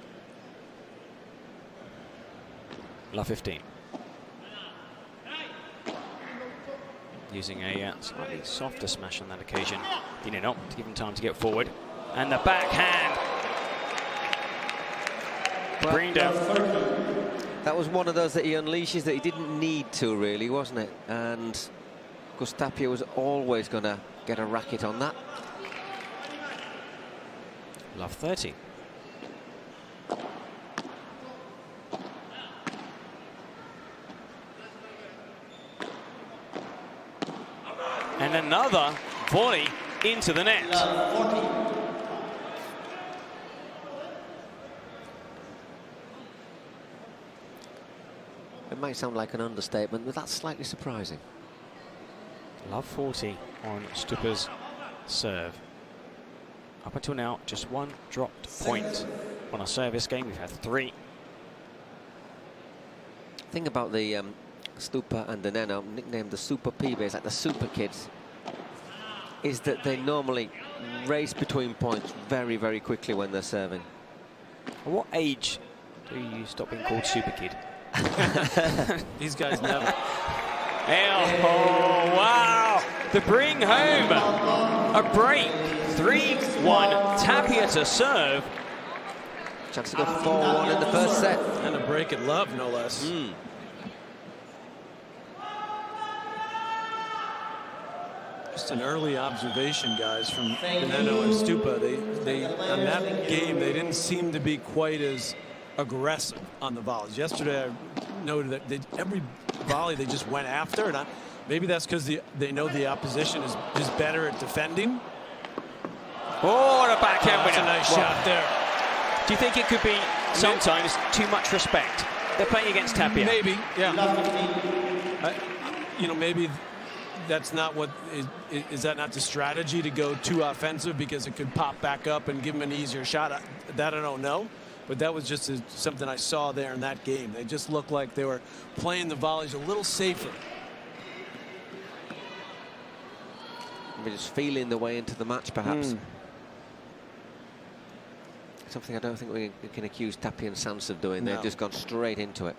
La 15. Using a slightly softer smash on that occasion. Nenno to give him time to get forward. And the backhand. Brindo. That was one of those that he unleashes that he didn't need to, really, wasn't it? And Augustin Tapia was always going to get a racket on that. Love 30. And another volley into the net. It might sound like an understatement, but that's slightly surprising. Love 40 on Stupa's serve. Up until now, just one dropped point on a service game. We've had 3. Thing about the Stupa and the Nenno, nicknamed the Super PBs, like the Super Kids, is that they normally race between points very, very quickly when they're serving. At what age do you stop being called Super Kid? These guys never. Oh, wow! The bring home. A break. 3-1. Tapia to serve. Chance to go 4-1 in the first set. And a break at love, no less. Just an early observation, guys, from Nenno and Stupa. They on that game, they didn't seem to be quite as aggressive on the volleys. Yesterday, I noted that every volley they just went after, and maybe that's because they know the opposition is better at defending. Oh, what a backhand winner. That's a nice shot there. Do you think it could be sometimes too much respect? They're playing against Tapia. Maybe, yeah. You know, maybe that's not what is that not the strategy, to go too offensive because it could pop back up and give them an easier shot? That I don't know. But that was just something I saw there in that game. They just looked like they were playing the volleys a little safer. Maybe just feeling the way into the match, perhaps. Something I don't think we can accuse Tapia and Sanz of doing. No. They've just gone straight into it.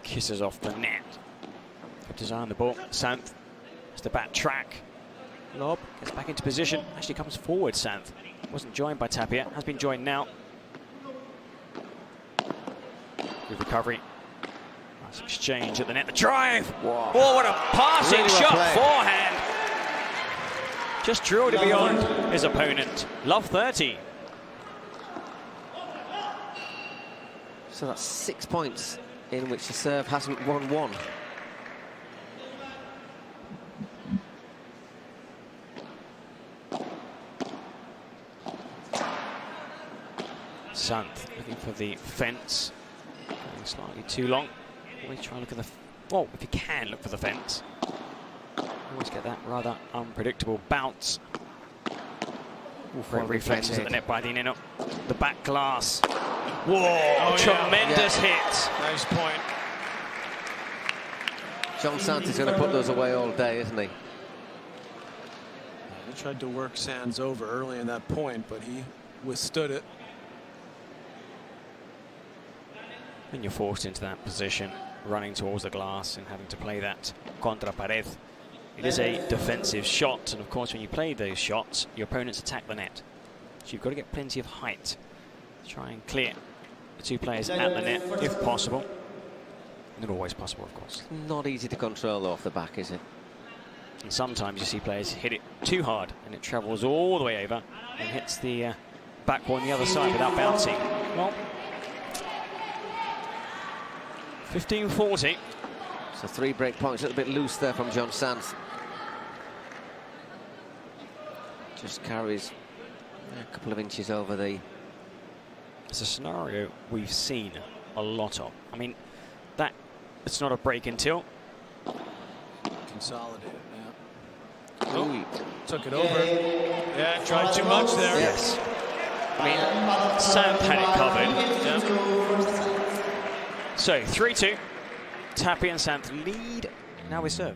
Kisses off the net. Good design on the ball. Sanz has to back track. Lob gets back into position. Actually comes forward, Sanz. Wasn't joined by Tapia. Has been joined now. Good recovery. Nice exchange at the net. The drive. Wow. Oh, what a passing Really well shot. played. Forehand. Just drilled it beyond his opponent. Love 30. So that's 6 points in which the serve hasn't won 1. Sanz looking for the fence. Going slightly too long. Always try and look at the... Well, if you can look for the fence. Always get that rather unpredictable bounce. Great reflexes at the net by the Nenno. The back glass. Whoa, tremendous hit. Nice point. John Sanz is going to put those away all day, isn't he? They tried to work Sanz over early in that point, but he withstood it. When you're forced into that position, running towards the glass and having to play that contra pared, it is a defensive shot, and of course when you play those shots, your opponents attack the net. So you've got to get plenty of height to try and clear the two players at the net, if possible. Not always possible, of course. Not easy to control off the back, is it? And sometimes you see players hit it too hard, and it travels all the way over and hits the back wall on the other side without bouncing. Well, 15-40. So 3 break points, a little bit loose there from John Sanz. Just carries a couple of inches over the... It's a scenario we've seen a lot of. I mean, that it's not a break until. Consolidated, yeah. Oh, took it over. Yeah, tried too much there. Yes. I mean, Sanz had it covered. Yeah. So, 3-2. Tapia and Sanz lead. Now we serve.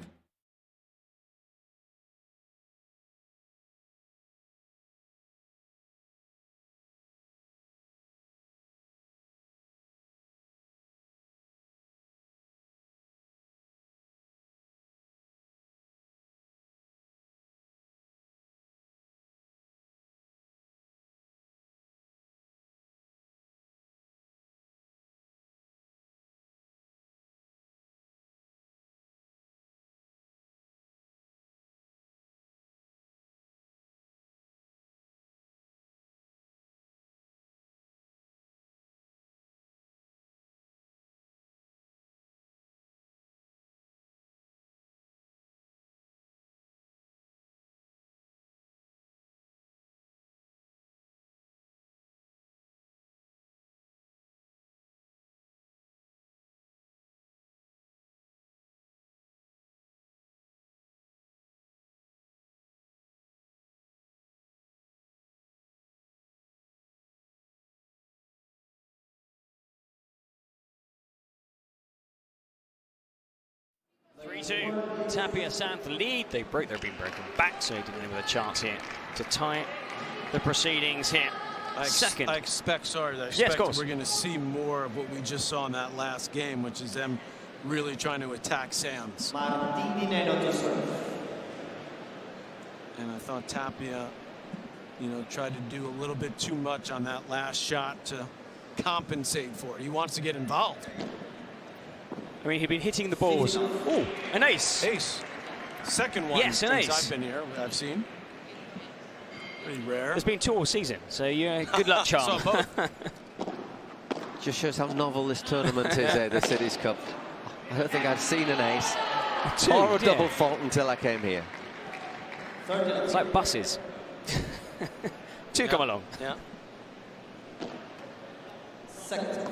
Tapia Sanz lead. They've been broken back, so he didn't have a chance here to tie the proceedings here. Second. I expect yes, we're going to see more of what we just saw in that last game, which is them really trying to attack Sanz. And I thought Tapia, tried to do a little bit too much on that last shot to compensate for it. He wants to get involved. I mean, he'd been hitting the balls. Oh, an ace. Ace. Second one yes, an since ace. I've been here, I've seen. Pretty rare. There's been 2 all season, so yeah, good luck, charm. Just shows how novel this tournament is, the Cities Cup. I don't think I've seen an ace or a double fault until I came here. It's like buses. 2 come along. Yeah. Second.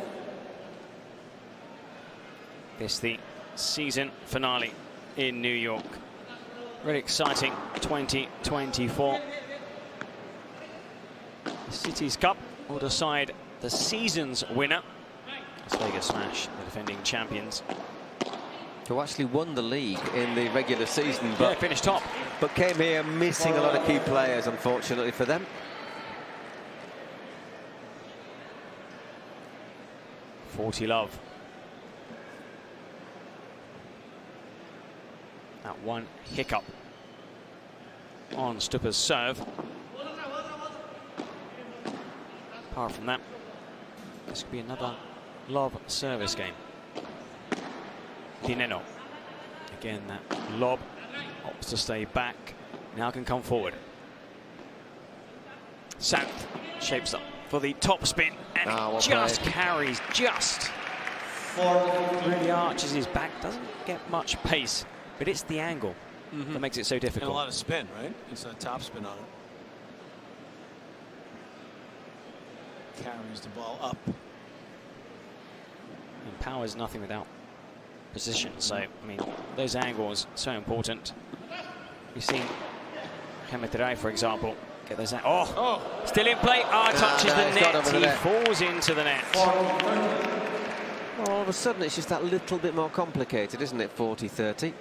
This the season finale in New York. Really exciting 2024. The Cities Cup will decide the season's winner. Las Vegas Smash, the defending champions. Who actually won the league in the regular season, but finished top. But came here missing a lot of key players, unfortunately for them. $40 love. That one hiccup on Stupper's serve. Apart from that, this could be another lob service game. Nenno. Again, that lob opts to stay back. Now can come forward. Sanz shapes up for the top spin and just carries, really arches his back. Doesn't get much pace, but it's the angle that makes it so difficult. And a lot of spin, right? It's a top spin on it. Carries the ball up. And power is nothing without position. So, I mean, those angles so important. We've seen Gemma Triay, for example, get those. Still in play. Touches the net. He falls into the net. Well, all of a sudden, it's just that little bit more complicated, isn't it? 40-30.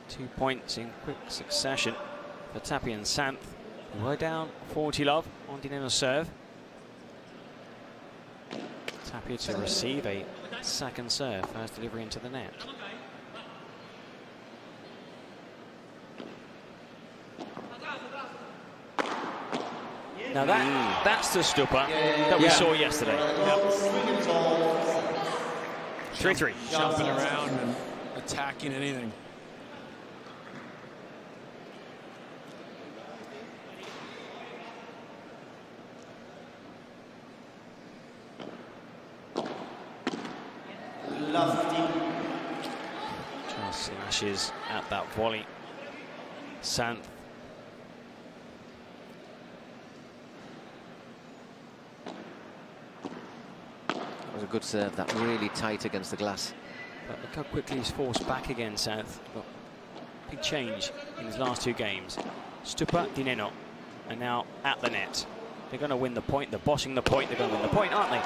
2 points in quick succession for Tapia and Sanz. We're down 40 love on Nenno's serve. Tapia to receive a second serve, first delivery into the net. Now that's the Stupa that we saw yesterday. 3-3. Jumping around and attacking anything. Just slashes at that volley. Sant. Was a good serve, that really tight against the glass. But look how quickly he's forced back again, South. Got big change in his last 2 games. Stupa, Nenno, and now at the net. They're going to win the point. They're bossing the point. They're going to win the point, aren't they?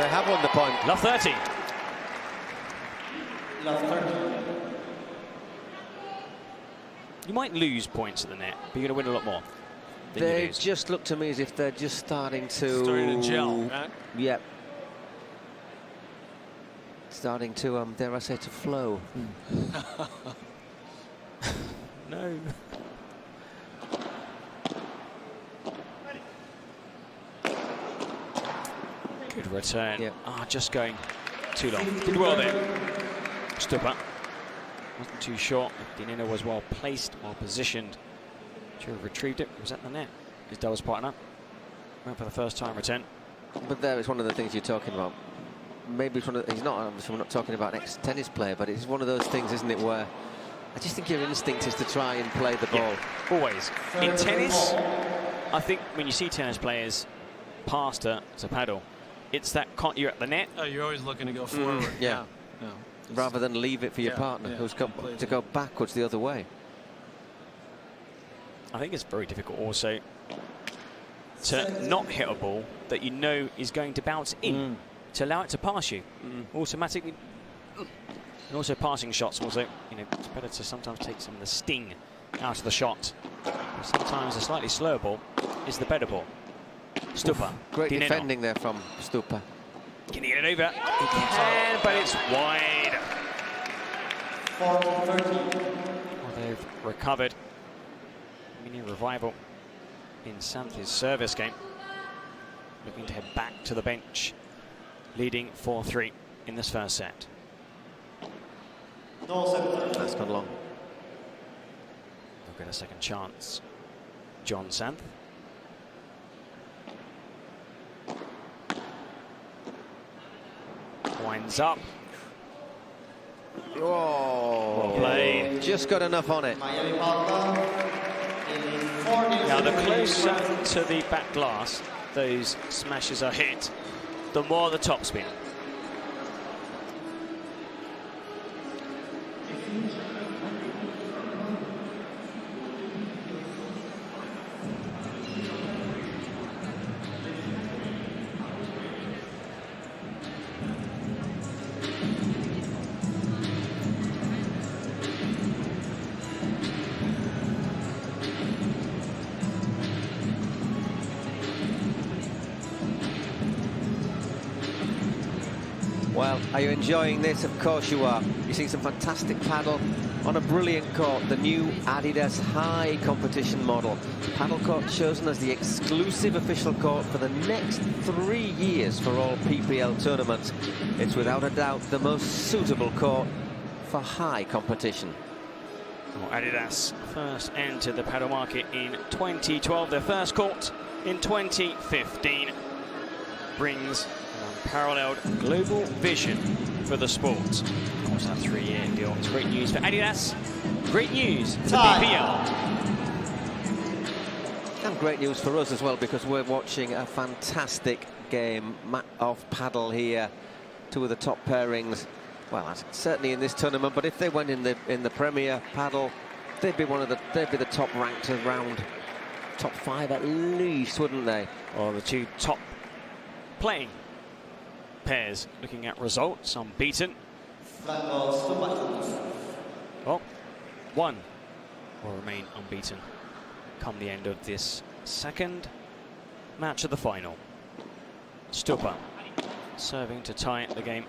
They have won the point. Love 30. Love 30. You might lose points at the net, but you're going to win a lot more. They just look to me as if they're just starting to gel, right? Yep. Starting to, dare I say, to flow. No. Good return. Yep. Just going too long. Did well there. Stupa. Wasn't too short. Nenno was well placed, well positioned. Should have retrieved it. It was at the net. His doubles partner went for the first time return. But there is one of the things you're talking about. Maybe it's one of he's not, obviously we're not talking about an ex-tennis player, but it's one of those things, isn't it, where I just think your instinct is to try and play the ball. Always. In tennis, I think when you see tennis players pass to paddle, it's that you're at the net. Oh, you're always looking to go forward. Yeah. Rather than leave it for your partner who's got to go backwards the other way. I think it's very difficult also to not hit a ball that you know is going to bounce in, to allow it to pass you automatically. And also passing shots also, it's better to sometimes take some of the sting out of the shot. Sometimes a slightly slower ball is the better ball. Stupa. Great defending there from Stupa. Can he get it over? He can, but it's wide. Well, they've recovered. Mini revival in Santh's service game. Looking to head back to the bench, leading 4-3 in this first set. That's gone long. They'll get a second chance. John Santh. Winds up. Oh, well played. Just got enough on it. Now, the closer to the back glass those smashes are hit, the more the topspin. Well, are you enjoying this? Of course you are. You're seeing some fantastic paddle on a brilliant court, the new Adidas High competition model. Paddle court chosen as the exclusive official court for the next 3 years for all PPL tournaments. It's without a doubt the most suitable court for high competition. Well, Adidas first entered the paddle market in 2012. Their first court in 2015 brings unparalleled global vision for the sport. Of course, that 3-year deal is great news for Adidas, great news for the PPL. And great news for us as well, because we're watching a fantastic game of paddle here. Two of the top pairings, well, certainly in this tournament, but if they went in the Premier Paddle, they'd be the top ranked around top 5 at least, wouldn't they? Or the two top playing pairs looking at results, unbeaten. Well, one will remain unbeaten come the end of this second match of the final. Stupa serving to tie the game.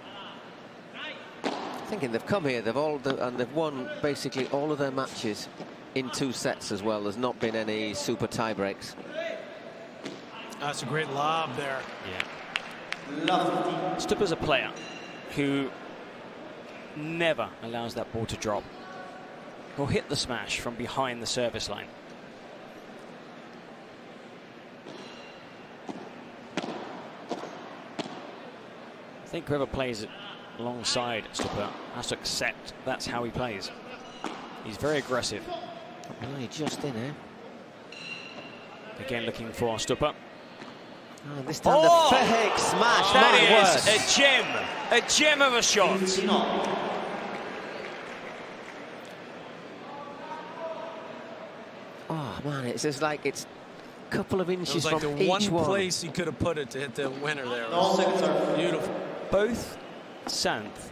Thinking they've come here, and they've won basically all of their matches in 2 sets as well. There's not been any super tie breaks. That's a great lob there. Yeah. Stuppa's a player who never allows that ball to drop. He'll hit the smash from behind the service line. I think whoever plays alongside Stuppa has to accept that's how he plays. He's very aggressive. Really just in here. Again looking for Stuppa. Oh, this time the fake smash. That is a gem of a shot. Oh man, it's just like it's a couple of inches it was like from the each one place he could have put it to hit the winner there. Beautiful. Both Santh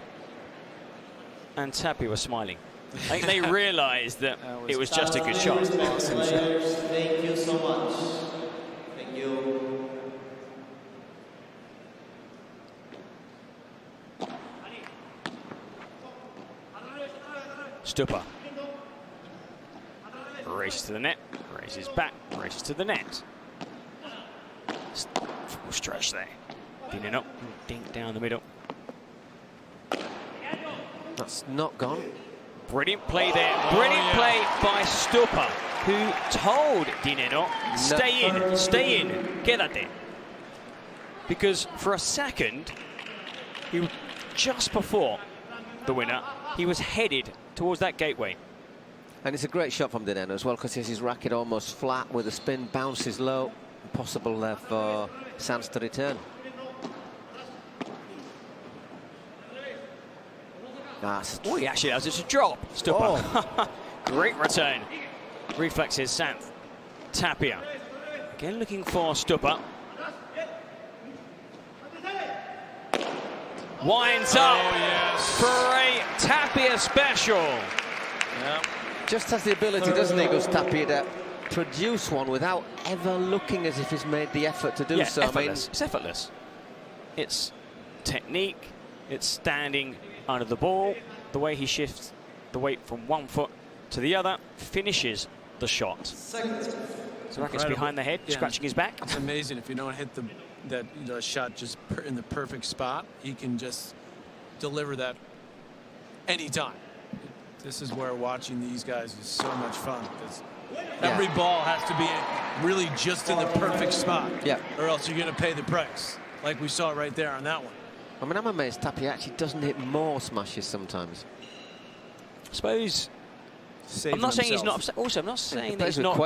and Tapia were smiling. I think they realised that it was just a good shot. Thank you so much. Thank you. Stuppa races to the net, races back, races to the net. Full stretch there. Nenno, dink down the middle. That's not gone. Brilliant play there. Brilliant play by Stuppa, who told Nenno, stay in, quédate. Because for a second, just before the winner, he was headed towards that gateway. And it's a great shot from Nenno as well, because he has his racket almost flat with a spin, bounces low. Impossible there for Sanz to return. Oh, he actually allows it to drop. Stuppa. Oh. Great return. Reflexes Santh. Tapia. Again looking for Stuppa. Winds up for a Tapia special. Yep. Just has the ability, doesn't he, Tapia, to produce one without ever looking as if he's made the effort to do so. Effortless. It's effortless. It's technique. It's standing under the ball. The way he shifts the weight from one foot to the other finishes the shot. So racket's behind the head, scratching his back. It's amazing if you don't hit that shot just in the perfect spot. He can just deliver that anytime. This is where watching these guys is so much fun, because every ball has to be really just in the perfect spot. Yeah. Or else you're going to pay the price, like we saw right there on that one. I mean, I'm amazed Tapia actually doesn't hit more smashes sometimes. I suppose. I'm not saying he's not. Also, I'm not saying that he's not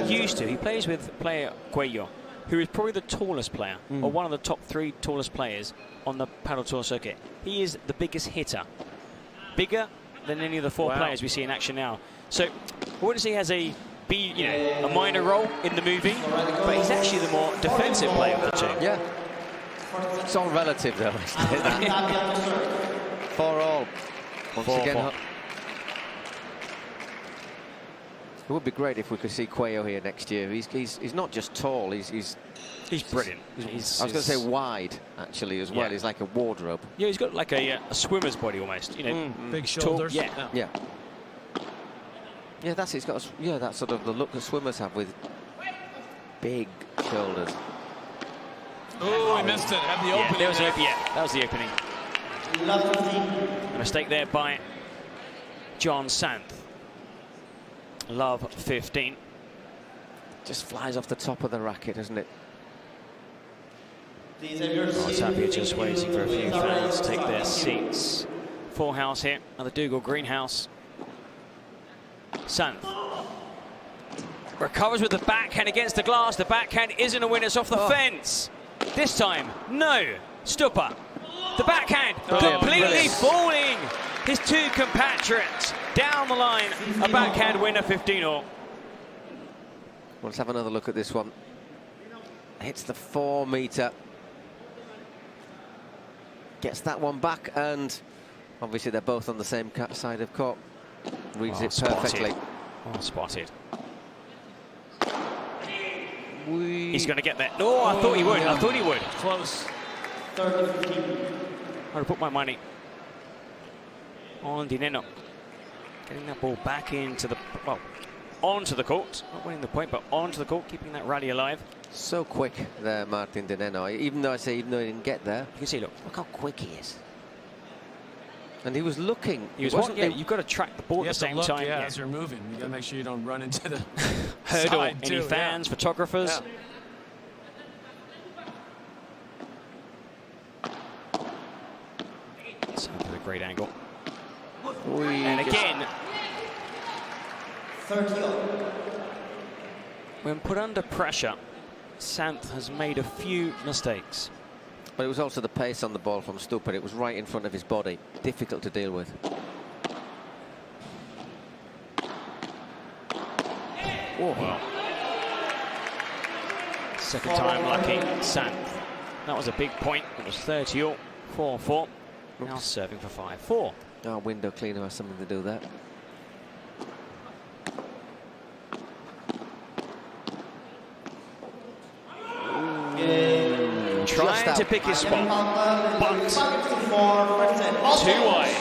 used to. He plays with player Cuello, who is probably the tallest player, or one of the top 3 tallest players on the paddle tour circuit. He is the biggest hitter, bigger than any of the 4 players we see in action now. So, I wouldn't say he has a a minor role in the movie, but he's actually the more defensive player of the 2. Yeah. It's all relative, though. 4-all. Once again. It would be great if we could see Cuello here next year. He's not just tall. He's brilliant. I was going to say wide, actually, as well. Yeah. He's like a wardrobe. Yeah, he's got like a swimmer's body almost. You know, big shoulders. Yeah. Yeah, that's it. He's got that's sort of the look that swimmers have, with big shoulders. Oh, I missed it. Had the opening. That was the opening. A mistake there by John Santh. Love 15. Just flies off the top of the racket, doesn't it? Tapia just waiting for a few fans to take their seats. Full house here at the Dougal Greenhouse. Santh recovers with the backhand against the glass. The backhand isn't a win. It's off the fence. This time, no. Stuppa. The backhand completely falling. His 2 compatriots down the line. A backhand winner, 15-all. Let's have another look at this one. Hits the 4-meter. Gets that one back, and obviously they're both on the same side of court. Reads it perfectly. Spotted. He's going to get there. No, I thought he would. I thought he would. Close. I would put my money on Nenno. Getting that ball back into the, well, onto the court. Not winning the point, but onto the court, keeping that rally alive. So quick there, Martin Nenno. Even though he didn't get there. You can see, look how quick he is. And he was looking. He was watching. Yeah, you've got to track the ball at the same time. Yeah, as you're moving, you got to make sure you don't run into the hurdle. Side Any fans, photographers. So a great angle. And again, when put under pressure, Santh has made a few mistakes. But it was also the pace on the ball from Stupa. It was right in front of his body. Difficult to deal with. Oh, well. Second time lucky, Santh. That was a big point. It was 30-all, 4-4. Now serving for 5-4. Our window cleaner has something to do that. Trying to pick his spot, but too wide.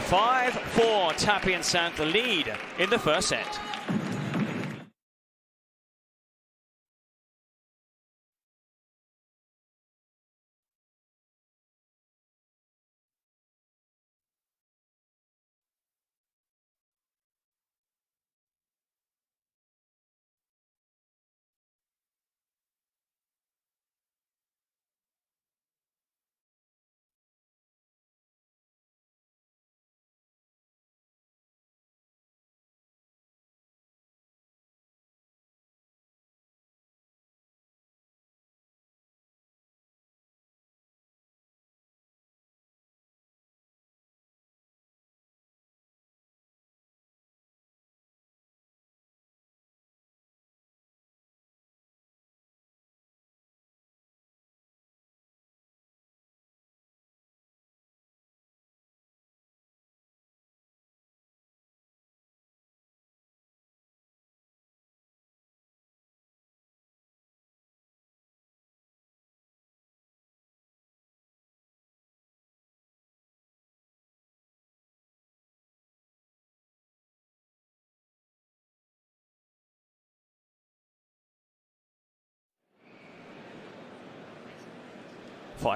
5-4, Tapia and Santh the lead in the first set.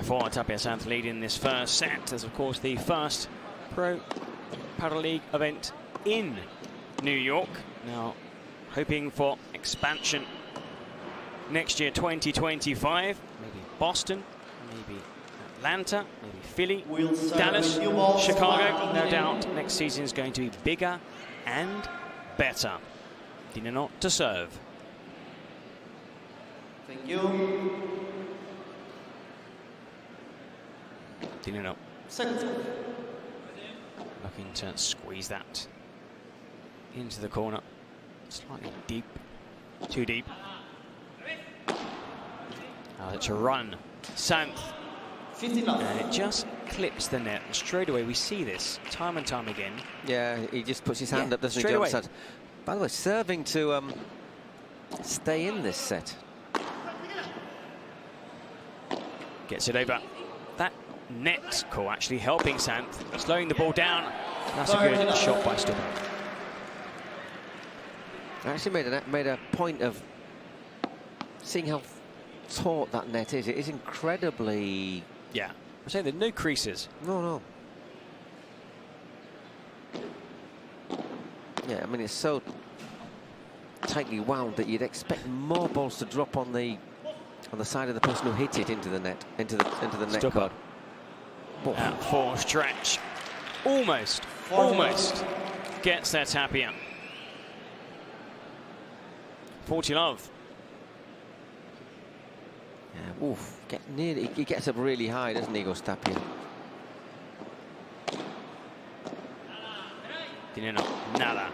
Four, Tapia Santh leading this first set as, of course, the first Pro Padel League event in New York. Now, hoping for expansion next year, 2025. Maybe Boston, maybe Atlanta, maybe Philly, Dallas, Chicago. No doubt next season is going to be bigger and better. Nenno to serve. Thank you. Nenno looking to squeeze that into the corner. Slightly deep, too deep. Now it's a run. Santh. And it just clips the net. And straight away we see this time and time again. Yeah, he just puts his hand up, doesn't he, straight away. By the way, serving to stay in this set. Gets it over. That net call actually helping Santh, slowing the ball down. That's a good shot by Stupa. I actually made a point of seeing how taut that net is. It is incredibly... Yeah, I'm saying there are no creases. No. Yeah, I mean, it's so tightly wound that you'd expect more balls to drop on the side of the person who hit it into the net, into the net card. That four stretch, almost gets there, Tapia. 40 love. Yeah, oof, he gets up really high, doesn't he, Tapia? Nenno, nada.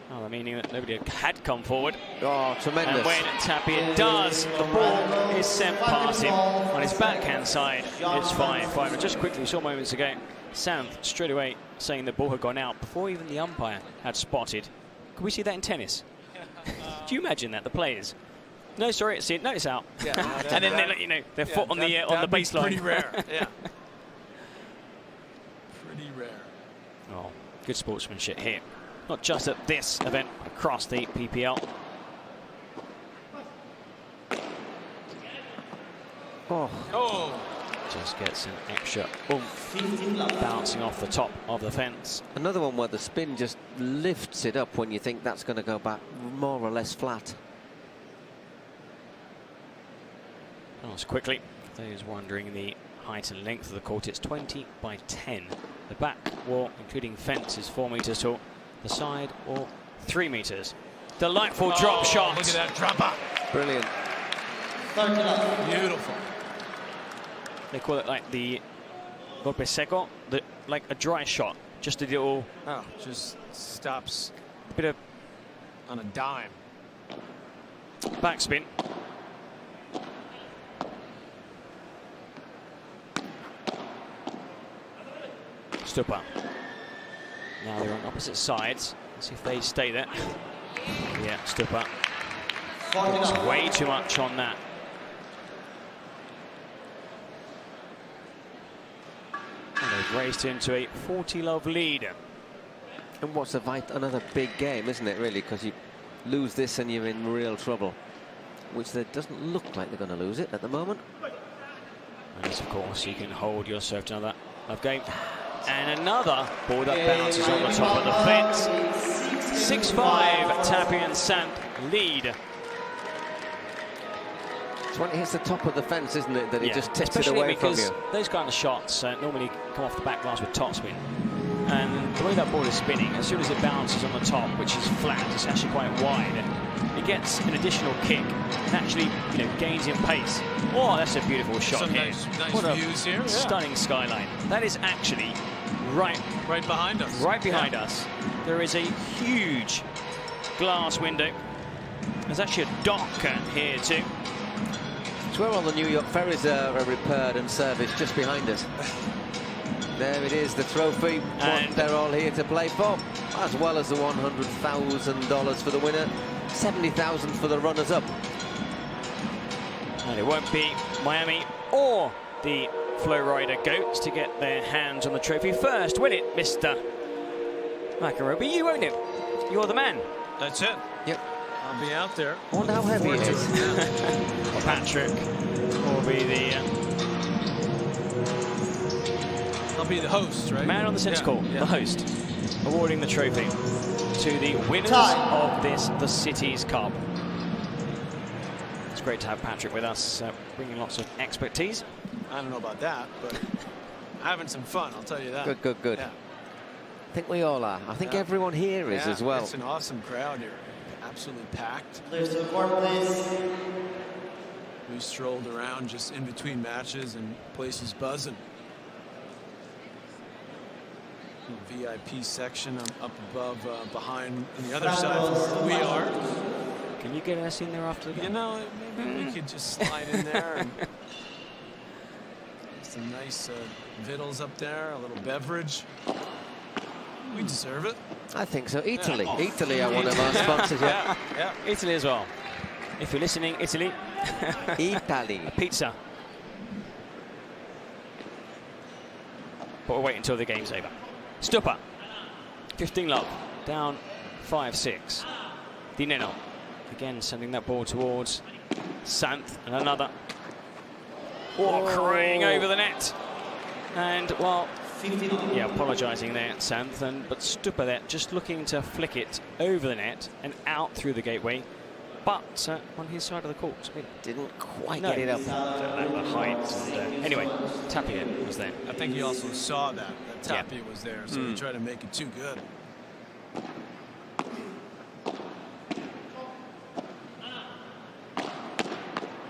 Oh, I mean, nobody had come forward. Oh, tremendous. And when Tapia does, the ball is sent past him on his backhand side. It's 5-5. And just quickly, we saw moments ago, Santh straight away saying the ball had gone out before even the umpire had spotted. Could we see that in tennis? Do you imagine that, the players? No, sorry, it's in. No, it's out. Yeah, and then they let you know their foot on the baseline. Pretty rare. Yeah. Pretty rare. Oh, good sportsmanship here. Not just at this event, across the PPL. Oh. Just gets an extra oomph bouncing off the top of the fence. Another one where the spin just lifts it up when you think that's going to go back more or less flat. Pass quickly. Those wondering the height and length of the court, it's 20 by 10. The back wall, including fence, is 4 meters tall. The side wall, 3 meters. Delightful drop shot. Look at that dropper. Brilliant. Beautiful. They call it like the golpe seco, like a dry shot. Just a little. Oh, just stops. A bit of on a dime. Backspin. Stupa. Now they're on opposite sides. Let's see if they stay there. Yeah, Stupa. It's way too much on that. And they've raced into a 40-love lead. And what's another big game, isn't it, really? Because you lose this and you're in real trouble. Which there doesn't look like they're going to lose it at the moment. Unless, of course, you can hold your serve to another love game. And another ball that bounces on the top of the fence. 6-5, Tapia and Sant lead. It's when it hits the top of the fence, isn't it, that it just tips it away from you. Those kind of shots normally come off the back glass with topspin. And the way that ball is spinning, as soon as it bounces on the top, which is flat, it's actually quite wide, it gets an additional kick and actually, gains in pace. Oh, that's a beautiful shot. Some here. nice What a views here. Yeah. Stunning skyline. That is actually right behind us. Right behind us. There is a huge glass window. There's actually a dock here too. It's where all the New York ferries are repaired and serviced, just behind us. There it is, the trophy, what they're all here to play for, as well as the $100,000 for the winner, $70,000 for the runners-up. And it won't be Miami or the Flowrider Goats to get their hands on the trophy first, will it, Mr. McEnroe? But you, won't it? You're the man. That's it. Yep. I'll be out there. I wonder how heavy it is. Patrick will be the... I'll be the host, right? Man on the centre court, the host, awarding the trophy to the winners of the Cities Cup. It's great to have Patrick with us, bringing lots of expertise. I don't know about that, but having some fun, I'll tell you that. Good. Yeah. I think we all are. I think everyone here is as well. It's an awesome crowd here. Absolutely packed. There's the court, please. We strolled around just in between matches and places buzzing. VIP section up above, behind on the other side where we are. Can you get us in there after the game? Maybe we could just slide in there and some nice vittles up there, a little beverage. We deserve it. I think so. Italy. Italy are one of our sponsors. Yeah, Italy as well. If you're listening, Italy. Italy. Pizza. But we'll wait until the game's over. Stupa, 15 love, down 5-6. The Nenno, again sending that ball towards Sant, and another. Carrying over the net. And, well, apologising there, Sant, but Stupa there just looking to flick it over the net and out through the gateway. But on his side of the court, didn't quite get it up. The height. And, anyway, Tapia was there. I think he also saw that Tapia was there, so he tried to make it too good.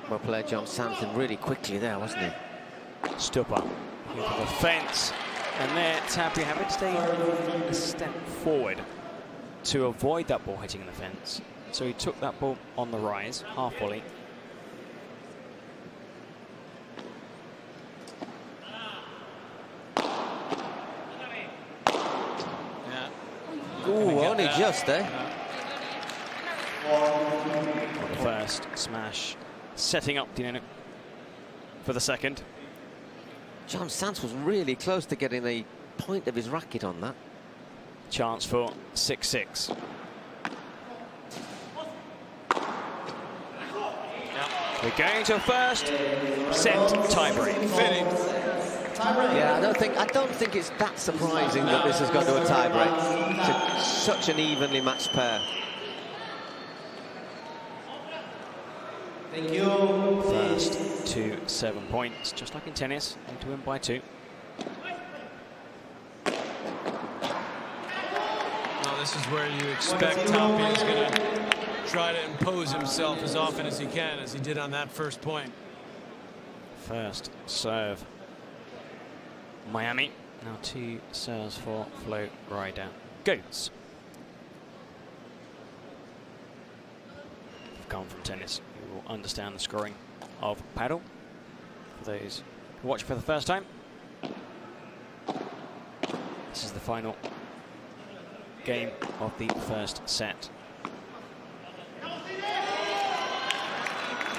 Well played, John Santon, really quickly there, wasn't he? Stupa into the fence, and there Tapia having to stay a step forward to avoid that ball hitting the fence. So he took that ball on the rise, half volley. Ooh, only just, eh? first smash, setting up Nenno for the second. John Sands was really close to getting a point of his racket on that. Chance for 6-6. We're going to a first set tiebreak. Fitting. Yeah, I don't think it's that surprising that this has gone to a tiebreak. It's such an evenly matched pair. Thank you. First to 7 points, just like in tennis, and to win by 2. Now this is where you expect Tapia is going to try to impose himself as often as he can, as he did on that first point. First serve, Miami. Now 2 serves for Flo Rida. Goes. We've come from tennis. You will understand the scoring of paddle. For those who watch for the first time, this is the final game of the first set.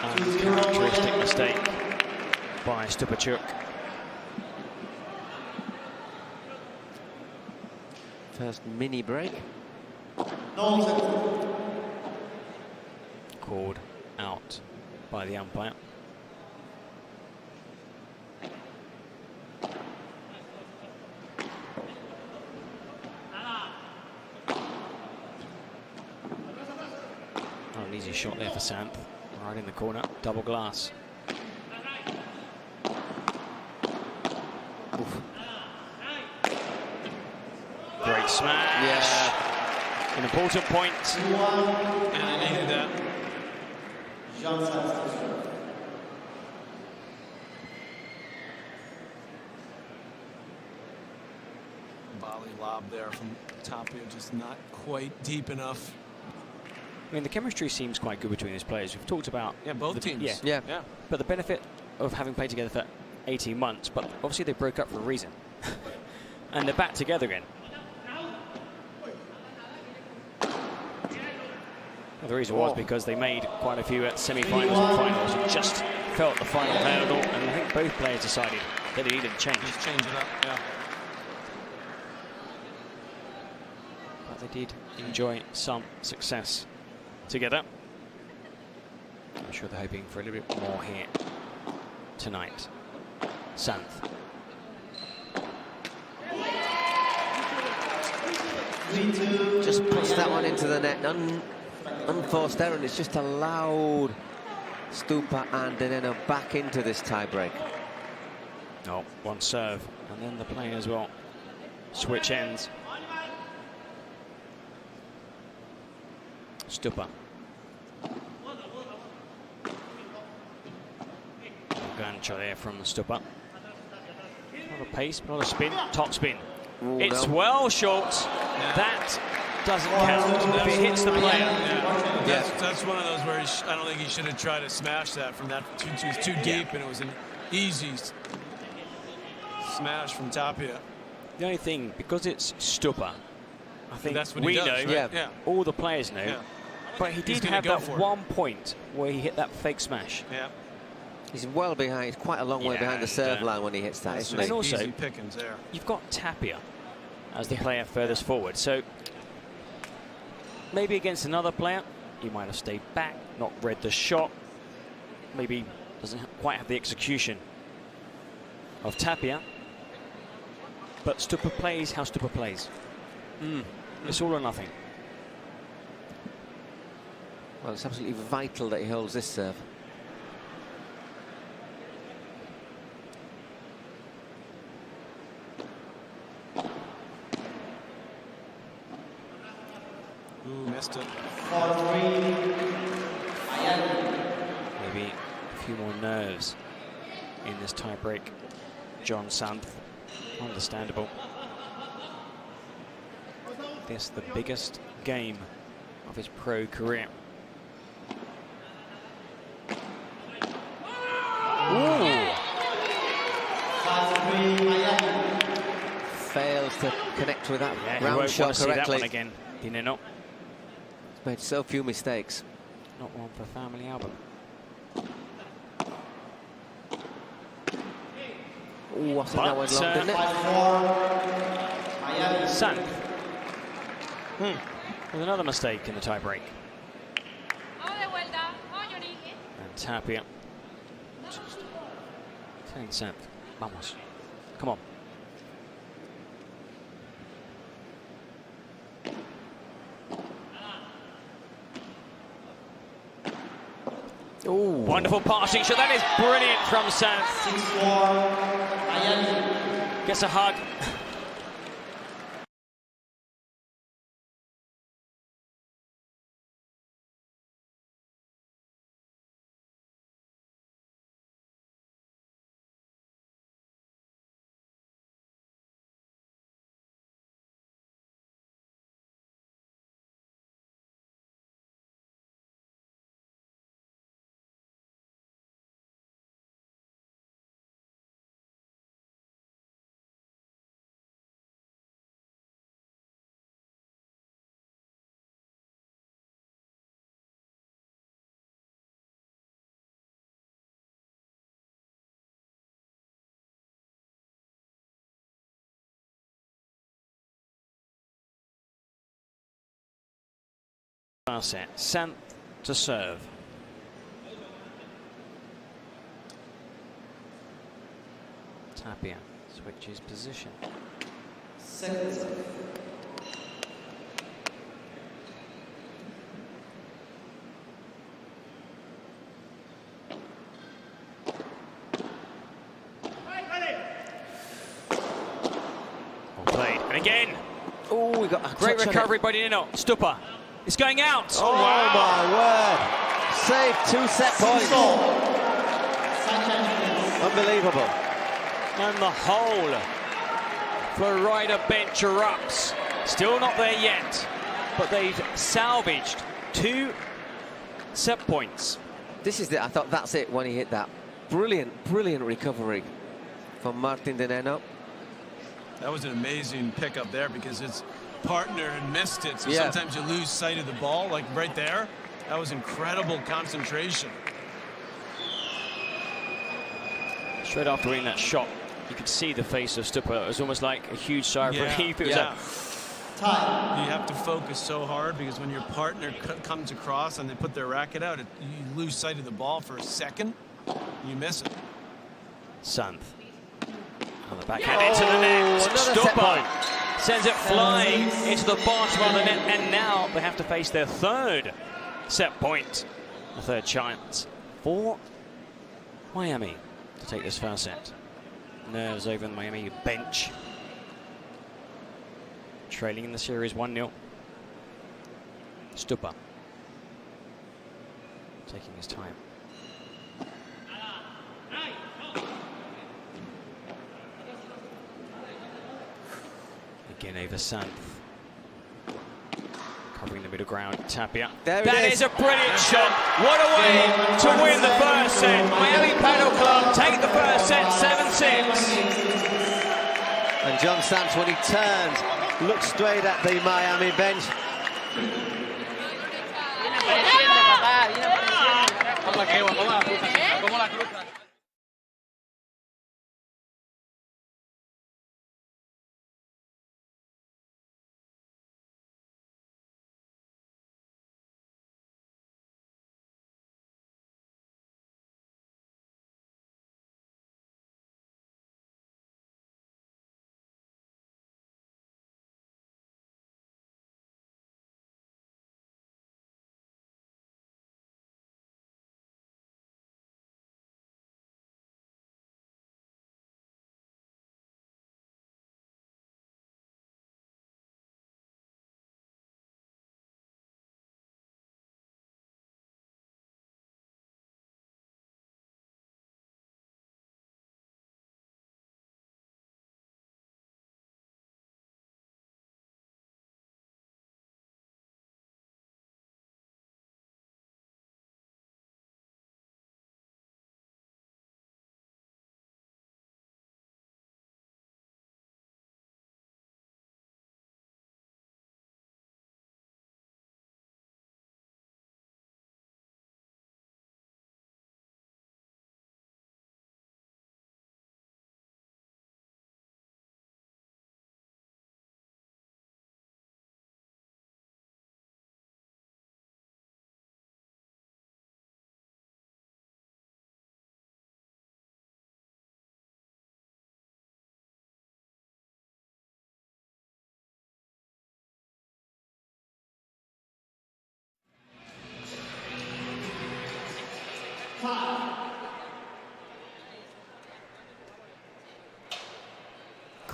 Uncharacteristic mistake by Stupachuk. First mini break. Called out by the umpire. Oh, an easy shot there for Santh. Right in the corner, double glass. Oof. Great smash. Yeah. An important point. And I needed that. Volley lob there from Tapia, just not quite deep enough. I mean, the chemistry seems quite good between these players. We've talked about both teams. Yeah. But the benefit of having played together for 18 months, but obviously they broke up for a reason. And they're back together again. Well, the reason was because they made quite a few semi-finals and finals and just felt the final hurdle, and I think both players decided that they needed to change. Just change it up, yeah. But they did enjoy some success together. I'm sure they're hoping for a little bit more here tonight. Santh. Just puts that one into the net. Unforced error, and it's just allowed Stupa and Nenno back into this tiebreak. Oh, one serve, and then the players will switch ends. Stupa. Gancho there from Stupa. Not a pace, but not a spin. Top spin. Ooh, it's no. well short. That doesn't count. If it hits the player. That's one of those where I don't think he should have tried to smash that from that. It was too deep, and it was an easy smash from Tapia. The only thing, because it's Stupa, I think that's what we he does, know, right? Yeah. all the players know, but he did have that one point where he hit that fake smash. Yeah. He's well behind, he's quite a long way behind the serve line when he hits that, isn't he? And also, easy pickings there. You've got Tapia as the player furthest forward, so maybe against another player, he might have stayed back, not read the shot, maybe doesn't quite have the execution of Tapia, but Stupa plays how Stupa plays. It's all or nothing. Well, it's absolutely vital that he holds this serve. Ooh, missed it. Maybe a few more nerves in this tiebreak. John Santh, understandable. This the biggest game of his pro career. Ooh. Fails to connect with that Yeah, round won't shot want to see that correctly. one again, Nenno. He's made so few mistakes. not one for family album. Oh, I think that went long, didn't it? Santh. With another mistake in the tiebreak. And Tapia. Telling Santh, vamos. Come on. Ooh. Wonderful passing shot. That is brilliant from Santh. Gets a hug. Set. Santh to serve. Tapia switches position. Second set. Well played. And again. Oh, we got a great recovery by Nenno. Stupa. It's going out. Oh, wow. My word. Save 2 set points. Unbelievable. And the whole Florida bench erupts. Still not there yet, but they've salvaged 2 set points. This is it. I thought that's it when he hit that. Brilliant, brilliant recovery from Martin de Nenno. That was an amazing pickup there because his partner had missed it. So yeah. Sometimes you lose sight of the ball, like right there. That was incredible concentration. Straight after winning that shot, you could see the face of Stupa. It was almost like a huge sigh of relief. It was Time. You have to focus so hard because when your partner comes across and they put their racket out, you lose sight of the ball for a second, you miss it. Santh. On the backhand into the net. Stupa sends it flying into the bottom of the net, and now they have to face their 3rd set point. The 3rd chance for Miami to take this first set. Nerves over the Miami bench. Trailing in the series 1-0. Stupa taking his time. Again over Santh. Covering the middle ground. Tapia. That is a brilliant shot. What a way to win the first set. Miami Padel Club take the first set 7-6. And John Santh, when he turns, looks straight at the Miami bench.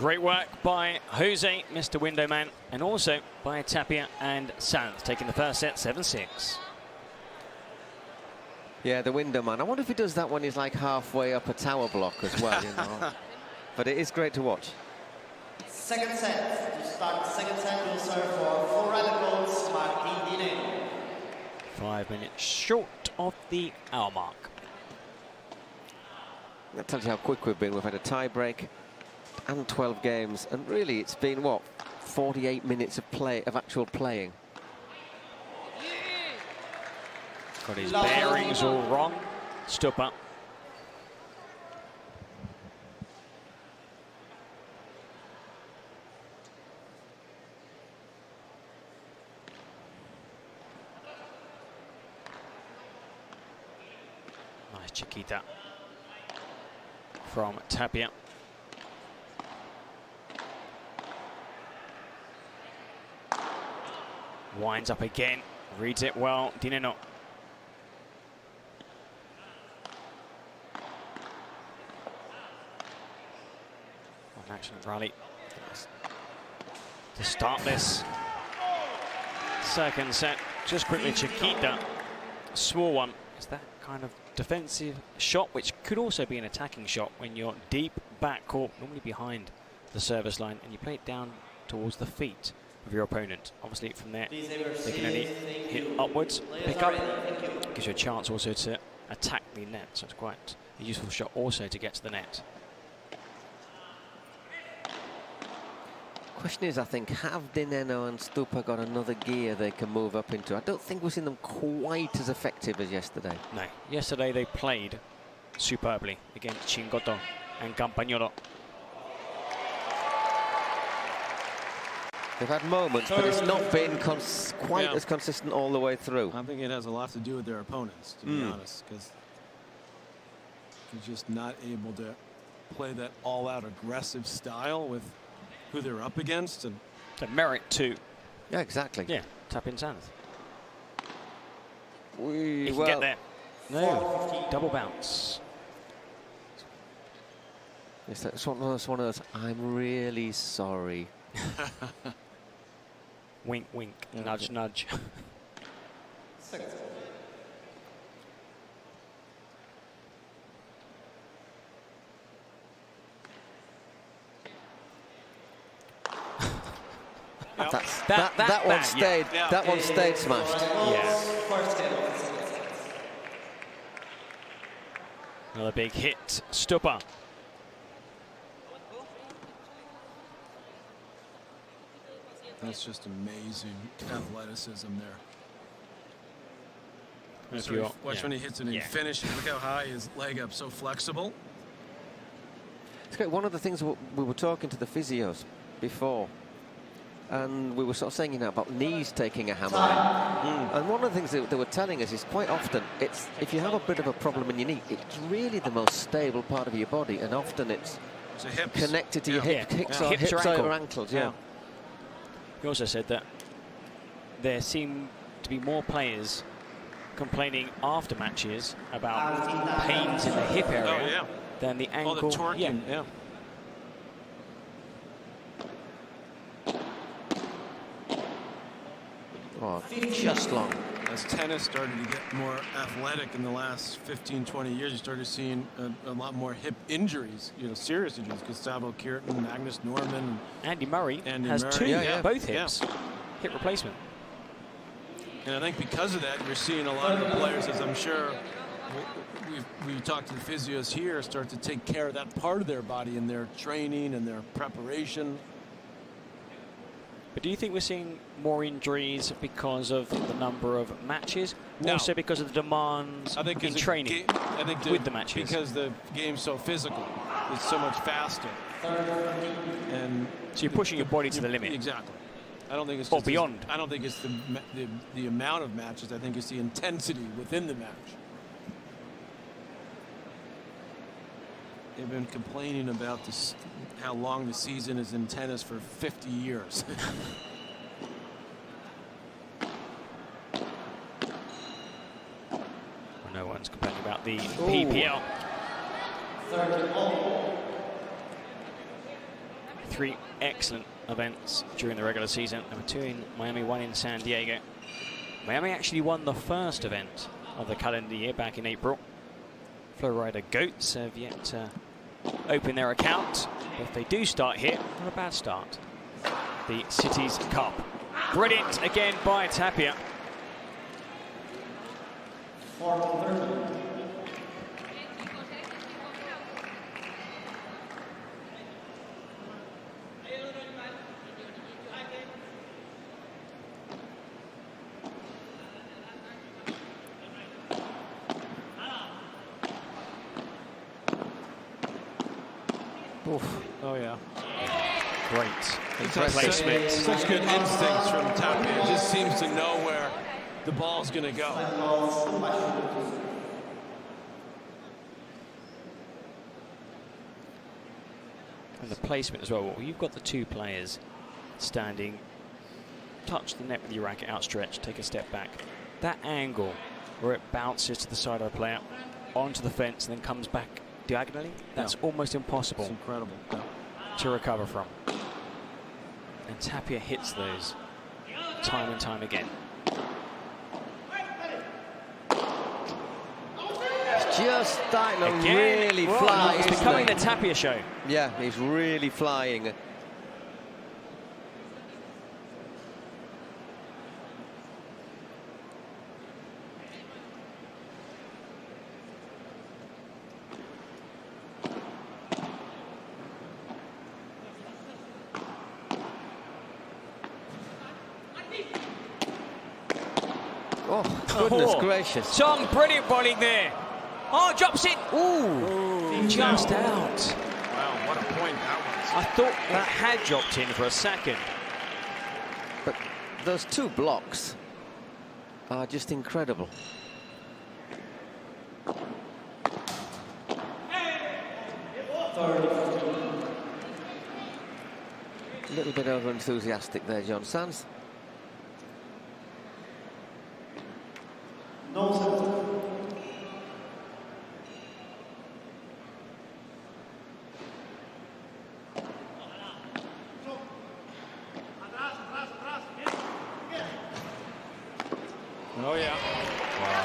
Great work by Jose, Mr. Windowman, and also by Tapia and Sanz, taking the first set 7-6. Yeah, the window man. I wonder if he does that when he's like halfway up a tower block as well, you know. But it is great to watch. Second set. To start the second set, we'll serve for 4 goals, Martita. 5 minutes short of the hour mark. That tells you how quick we've been. We've had a tie-break and 12 games, and really it's been, what, 48 minutes of actual playing. Got his bearings all wrong. Stupa. Nice Chiquita from Tapia. Winds up again, reads it well, Nenno. An excellent rally to start this second set. Just quickly, Chiquita, small one. Is that kind of defensive shot, which could also be an attacking shot when you're deep back court, normally behind the service line, and you play it down towards the feet of your opponent. Obviously from there they can only hit upwards, pick up, gives you a chance also to attack the net, so it's quite a useful shot also to get to the net. Question is, I think, have Nenno and Stupa got another gear they can move up into? I don't think we've seen them quite as effective as yesterday. No, yesterday they played superbly against Chingotto and Campagnolo. They've had moments, but it's not been quite as consistent all the way through. I think it has a lot to do with their opponents, to be honest, because they're just not able to play that all-out aggressive style with who they're up against. And the merit too. Yeah, exactly. Yeah, tap in Sanz. He can get there. No, double bounce. It's one of those, I'm really sorry. Wink, wink, nudge, nudge. That one stayed. That one stayed smashed. Yeah. Another big hit, Stupa. That's just amazing athleticism there. Watch when he hits it and he finishes. Look how high his leg up, so flexible. It's great. One of the things we were talking to the physios before, and we were sort of saying, you know, about knees taking a hammer. And one of the things that they were telling us is quite often, it's if you have a bit of a problem in your knee, it's really the most stable part of your body, and often it's connected to your hips or ankles. Yeah. He also said that there seem to be more players complaining after matches about pains in the hip area than the ankle. Oh, the torquing, Oh, just long. As tennis started to get more athletic in the last 15, 20 years, you started seeing a lot more hip injuries, you know, serious injuries. Gustavo Kuerten, Magnus Norman. Andy Murray has two, both hips. Hip replacement. And I think because of that, you're seeing a lot of the players, as I'm sure we talked to the physios here, start to take care of that part of their body in their training and their preparation. But do you think we're seeing more injuries because of the number of matches? No. Also because of the demands in training with the matches? Because the game's so physical. It's so much faster. And so you're pushing your body to the limit. Exactly. I don't think it's just beyond. I don't think it's the amount of matches. I think it's the intensity within the match. They've been complaining about this, how long the season is in tennis for 50 years. No one's complaining about the PPL. 3 excellent events during the regular season. Number 2 in Miami, 1 in San Diego. Miami actually won the first event of the calendar year back in April. Flowrider Goats have yet to open their account. But if they do start here, not a bad start. The Cities Cup. Brilliant again by Tapia. Oof. Oh, yeah. Great. Placement. Such good instincts from Tapia. He just seems to know where the ball's going to go. And the placement as well. You've got the 2 players standing. Touch the net with your racket outstretched. Take a step back. That angle where it bounces to the side of the player, onto the fence, and then comes back diagonally, that's almost impossible. It's incredible to recover from. And Tapia hits those time and time again. It's just starting to Again, really fly. It's becoming the Tapia show. Yeah, he's really flying. Oh, goodness gracious. Some brilliant bowling there. Oh, drops it. Ooh, just out. Wow, what a point that was. I thought that had dropped in for a second. But those 2 blocks are just incredible. A little bit over enthusiastic there, John Sands. Oh, yeah. Wow.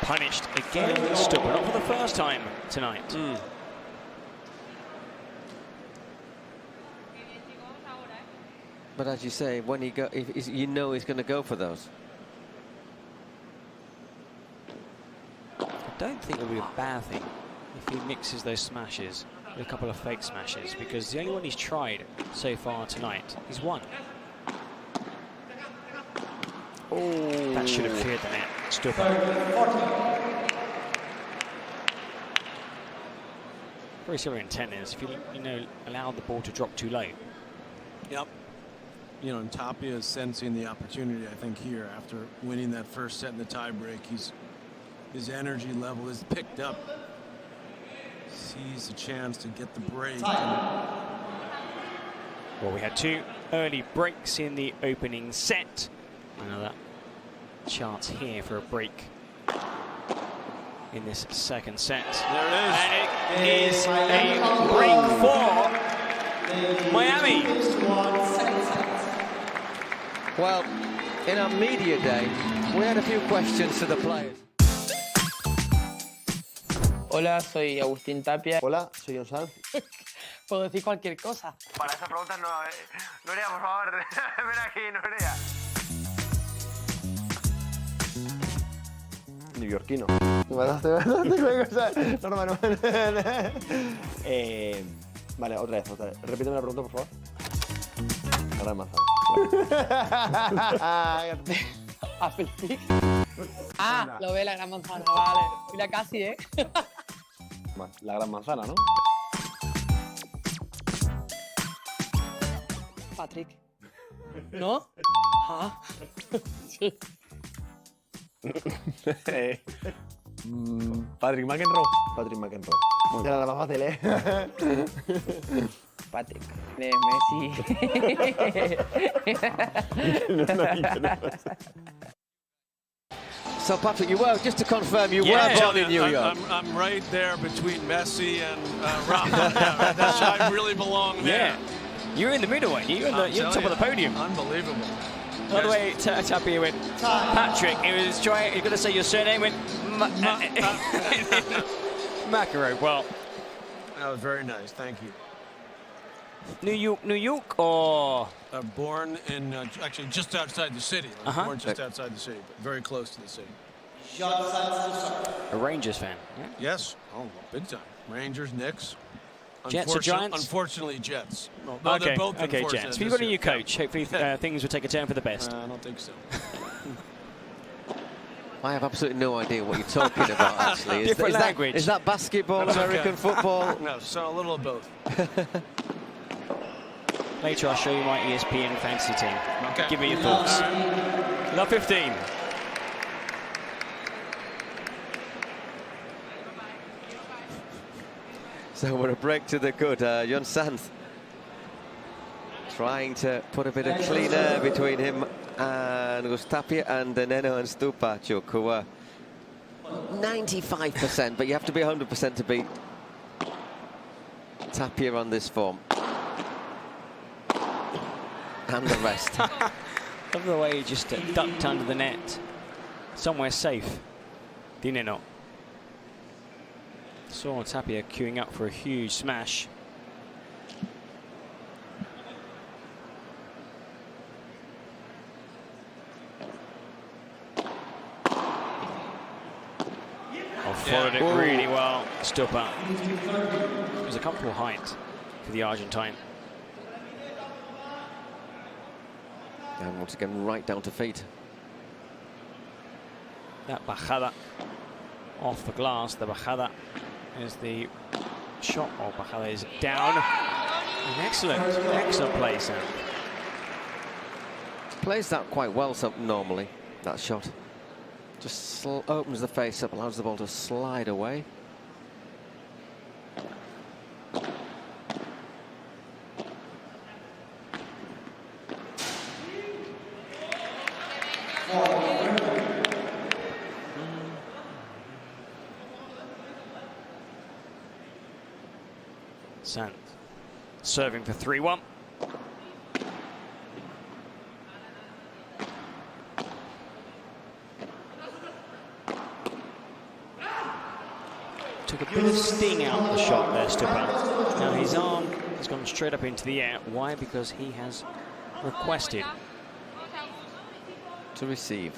Punished again, but not for the first time tonight. But as you say, when he go, you know he's going to go for those. I don't think it would be a bad thing if he mixes those smashes with a couple of fake smashes, because the only one he's tried so far tonight is 1. Oh, that should have cleared the net. Stupid. Very similar intent is if you allow the ball to drop too low. Yep. You know, and Tapia is sensing the opportunity, I think, here after winning that first set in the tiebreak. His energy level is picked up. Sees a chance to get the break. Well, we had 2 early breaks in the opening set. Another chance here for a break in this second set. There it is. And it is a break for Miami. Well, in our media day, we had a few questions to the players. Hola, soy Augustin Tapia. Hola, soy John Sanz. Puedo decir cualquier cosa. Para esa pregunta no, Nuria, por favor, ven aquí, Nuria. Neoyorquino. Normal. Vale, otra vez. Repíteme la pregunta, por favor. La gran manzana. Apple Pick. Ah, lo ve la gran manzana, vale. Mira, casi, ¿eh? La gran manzana, ¿no? Patrick. ¿No? Ah. Sí. Patrick McEnroe. Patrick McEnroe. Era la más fácil, ¿eh? Patrick. De Messi. So, Patrick, you were, just to confirm, you were born in New York. I'm right there between Messi and Rafa. Yeah, I really belong there. Yeah. You're in the middle, weren't you? You're top of the podium. Unbelievable. By the way, Tapia went, Patrick, he was going to say your surname, went, Macaro. Well, that was very nice. Thank you. New York, or? Born in, actually, just outside the city. Born just outside the city, but very close to the city. A Rangers fan, yeah? Yes. Oh, big time. Rangers, Knicks. Jets or Giants? Unfortunately, Jets. No, okay, they're both okay, Jets. You've got a new coach. Hopefully things will take a turn for the best. I don't think so. I have absolutely no idea what you're talking about, actually. Different language. Is that basketball, That's American football? No, so a little of both. Later I'll show you my ESPN fantasy team. Okay. Give me your thoughts. Love 15. So we're a break to the good. Jon Sanz trying to put a bit of clean air between him and Augustin Tapia and Nenno and Stupacuk, who are 95%, but you have to be 100% to beat Tapia on this form. And the rest. Love the way he just ducked under the net. Somewhere safe. Di Nenno. Saw Tapia queuing up for a huge smash. Followed it really well. Stupa. It was a comfortable height for the Argentine. And once again, right down to feet. That bajada off the glass. The bajada is the shot. Oh, bajada is down. An excellent play, Sam. Plays that quite well normally, that shot. Just opens the face up, allows the ball to slide away. Sant serving for 3-1. Took a bit of sting out of the shot there, Stupa. Now his arm has gone straight up into the air. Why? Because he has requested to receive.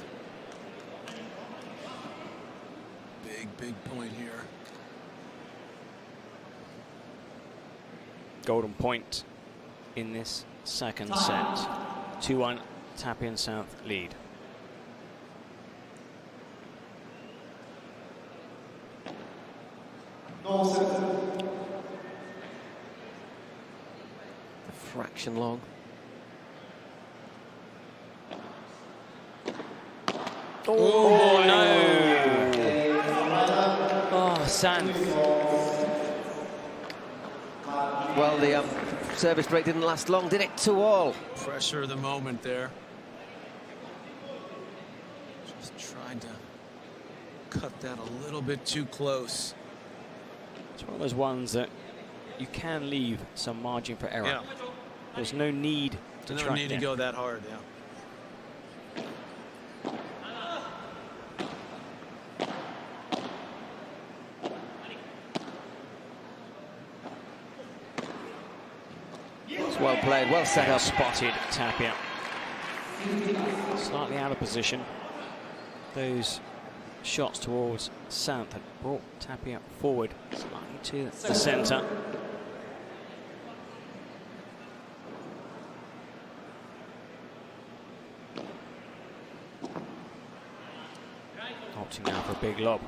Big point here. Golden point in this second set. 2-1, Tapia and South lead. A fraction long. Oh, no! Oh, Sant. Well, the service break didn't last long, did it? 2-all. Pressure of the moment there. Just trying to cut that a little bit too close. It's one of those ones that you can leave some margin for error. Yeah. There's no need to no track need down. to go that hard, yeah. It's well played, well set up. Spotted Tapia. Slightly out of position. Those shots towards Sant had brought Tapia forward slightly to the centre. Opting now for a big lob.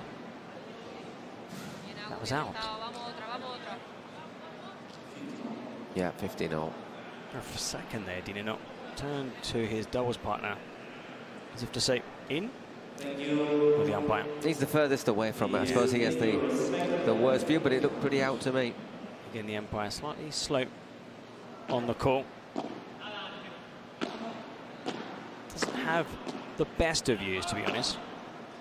That was out. Yeah, 15-all. For a second there, Di Nenno turned to his doubles partner as if to say, in? With the umpire. He's the furthest away from it. I suppose he has the worst view, but it looked pretty out to me. Again, the umpire slightly slow on the call. Doesn't have the best of views, to be honest.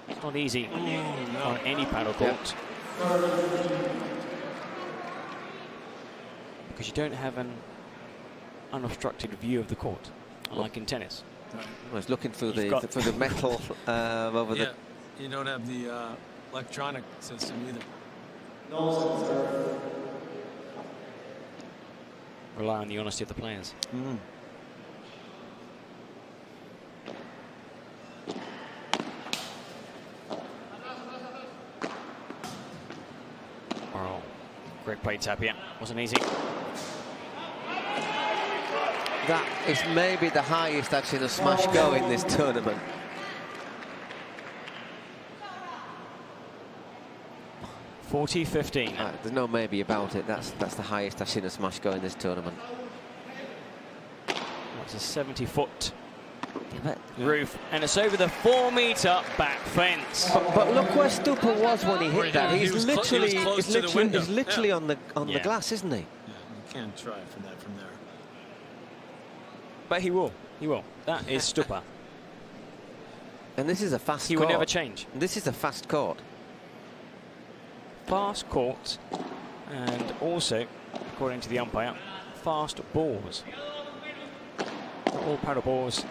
It's not easy on any paddle court. Because you don't have an unobstructed view of the court, unlike in tennis. I was looking for the metal over the. You don't have the electronic system either. Rely on the honesty of the players. Oh, great play, Tapia. Wasn't easy. That is maybe the highest I've seen a smash go in this tournament. There's no maybe about it. That's the highest I've seen a smash go in this tournament. That's a 70-foot roof, and it's over the 4-meter back fence. But look where Stupa was when he hit that. He's literally on the glass, isn't he? Yeah, you can't try from there. But he will. That is Stupa. And this is a fast court. He will never change. This is a fast court. Fast court, and also, according to the umpire, fast balls. All paddle balls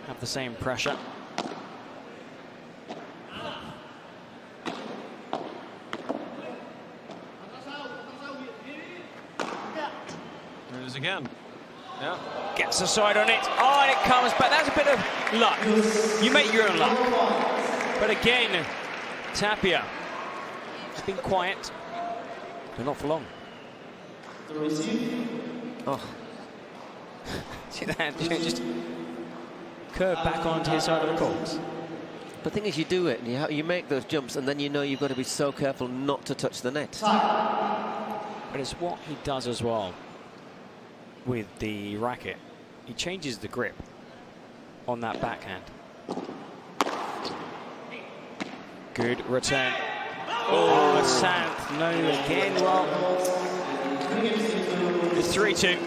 have the same pressure. There it is again. Yeah. Gets a side on it. Oh, and it comes back. That's a bit of luck. You make your own luck. But again, Tapia has been quiet, but not for long. Oh. See that? Just curve back onto his side of the court. The thing is, you do it, and you make those jumps, and then you know you've got to be so careful not to touch the net. But it's what he does as well with the racket. He changes the grip on that backhand. Good return. Oh, Santh, no again. Well, the 3-2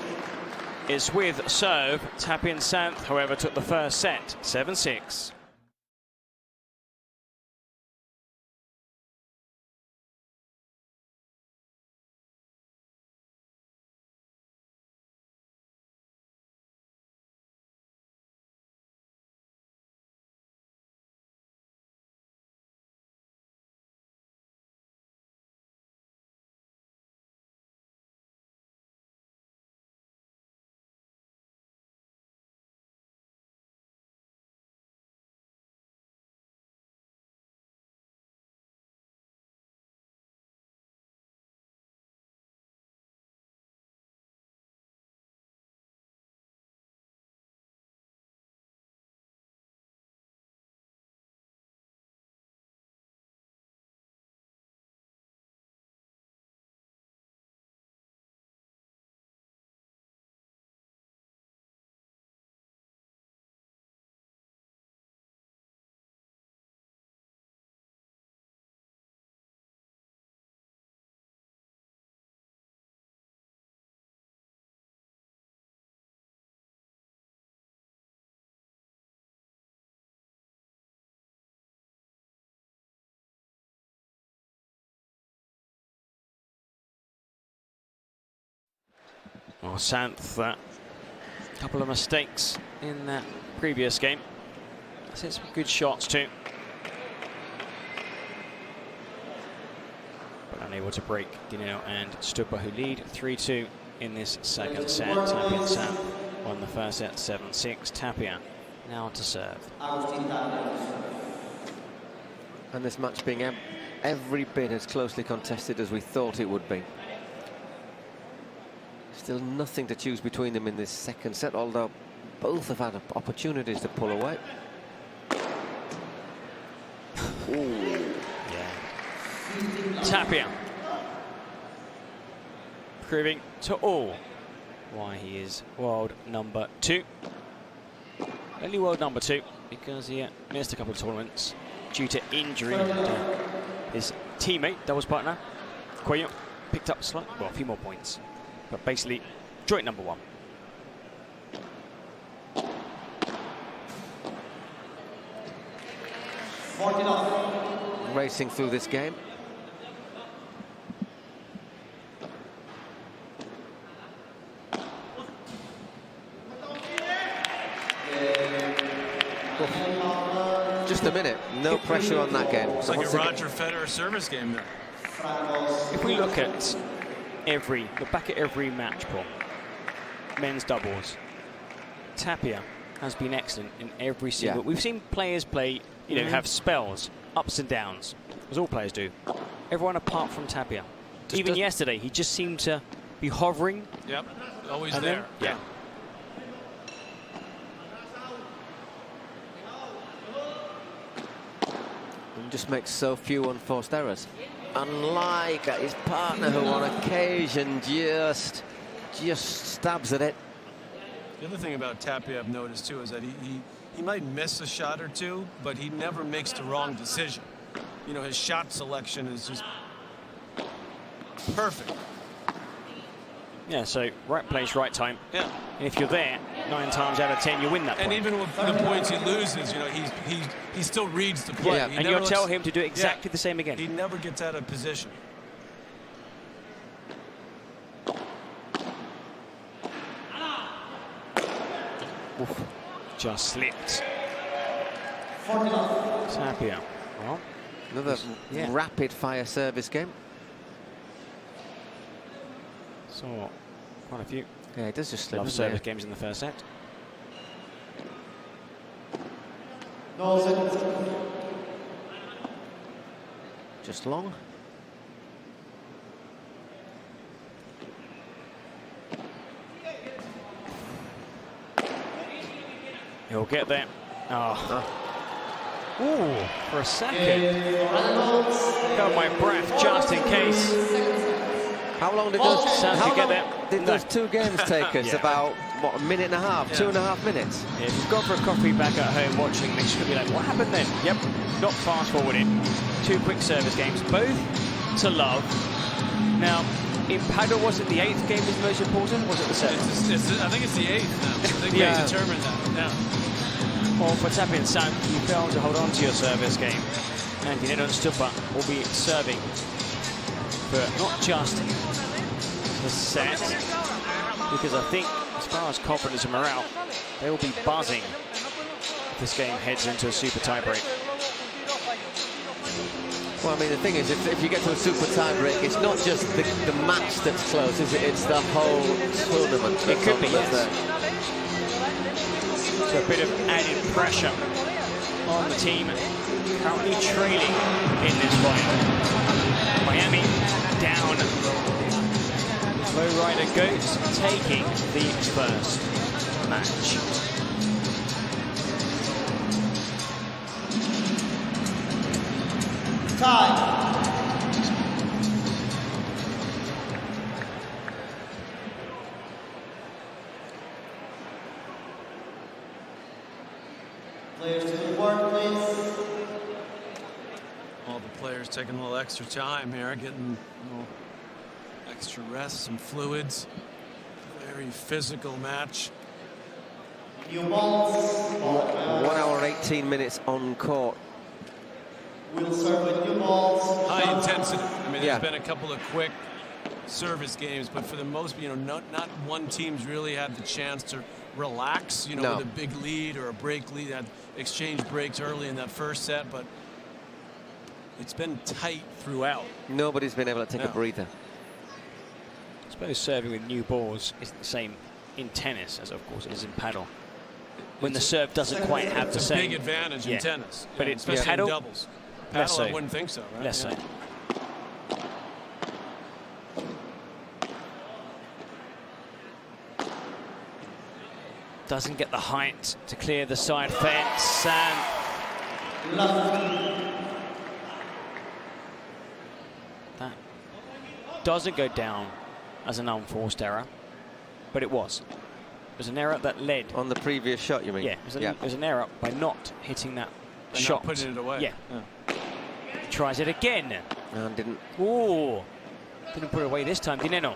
is with serve. Tapia and Santh, however, took the first set, 7-6. Well, Santh, a couple of mistakes in that previous game. That's hit some good shots too. But unable to break Nenno and Stupa, who lead 3-2 in this second set. Tapia and Santh won the first set 7-6. Tapia now to serve. And this match being every bit as closely contested as we thought it would be. Still nothing to choose between them in this second set, although both have had opportunities to pull away. Ooh. Yeah. Tapia proving to all why he is world number 2. Only world number 2 because he missed a couple of tournaments due to injury. His teammate, doubles partner, Cuello, picked up a few more points. But basically, joint number 1. Racing through this game. just a minute. No pressure on that game. It's like a Roger Federer service game there. If we look at back at every match, Paul, men's doubles, Tapia has been excellent in every single. We've seen players play, have spells, ups and downs, as all players do. Everyone apart from Tapia. Even yesterday, he just seemed to be hovering. Yep, always and there. Then, And just makes so few unforced errors. Unlike his partner, who on occasion just stabs at it. The other thing about Tapia I've noticed too is that he might miss a shot or two, but he never makes the wrong decision. You know, his shot selection is just perfect. Yeah, so right place, right time. Yeah. And if you're there, 9 times out of 10, you win that point. And even with the points he loses, he still reads the play. Yeah, and you'll tell him to do exactly the same again. He never gets out of position. Oof, just slipped. Tapia. Well, another rapid fire service game. So, quite a few. Yeah, it does just slip. Love service games in the first set. Just long. He'll get there. Ooh, for a second. Got my breath just in case. How long did those two games take us? About, what, a minute and a half, 2.5 minutes? Yeah, if you've gone for a coffee back at home watching this, you'll be like, what happened then? Yep, not fast forwarded. 2 quick service games, both to love. Now, in paddle, was it the 8th game was most important? Was it the 7th? I think it's the 8th now. I think they determined that. Yeah. Well, for Tapia and Sam, you failed to hold on to your service game. And Nenno and Stupa will be serving for not just the set, because I think as far as confidence and morale, they will be buzzing if this game heads into a super tiebreak. Well, I mean, the thing is, if you get to a super tiebreak, it's not just the match that's close, is it? It's the whole tournament. It could be, yes. So a bit of added pressure on the team currently trailing in this fight. Miami down. Low rider goes taking the first match. Time. Players to the board, please. All the players taking a little extra time here, getting a little extra rest, some fluids. Very physical match. New balls. 1 hour, 18 minutes on court. We'll serve with new balls. High intensity. I mean, there's been a couple of quick service games, but for the most, not one team's really had the chance to relax, with a big lead or a break lead. Had exchange breaks early in that first set, but it's been tight throughout. Nobody's been able to take a breather. I suppose serving with new balls is the same in tennis as, of course, it is in paddle. When the serve doesn't quite have the same. It's a big advantage in tennis, but it's especially paddle, in doubles. Less Paddle, so. I wouldn't think so, right? Less so. Doesn't get the height to clear the side fence, and that doesn't go down as an unforced error, but it was. It was an error that led on the previous shot. You mean? Yeah, it was an error by not hitting that shot. Not putting it away. Yeah. Tries it again. And didn't. Ooh, didn't put it away this time. Nenno.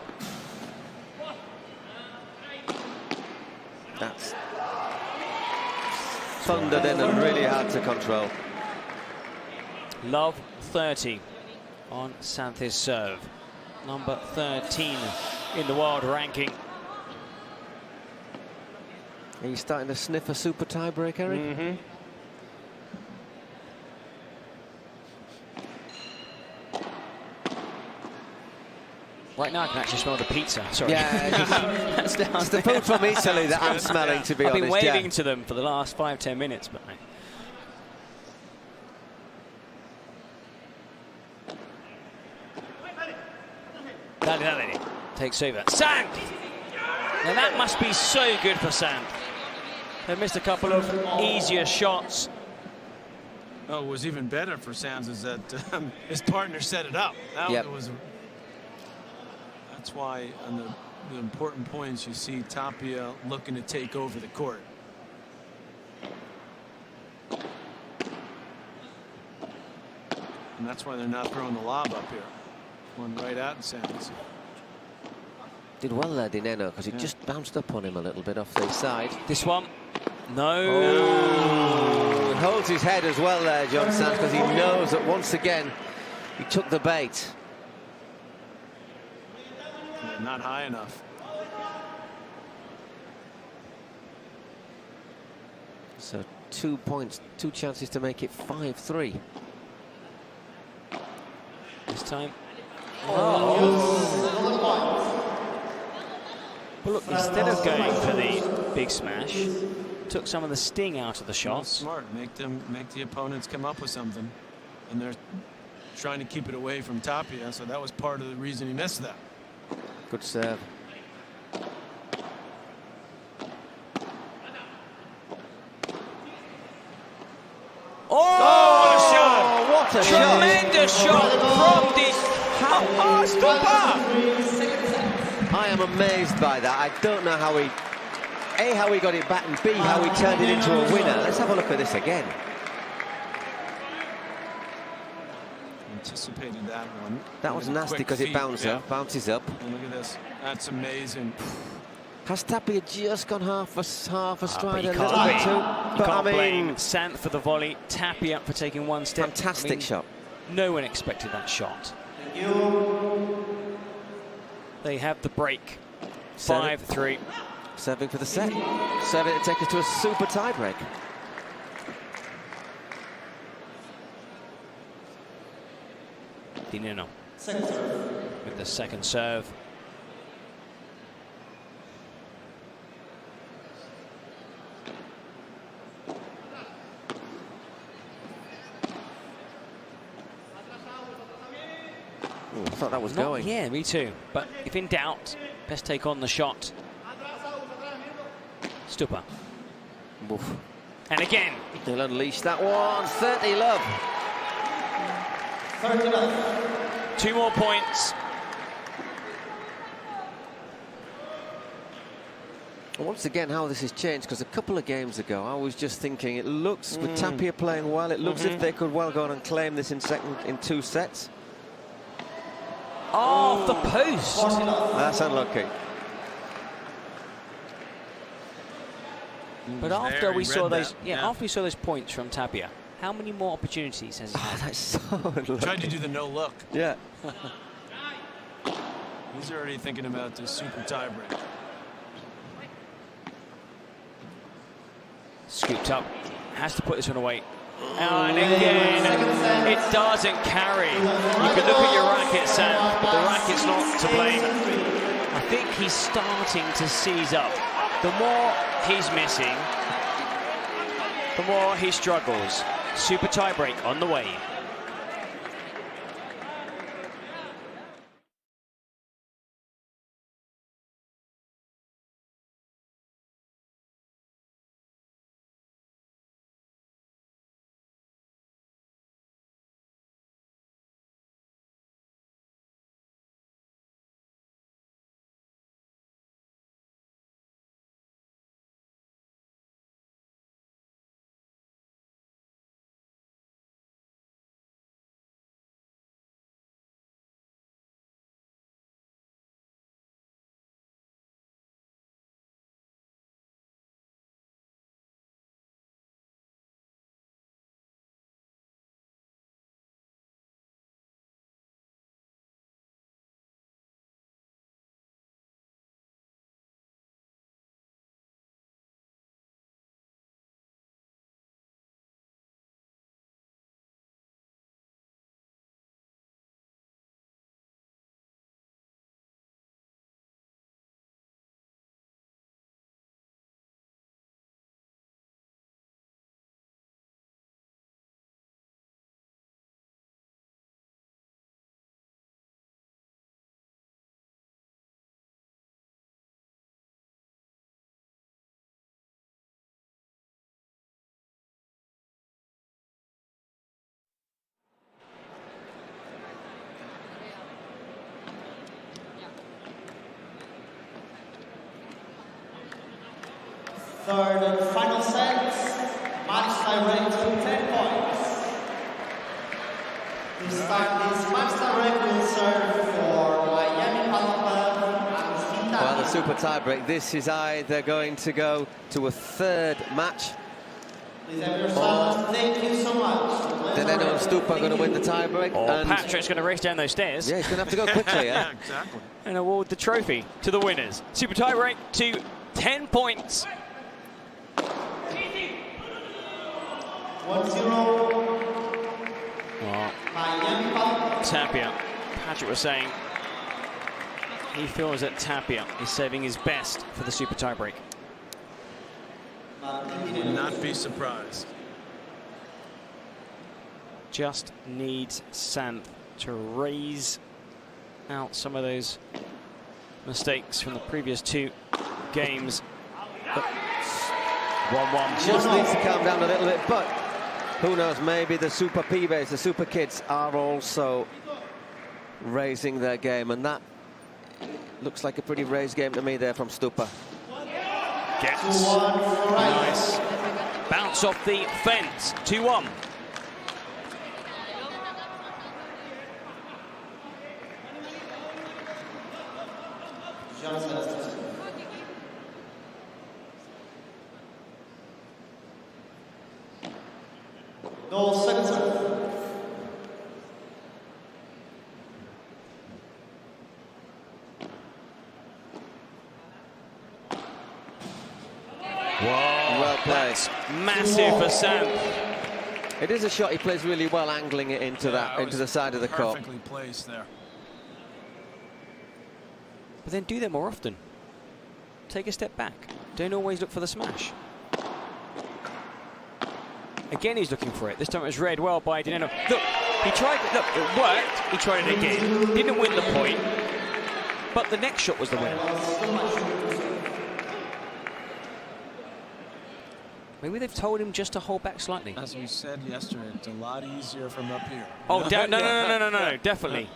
That's thundered in and really hard to control. Love 30 on Santh's serve. Number 13 in the world ranking. Are you starting to sniff a super tiebreak, Eric? Mm-hmm. Right now I can actually smell the pizza. Sorry. Yeah, it's the food from Italy that I'm smelling, to be honest. I've been waving to them for the last 5-10 minutes, but no. Dale. Takes over. Sand! Now that must be so good for Sand. They've missed a couple of easier shots. Oh, what was even better for Sands is that his partner set it up. That was. That's why on the important points you see Tapia looking to take over the court. And that's why they're not throwing the lob up here. One right at Sands. Did well there, Nenno, because he just bounced up on him a little bit off the side. This one. No. Oh. He holds his head as well there, John Sands, because he knows that once again he took the bait. Yeah, not high enough. So 2 points, 2 chances to make it 5-3. This time. Well, look, instead of going for the big smash, took some of the sting out of the shots. Smart, make the opponents come up with something, and they're trying to keep it away from Tapia. So that was part of the reason he missed that. Good serve. Oh, what a shot! Tremendous shot from the stopper. I am amazed by that. I don't know how he, A, how he got it back, and B, how he turned it into a winner. Let's have a look at this again. Anticipated that one. That was nasty because it bounces up. And look at this. That's amazing. Has Tapia just gone half a stride But a little bit too? You can't blame Sant for the volley, Tapia for taking one step. Fantastic shot. No one expected that shot. They have the break. 5-3. Serving for the set. Serving to take us to a super tiebreak. Nenno with the second serve. I thought that was going. Yeah, me too. But if in doubt, best take on the shot. Stupa. Oof. And again. He'll unleash that one. 30 love. 2 more points. Once again, how this has changed, because a couple of games ago, I was just thinking, it looks, with Tapia playing well, it looks if they could well go on and claim this in 2 sets. Off the post. That's unlucky. But after we saw those, after we saw those points from Tapia, how many more opportunities has he had? That's so unlucky. Tried to do the no look. Yeah. He's already thinking about this super tiebreak. Scooped up, has to put this one away. And again, it doesn't carry. You can look at your racket, Sam, but the racket's not to blame. I think he's starting to seize up. The more he's missing, the more he struggles. Super tiebreak on the way. Third and final set, match tiebreak to 10 points. To start this match tiebreak will serve for Miami Paddle Club, Augustin Tapia. Well, the super tiebreak, this is either going to go to a third match. Please have yourselves. Thank you so much. Nenno and Stupa are going to win the tiebreak. Or and Patrick's going to race down those stairs. Yeah, he's going to have to go quickly, yeah. Exactly. And award the trophy to the winners. Super tiebreak to 10 points. 1-0. Tapia. Patrick was saying he feels that Tapia is saving his best for the super tiebreak. Would not be surprised. Just needs Santh to raise out some of those mistakes from the previous 2 games. 1-1. Just needs to calm down a little bit, but who knows, maybe the super Pibes, the super kids, are also raising their game, and that looks like a pretty raised game to me there from Stupa. Gets nice bounce off the fence. 2-1. No center. Well played. That's massive for Sam. It is a shot he plays really well, angling it into into the side of the court. Perfectly placed there. But then do that more often. Take a step back. Don't always look for the smash. Again, he's looking for it. This time it was read well by Nenno. Look, he tried. Look, it worked. He tried it again. Didn't win the point. But the next shot was the winner. Maybe they've told him just to hold back slightly. As we said yesterday, it's a lot easier from up here. Oh, no, definitely.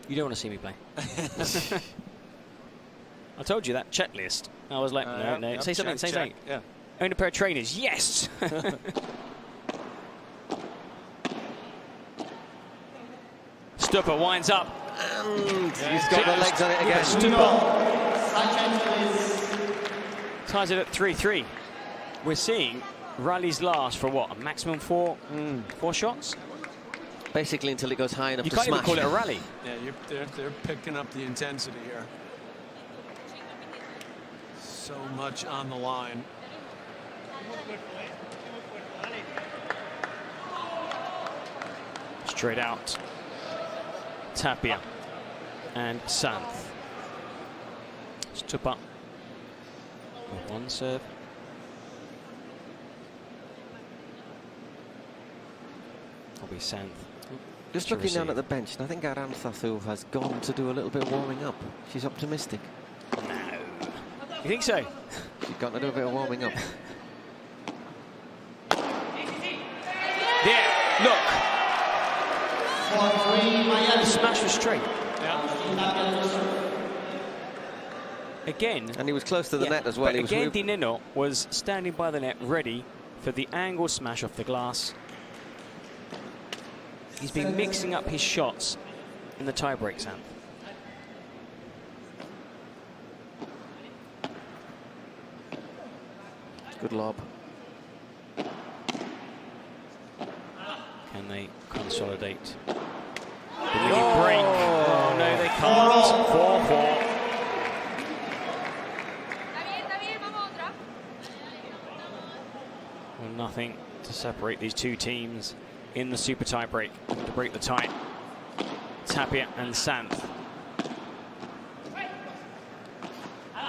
You don't want to see me play. I told you that checklist. I was like, no. Say something, say something. Yeah. Own a pair of trainers, yes! Stupa winds up. And he's got the legs on it again. Stupa ties it at 3-3. We're seeing rallies last for what? A maximum 4 shots? Basically until it goes high enough to smash. You can't even call it a rally. Yeah, they're picking up the intensity here. So much on the line. Straight out. Tapia and Santh. Stupa with one serve. Will be Santh. Just looking down at the bench, and I think Aranthathu has gone to do a little bit of warming up. She's optimistic. No. You think so? She's got to do a bit of warming up. There, look. The smash was straight. Again. And he was close to the net as well. But again, Nenno was standing by the net, ready for the angle smash off the glass. He's been mixing up his shots in the tiebreak, Sam. Good lob. Can they consolidate? Break. Oh, no, they can't. 4-4. Well, nothing to separate these two teams in the super tie break to break the tie. Tapia and Santh.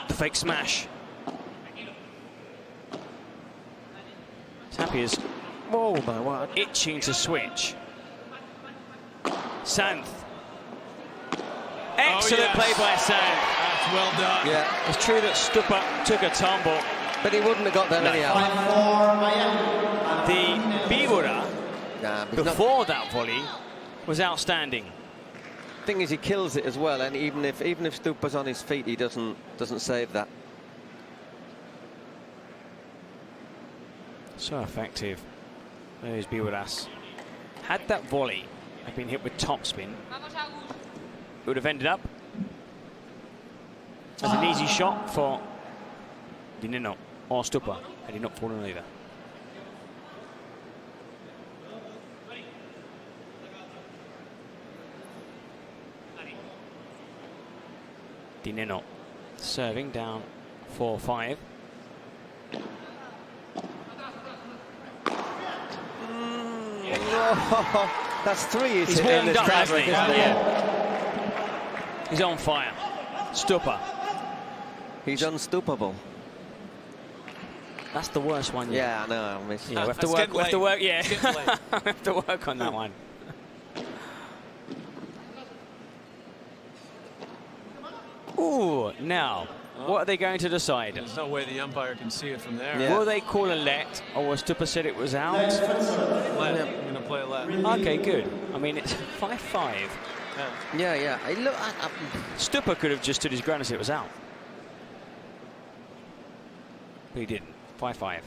The fake smash. Tapia's itching to switch. Santh. Excellent play by Santh. That's well done. Yeah. It's true that Stupa took a tumble, but he wouldn't have got there anyhow. The Bibura before that volley was outstanding. Thing is, he kills it as well, and even if Stupa's on his feet, he doesn't save that. So effective. There's Biwaras. Had that volley had been hit with topspin, it would have ended up as an easy shot for Nenno or Stupa had he not fallen over. Nenno serving down 4-5. That's 3. He's warmed up, hasn't he? He's on fire. Stupa. He's unstoppable. That's the worst one. Yeah, I know. Yeah, we have to work. We have to work. Yeah, we have to work on that one. Ooh, now, what are they going to decide? There's no way the umpire can see it from there. Yeah. Will they call a let, or was Stupa said it was out? Let. I'm going to play a let. Okay, good. I mean, it's 5-5. Yeah. Look, Stupa could have just stood his ground and said it was out. But he didn't. 5-5.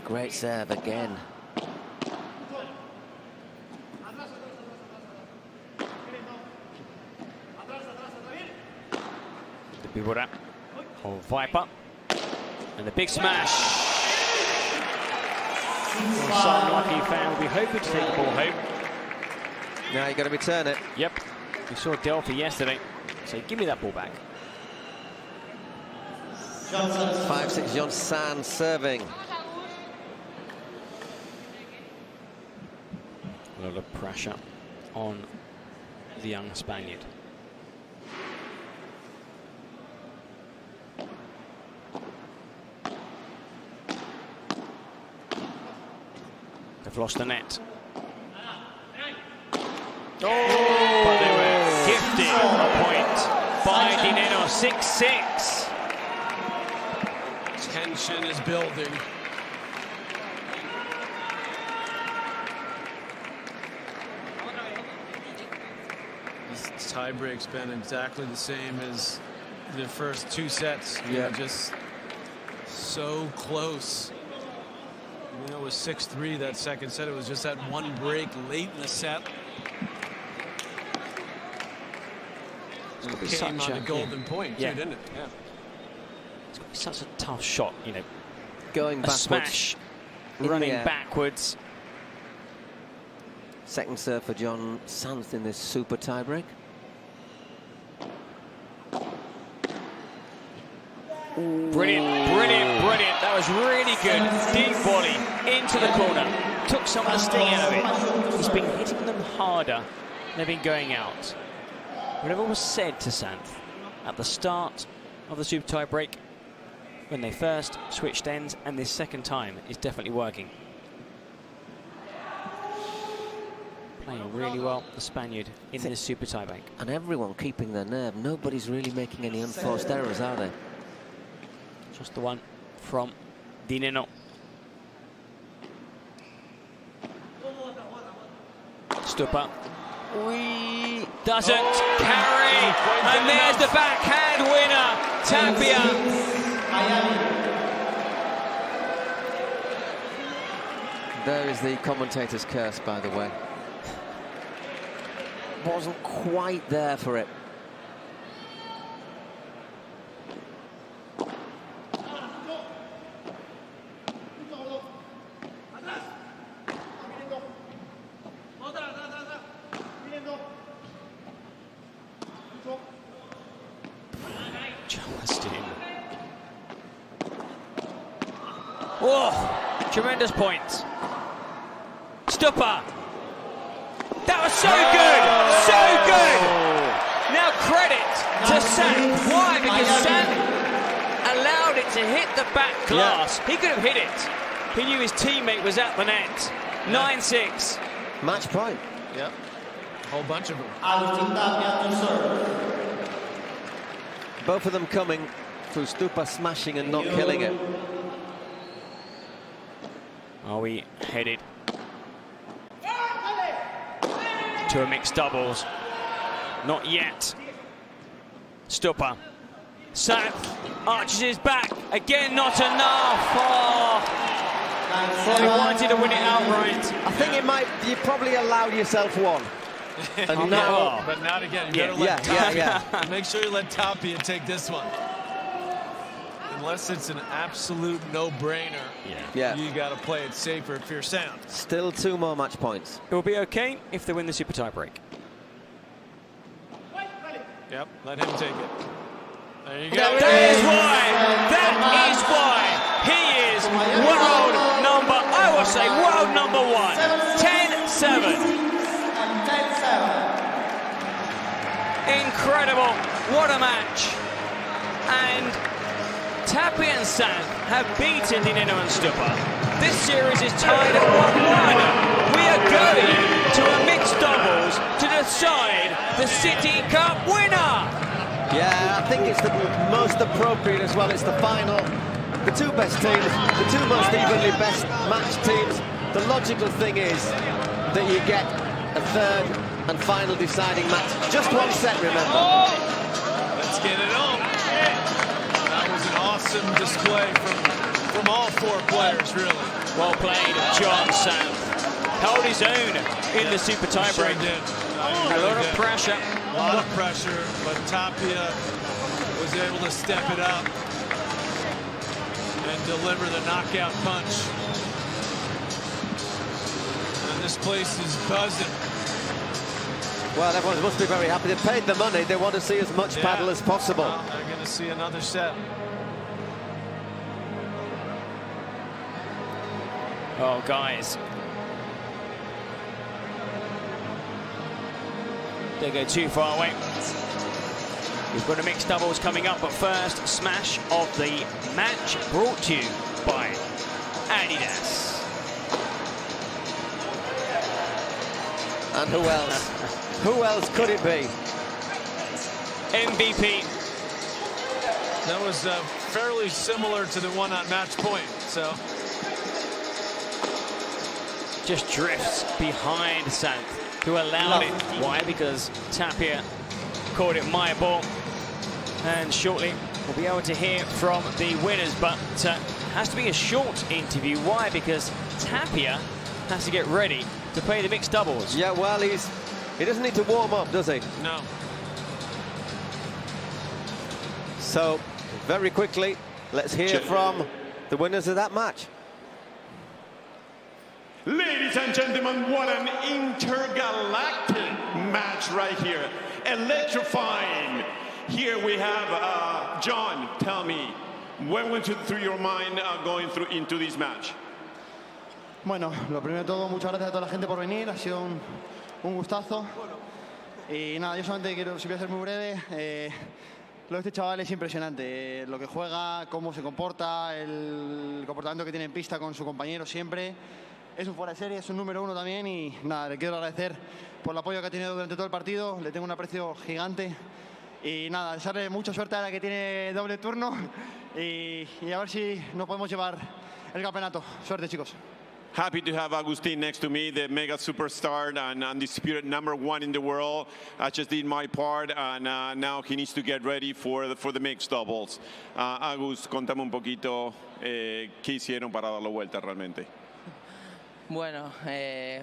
Great serve again. Bibura or Viper, and the big smash. Well, some lucky fan will be hoping to take the ball home. Now you got to return it. Yep, we saw Delfi yesterday, so give me that ball back. 5-6, Johnson serving. A lot of pressure on the young Spaniard. They've lost the net. Oh! But they were gifted a point by Nenno. 6-6. Tension is building. This tiebreak's been exactly the same as the first 2 sets. You know, just so close. You know, it was 6-3 that second set. It was just that one break late in the set. It came on a golden point, too, didn't it? Yeah. It's got to be such a tough shot, you know. Going a backwards. Smash, running backwards. Second serve for John Sands in this super tiebreak. Brilliant. That was really good. Deep volley into the corner. Took some of the sting out of it. He's been hitting them harder. They've been going out. Whatever was said to Santh at the start of the super tiebreak, when they first switched ends, and this second time is definitely working. Playing really well, the Spaniard in this super tiebreak. And everyone keeping their nerve. Nobody's really making any unforced errors, are they? Just the one from Nenno. Stupa. Doesn't carry. And there's the backhand winner, Tapia. There is the commentator's curse, by the way. Wasn't quite there for it. Oh, tremendous points. Stupa. That was so good, so good. Now credit to Sant. Why? Because Sant allowed it to hit the back glass. He could have hit it. He knew his teammate was at the net. 9-6. Match point. Yeah. A whole bunch of them. Augustin Tapia to serve. Both of them coming through Stupa smashing and not killing it. Are we headed to a mixed doubles? Not yet. Stupa. Santh arches his back. Again, not enough. Oh. Well, he wanted to win it outright. I think you probably allowed yourself one. And now, but not again. You better let Tapia. Make sure you let Tapia take this one. Unless it's an absolute no-brainer, you got to play it safer if you're sound. Still 2 more match points. It will be okay if they win the super tiebreak. Yep, let him take it. There you go. That is why he is world number, I will say world number 1. 10-7. Incredible. What a match. And Tapia and Santh have beaten the Nenno and Stupa. This series is tied at 1-1. We are going to a mixed doubles to decide the City Cup winner. Yeah, I think it's the most appropriate as well. It's the final. The 2 best teams, the 2 most evenly best match teams. The logical thing is that you get a 3rd and final deciding match. Just 1 set, remember. Let's get it on. That was an awesome display from all 4 players, really. Well played, John Santh. Held his own in the super tiebreak. Sure did. A lot of pressure. A lot of pressure, but Tapia was able to step it up and deliver the knockout punch. And this place is buzzing. Well, everyone must be very happy. They paid the money. They want to see as much paddle as possible. Well, they're going to see another set. Oh, guys. They go too far away. We've got a mixed doubles coming up, but first, smash of the match brought to you by Adidas. And who else? Who else could it be? MVP. That was fairly similar to the one on match point, so. Just drifts behind Santh, who allowed it. Why? Because Tapia called it my ball. And shortly we'll be able to hear from the winners, but has to be a short interview. Why? Because Tapia has to get ready to play the mixed doubles. Yeah, well, he doesn't need to warm up, does he? No. So, very quickly, let's hear from the winners of that match. Ladies and gentlemen, what an intergalactic match right here. Electrifying. Here we have John. Tell me, what went through your mind going into this match? Bueno, lo primero de todo, muchas gracias a toda la gente por venir. Ha sido un gustazo. Y nada, yo solamente quiero, si voy a ser muy breve, lo de este chaval es impresionante. Lo que juega, cómo se comporta, el comportamiento que tiene en pista con su compañero siempre. Es un fuera de serie, es un número 1 también y nada, le quiero agradecer por el apoyo que ha tenido durante todo el partido. Le tengo un aprecio gigante y nada, desearle mucha suerte a la que tiene doble turno y a ver si nos podemos llevar el campeonato. Suerte, chicos. Happy to have Augustin next to me, the mega superstar and undisputed #1 in the world. I just did my part, and now he needs to get ready for the mixed doubles. Agus, contame un poquito qué hicieron para darlo vuelta realmente. Bueno,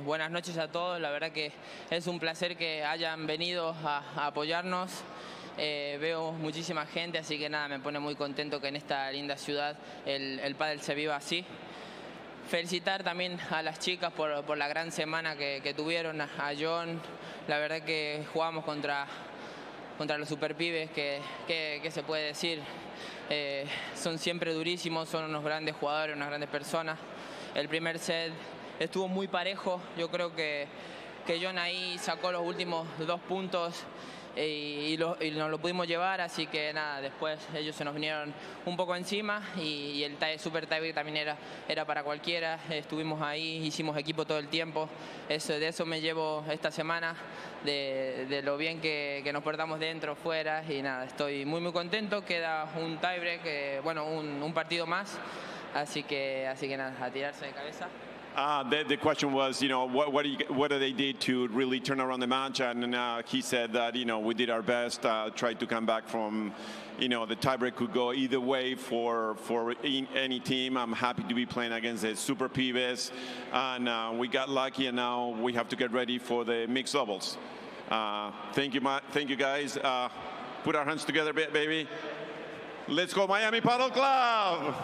buenas noches a todos. La verdad que es un placer que hayan venido a apoyarnos. Veo muchísima gente, así que nada, me pone muy contento que en esta linda ciudad el pádel se viva así. Felicitar también a las chicas por la gran semana que tuvieron, a John. La verdad que jugamos contra los superpibes, que se puede decir. Son siempre durísimos, son unos grandes jugadores, unas grandes personas. El primer set estuvo muy parejo. Yo creo que John ahí sacó los últimos 2 puntos y nos lo pudimos llevar, así que nada, después ellos se nos vinieron un poco encima y el super tiebreak también era para cualquiera. Estuvimos ahí, hicimos equipo todo el tiempo. De eso me llevo esta semana, de lo bien que nos portamos dentro, fuera, y nada, estoy muy contento. Queda un tiebreak, bueno, un partido más, así que nada, a tirarse de cabeza. The question was, what do they did to really turn around the match? And he said that, we did our best, tried to come back from, the tiebreak could go either way for any team. I'm happy to be playing against the Super Pibes, and we got lucky, and now we have to get ready for the mixed doubles. Thank you, guys. Put our hands together, baby. Let's go, Miami Padel Club.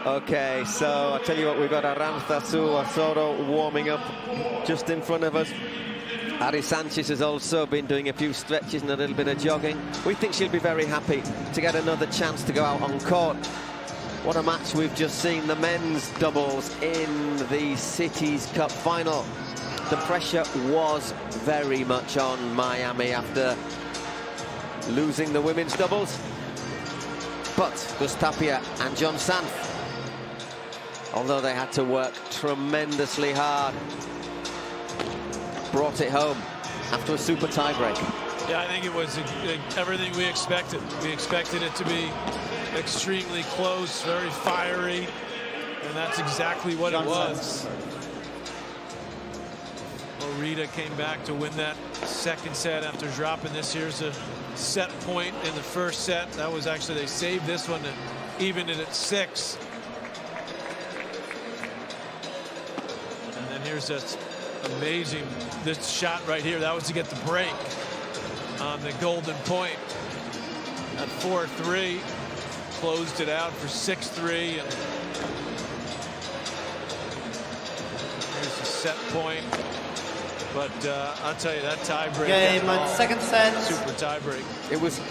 Okay, so I'll tell you what, we've got Aranzazu Osoro warming up just in front of us. Ari Sanchez has also been doing a few stretches and a little bit of jogging. We think she'll be very happy to get another chance to go out on court. What a match we've just seen, the men's doubles in the Cities Cup final. The pressure was very much on Miami after losing the women's doubles. But Augustin Tapia and John Sanf, although they had to work tremendously hard, brought it home after a super tiebreak. Yeah, I think it was everything we expected. We expected it to be extremely close, very fiery, and that's exactly what it was. Rita came back to win that second set after dropping this. Here's a set point in the first set. That was actually, they saved this one to even it at 6. And then here's this amazing, this shot right here. That was to get the break on the golden point at 4-3. Closed it out for 6-3. And here's the set point. But I'll tell you, that tiebreak. Game and second set. Super tiebreak. It was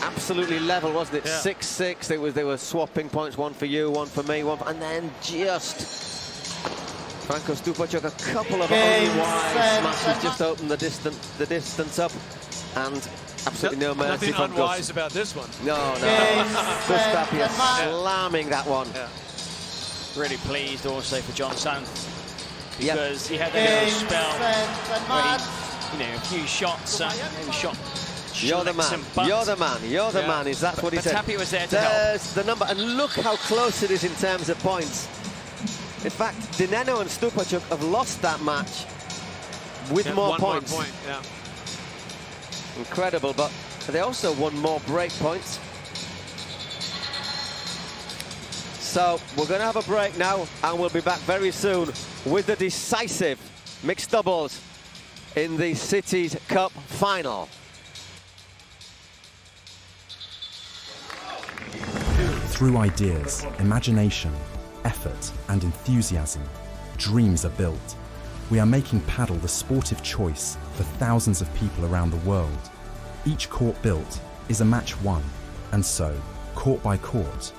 absolutely level, wasn't it? 6-6. Yeah. They were swapping points, one for you, one for me, and then just Franco Stupacek, a couple of only wide smashes just opened the distance up, and absolutely no mercy. Nothing unwise about this one. No. Augustin Tapia slamming that one. Yeah. Really pleased also for John Sanf, because he had a little spell where he, a few shots, maybe shot. You're the man. You're the man. You're the man. Is that what he said? Tapia was there to help. There's the number, and look how close it is in terms of points. In fact, Nenno and Stupacek have lost that match with more points. More point, yeah. Incredible, but they also won more break points. So we're going to have a break now, and we'll be back very soon with the decisive mixed doubles in the Cities Cup final. Through ideas, imagination, effort, and enthusiasm, dreams are built. We are making padel the sportive choice for thousands of people around the world. Each court built is a match won, and so, court by court,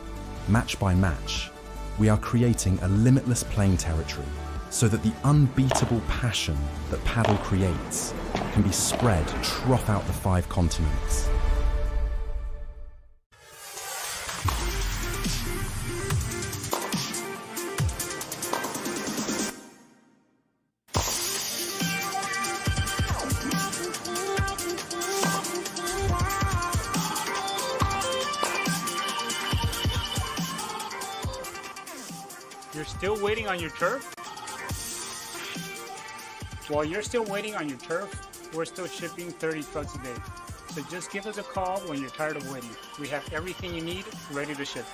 match by match, we are creating a limitless playing territory so that the unbeatable passion that padel creates can be spread throughout the 5 continents. You're still waiting on your turf? While you're still waiting on your turf, we're still shipping 30 trucks a day. So just give us a call when you're tired of waiting. We have everything you need ready to ship.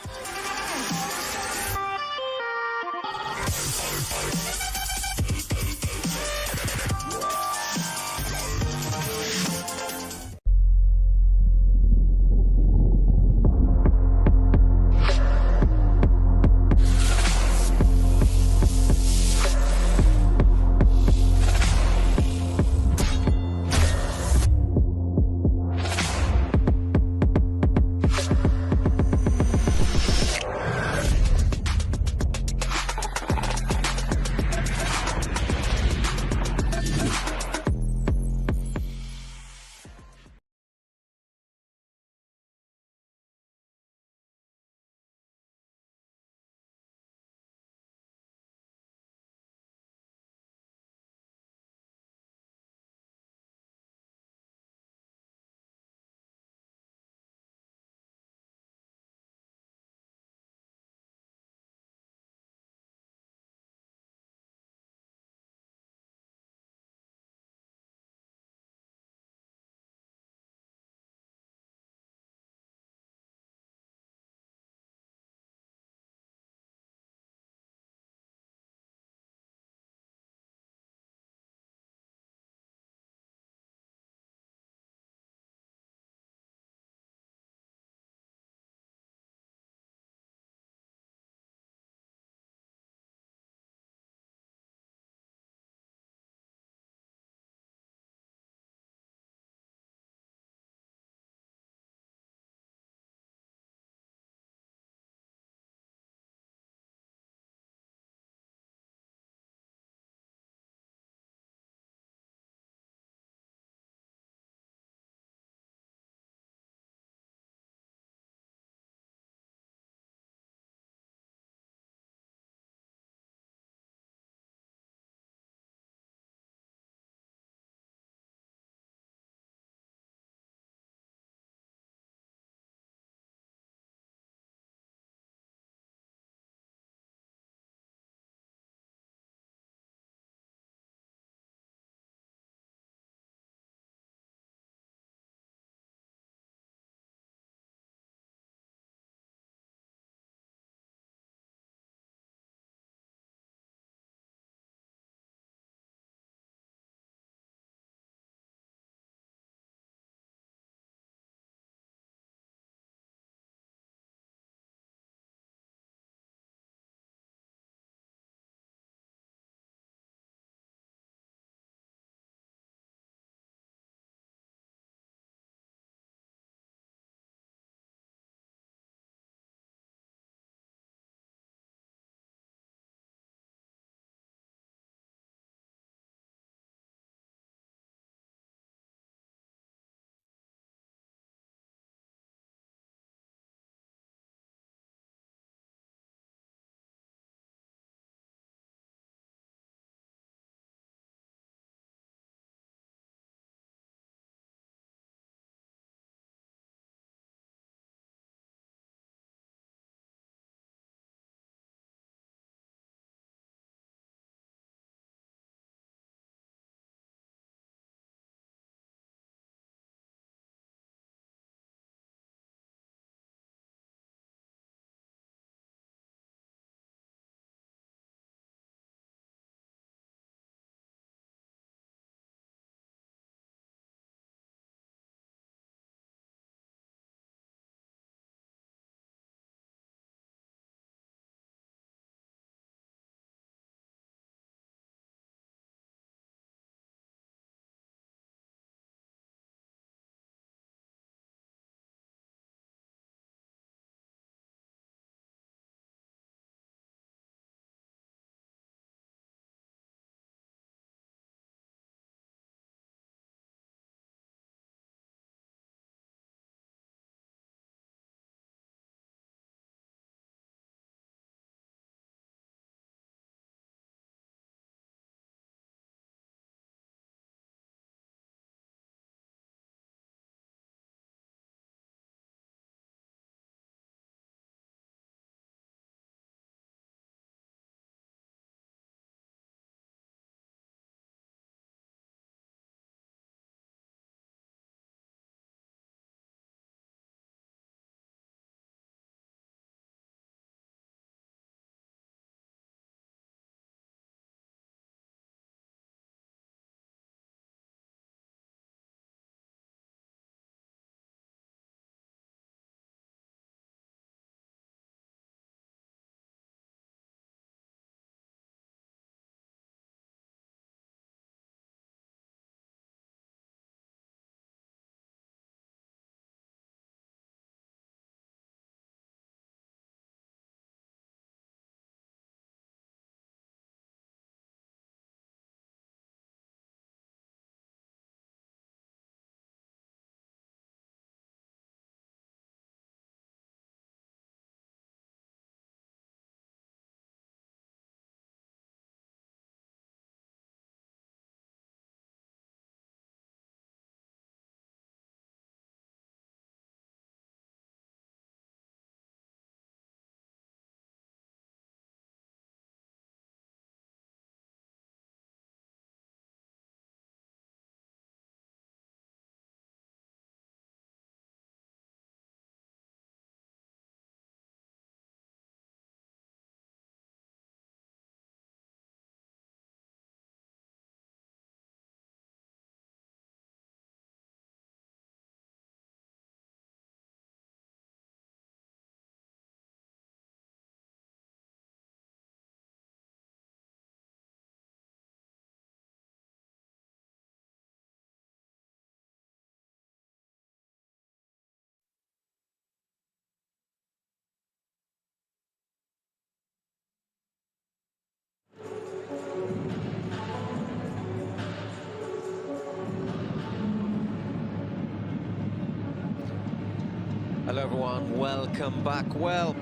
Hello everyone, welcome back. Well,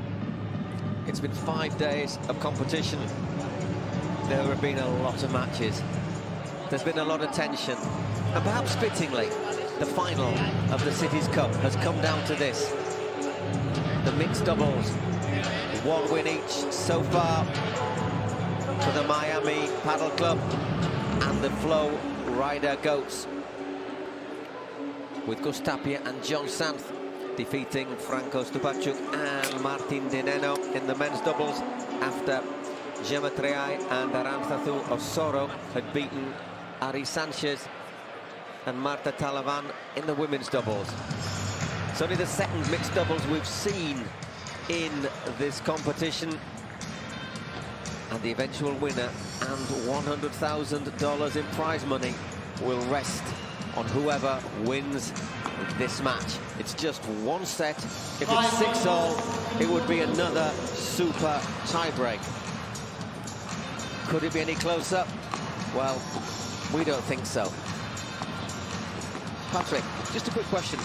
it's been 5 days of competition. There have been a lot of matches. There's been a lot of tension. And perhaps fittingly, the final of the Cities Cup has come down to this. The mixed doubles. 1 win each so far for the Miami Padel Club and the Flow Rider Goats, with Augustin Tapia and John Santh defeating Franco Stupacuk and Martin de Nenno in the men's doubles, after Gemma Triay and Arantzazu Osoro had beaten Ari Sanchez and Marta Talavan in the women's doubles. It's only the second mixed doubles we've seen in this competition, and the eventual winner and $100,000 in prize money will rest on whoever wins this match. It's just one set. If it's 6-all, it would be another super tiebreak. Could it be any closer? Well, we don't think so. Patrick, just a quick question.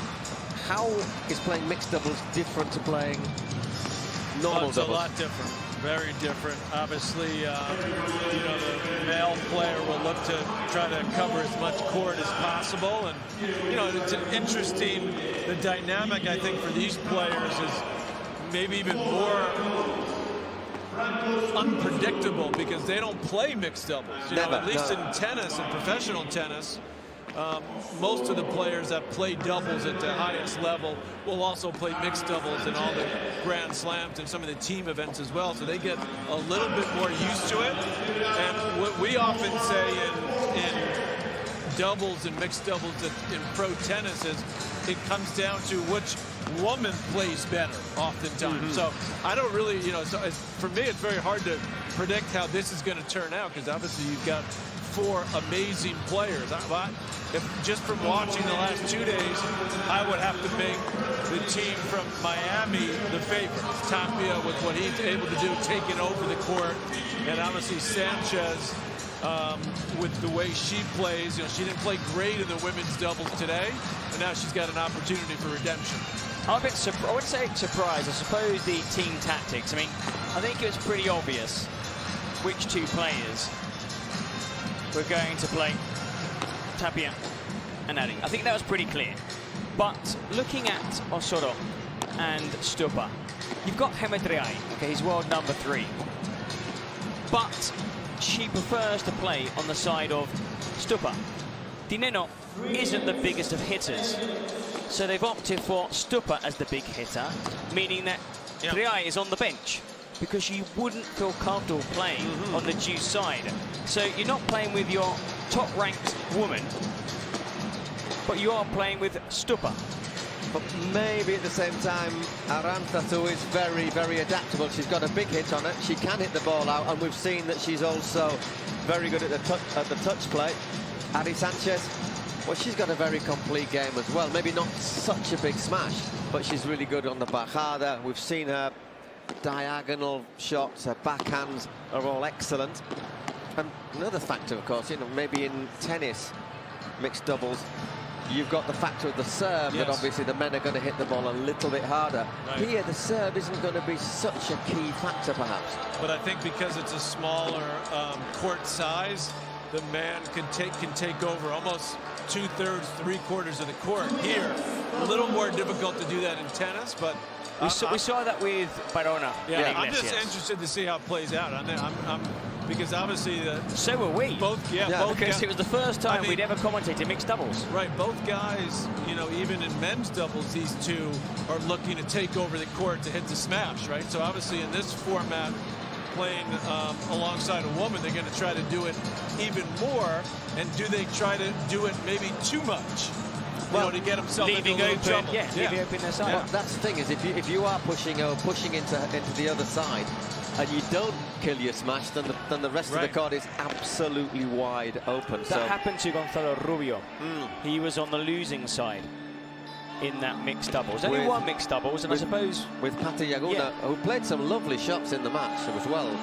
How is playing mixed doubles different to playing normal doubles? It's a lot different. Very different. Obviously, you know, the male player will look to try to cover as much court as possible, and you know, it's an interesting. The dynamic, I think, for these players is maybe even more unpredictable because they don't play mixed doubles. You know, at least in tennis and professional tennis. Most of the players that play doubles at the highest level will also play mixed doubles in all the Grand Slams and some of the team events as well, so they get a little bit more used to it. And what we often say in doubles and mixed doubles in pro tennis is it comes down to which woman plays better oftentimes. So I don't really, you know, so for me it's very hard to predict how this is going to turn out, because obviously you've got 4 amazing players. If just from watching the last 2 days, I would have to make the team from Miami the favorites. Tapia, with what he's able to do, taking over the court, and obviously Sanchez with the way she plays. You know, she didn't play great in the women's doubles today, and now she's got an opportunity for redemption. I'm a bit I would say surprised. I suppose the team tactics. I mean, I think it was pretty obvious which 2 players we're going to play Tapia and Ari. I think that was pretty clear. But looking at Osoro and Stupa, you've got Gemma Triay, okay, he's world number 3. But she prefers to play on the side of Stupa. Nenno isn't the biggest of hitters, so they've opted for Stupa as the big hitter, meaning that Triay is on the bench, because you wouldn't feel comfortable playing on the deuce side. So you're not playing with your top-ranked woman, but you are playing with Stupa. But maybe at the same time, Arantzazu is very, very adaptable. She's got a big hit on it. She can hit the ball out, and we've seen that she's also very good at the touch play. Ari Sanchez, well, she's got a very complete game as well. Maybe not such a big smash, but she's really good on the bajada. We've seen her diagonal shots, her backhands are all excellent. And another factor, of course, you know, maybe in tennis, mixed doubles, you've got the factor of the serve, that obviously the men are going to hit the ball a little bit harder. Right. Here, the serve isn't going to be such a key factor, perhaps. But I think because it's a smaller court size, the man can take over almost 2/3, 3/4 of the court. Here, a little more difficult to do that in tennis, but we saw that with Barona. Yeah, I'm just interested to see how it plays out. Because obviously so were we. Both because it was the first time we'd ever commentated mixed doubles. Right, both guys, you know, even in men's doubles, these 2 are looking to take over the court to hit the smash, right? So obviously in this format, playing alongside a woman, they're going to try to do it even more. And do they try to do it maybe too much? Well, to get himself into a little trouble. Leaving open their side. Well, that's the thing, is if you are pushing into the other side, and you don't kill your smash, then the rest of the court is absolutely wide open. That happened to Gonzalo Rubio. He was on the losing side in that mixed doubles. Only one mixed doubles, and I suppose with Pata Yaguna, who played some lovely shots in the match as well.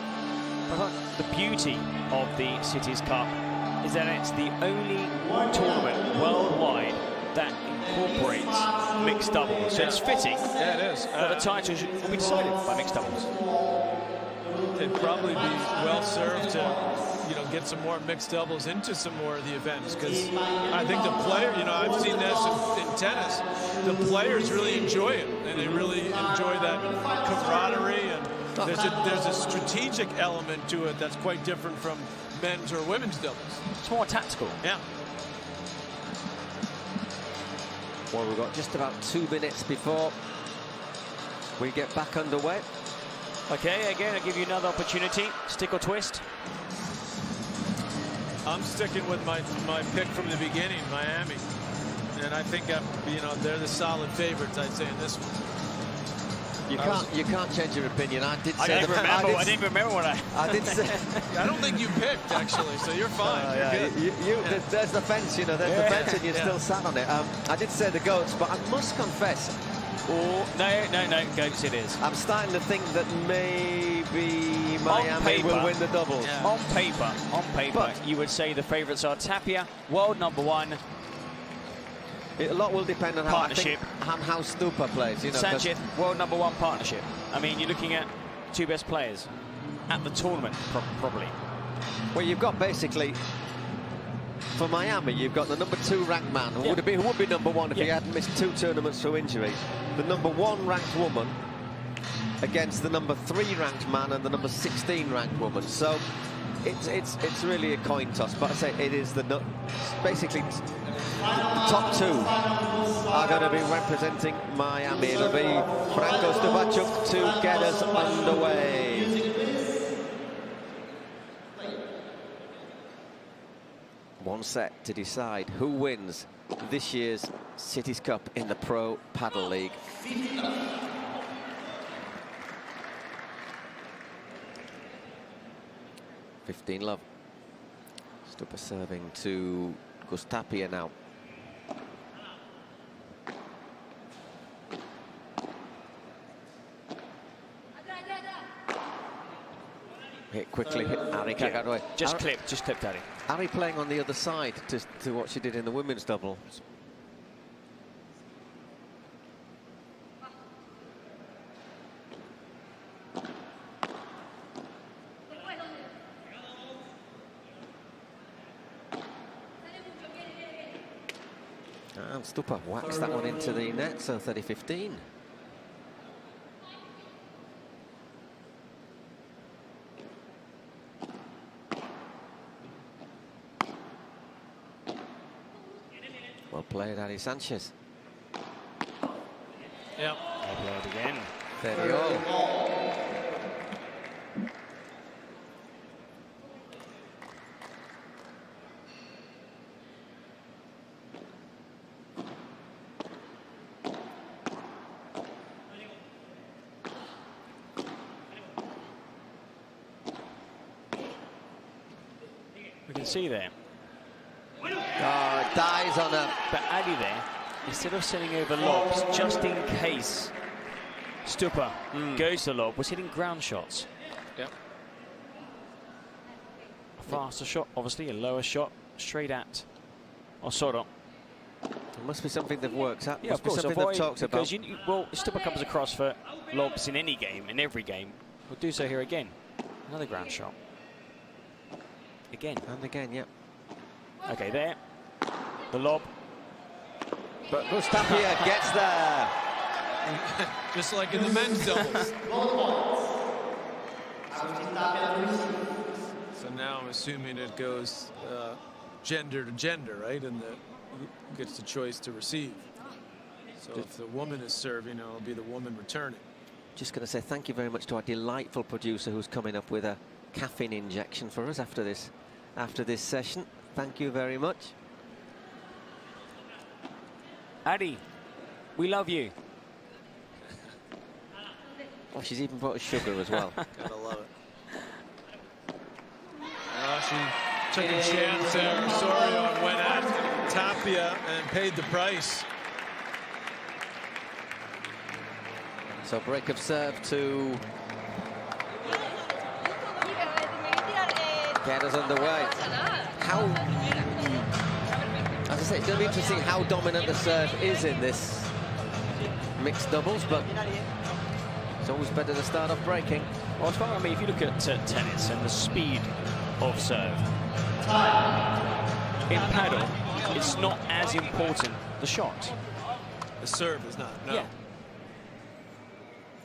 But the beauty of the Cities Cup is that it's the only tournament worldwide that incorporates mixed doubles. So it's fitting. Yeah, it is. But the title will be decided by mixed doubles. They'd probably be well served to, get some more mixed doubles into some more of the events, because I think the player, I've seen this in tennis, the players really enjoy it, and they really enjoy that camaraderie, and there's a strategic element to it that's quite different from men's or women's doubles. It's more tactical. Yeah. Well, we've got just about 2 minutes before we get back underway. Okay, again, I'll give you another opportunity. Stick or twist. I'm sticking with my pick from the beginning, Miami. And I think, they're the solid favorites, I'd say, in this one. You can't change your opinion. I did say I didn't remember what I did say. I don't think you picked, actually, so you're fine. There's the fence, there's the fence, and you're still sat on it. I did say the goats, but I must confess. Oh, no, goats it is. I'm starting to think that maybe Miami will win the doubles. Yeah. On paper, but you would say the favourites are Tapia, world #1. A lot will depend on partnership. How Stupa plays. Sanchez, world #1 partnership. I mean, you're looking at 2 best players at the tournament, probably. Well, you've got basically, for Miami, you've got the #2 ranked man, who would be #1 if he hadn't missed 2 tournaments through injury. The #1 ranked woman against the #3 ranked man and the #16 ranked woman. So it's really a coin toss. But I say it is basically the top 2 are going to be representing Miami. It'll be Franco Stupachuk to get us underway. One set to decide who wins this year's Cities Cup in the Pro Padel League. $15 love. Stupa serving to Augustin Tapia now. Hit quickly, hit Ari Sanchez. Just clipped Ari. Ari playing on the other side to what she did in the women's double. And Stupa whacks that one into the net, so 30-15. Well played, Ari Sanchez. Yep. Well played again. There you go. We can see there. Dies on her. But Adi there, instead of sending over lobs, just in case Stupa goes to lob, was hitting ground shots. Yep. A faster shot, obviously, a lower shot, straight at Osorio. It must be something they've worked out. Yeah, must of course. be something they've talked about. Well, Stupa comes across for lobs in any game, in every game. We'll do so here again. Another ground shot. Again. And again, yep. Okay, there. The lob. But Tapia gets there. Just like in the men's doubles. So now I'm assuming it goes gender to gender, right? And gets the choice to receive. So if the woman is serving, it'll be the woman returning. Just going to say thank you very much to our delightful producer who's coming up with a caffeine injection for us after this session. Thank you very much. Adi, we love you. Oh, she's even brought us sugar as well. Gotta love it. She took a chance there. Osorio and went at Tapia and paid the price. So break of serve to get us underway. As I say, it's going to be interesting how dominant the serve is in this mixed doubles, but it's always better to start off breaking. Well, as far as if you look at tennis and the speed of serve, in paddle, it's not as important, the shot. The serve is not, no. Yeah.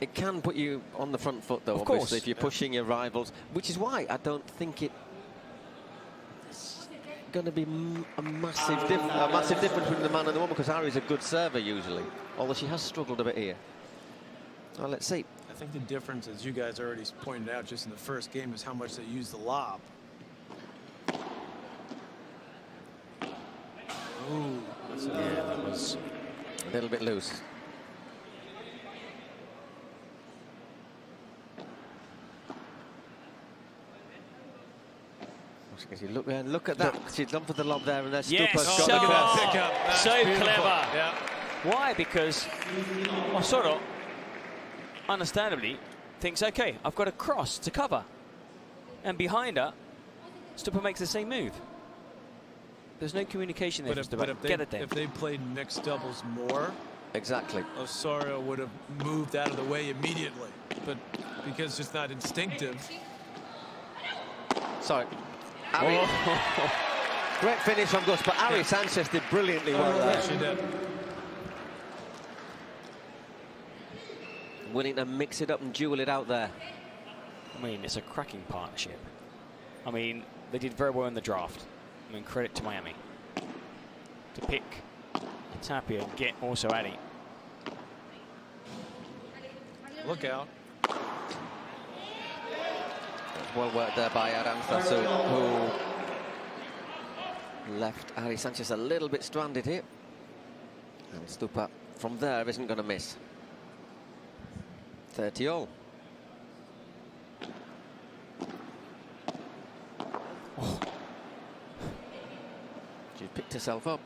It can put you on the front foot, though, obviously, if you're pushing your rivals, which is why I don't think it's going to be a massive difference between the man and the woman, because Ari's a good server usually, although she has struggled a bit here. Well, let's see. I think the difference, as you guys already pointed out just in the first game, is how much they use the lob. Ooh, yeah, that was a little bit loose. Look at that. She's done for the lob there, and there's Yes, so clever. Yeah. Why? Because Osoro, understandably, thinks, okay, I've got a cross to cover. And behind her, Stupa makes the same move. There's no communication there. But if they played mixed doubles more, exactly, Osoro would have moved out of the way immediately. But because it's not instinctive. Sorry. Ari. Great finish from Gus, but Ari Sanchez did brilliantly well there. She did. Willing to mix it up and duel it out there. I mean, it's a cracking partnership. I mean, they did very well in the draft. I mean, credit to Miami to pick Tapia and get also Ari. Look out. Well worked there by Aranzazu, who left Ari Sanchez a little bit stranded here. And Stupa from there isn't going to miss. 30-all. Oh. She picked herself up.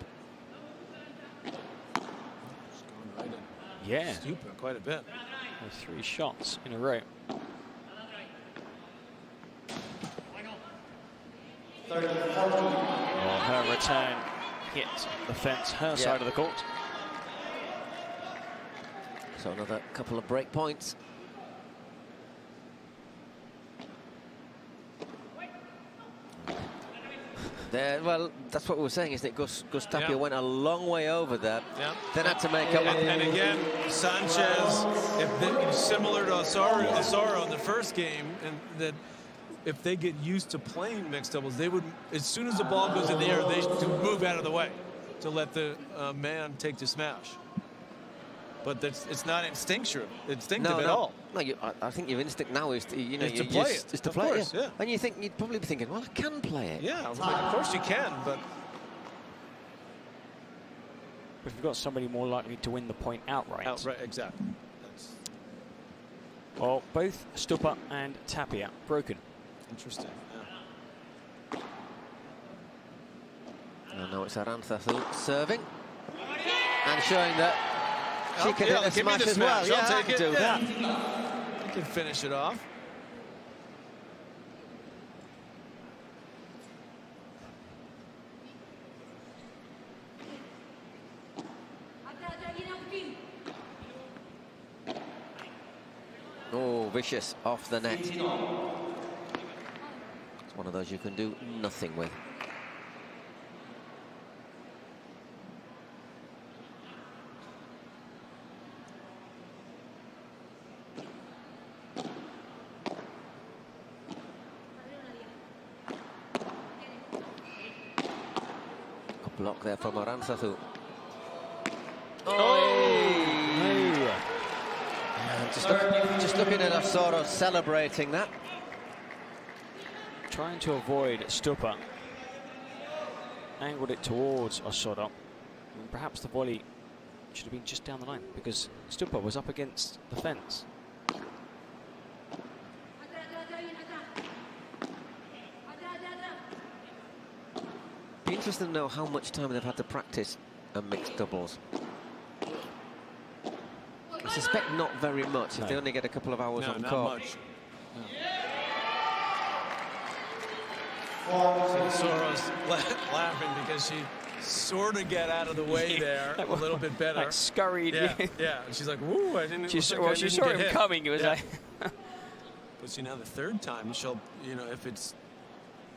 Yeah. Stupa quite a bit. With 3 shots in a row. Well, her return hit the fence, her side of the court. So another couple of break points. There, well, that's what we were saying, isn't it? Gus Tapia went a long way over there. Then had to make up. And again, Sanchez, similar to Osoro in the first game, and that if they get used to playing mixed doubles, they would, as soon as the ball goes in the air, they should move out of the way to let the man take the smash. But it's not instinctive at all. No, I think your instinct now is to, to play it. Is to play it. Yeah. And you'd probably be thinking, well, I can play it. Yeah, of course you can, but if you've got somebody more likely to win the point outright. Outright, exactly. Well, both Stupa and Tapia broken. Interesting. Yeah. And now it's Aranzazu serving and showing that she can hit a smash as well. I'll take it. Do that. You can finish it off. Oh, vicious off the net. It's one of those you can do nothing with. Block there from Aranzazu. Just looking at Osoro celebrating that. Trying to avoid Stupa. Angled it towards Osoro. And perhaps the volley should have been just down the line because Stupa was up against the fence. Be interested to know how much time they've had to practice a mixed doubles. I suspect not very much if they only get a couple of hours on court. Much. No. Soro's laughing because sort of get out of the way there a little bit better. Like scurried. Yeah, yeah. And she's like, "Woo! I didn't." She saw him coming. It was like. But see, now the third time, she'll, you know, if it's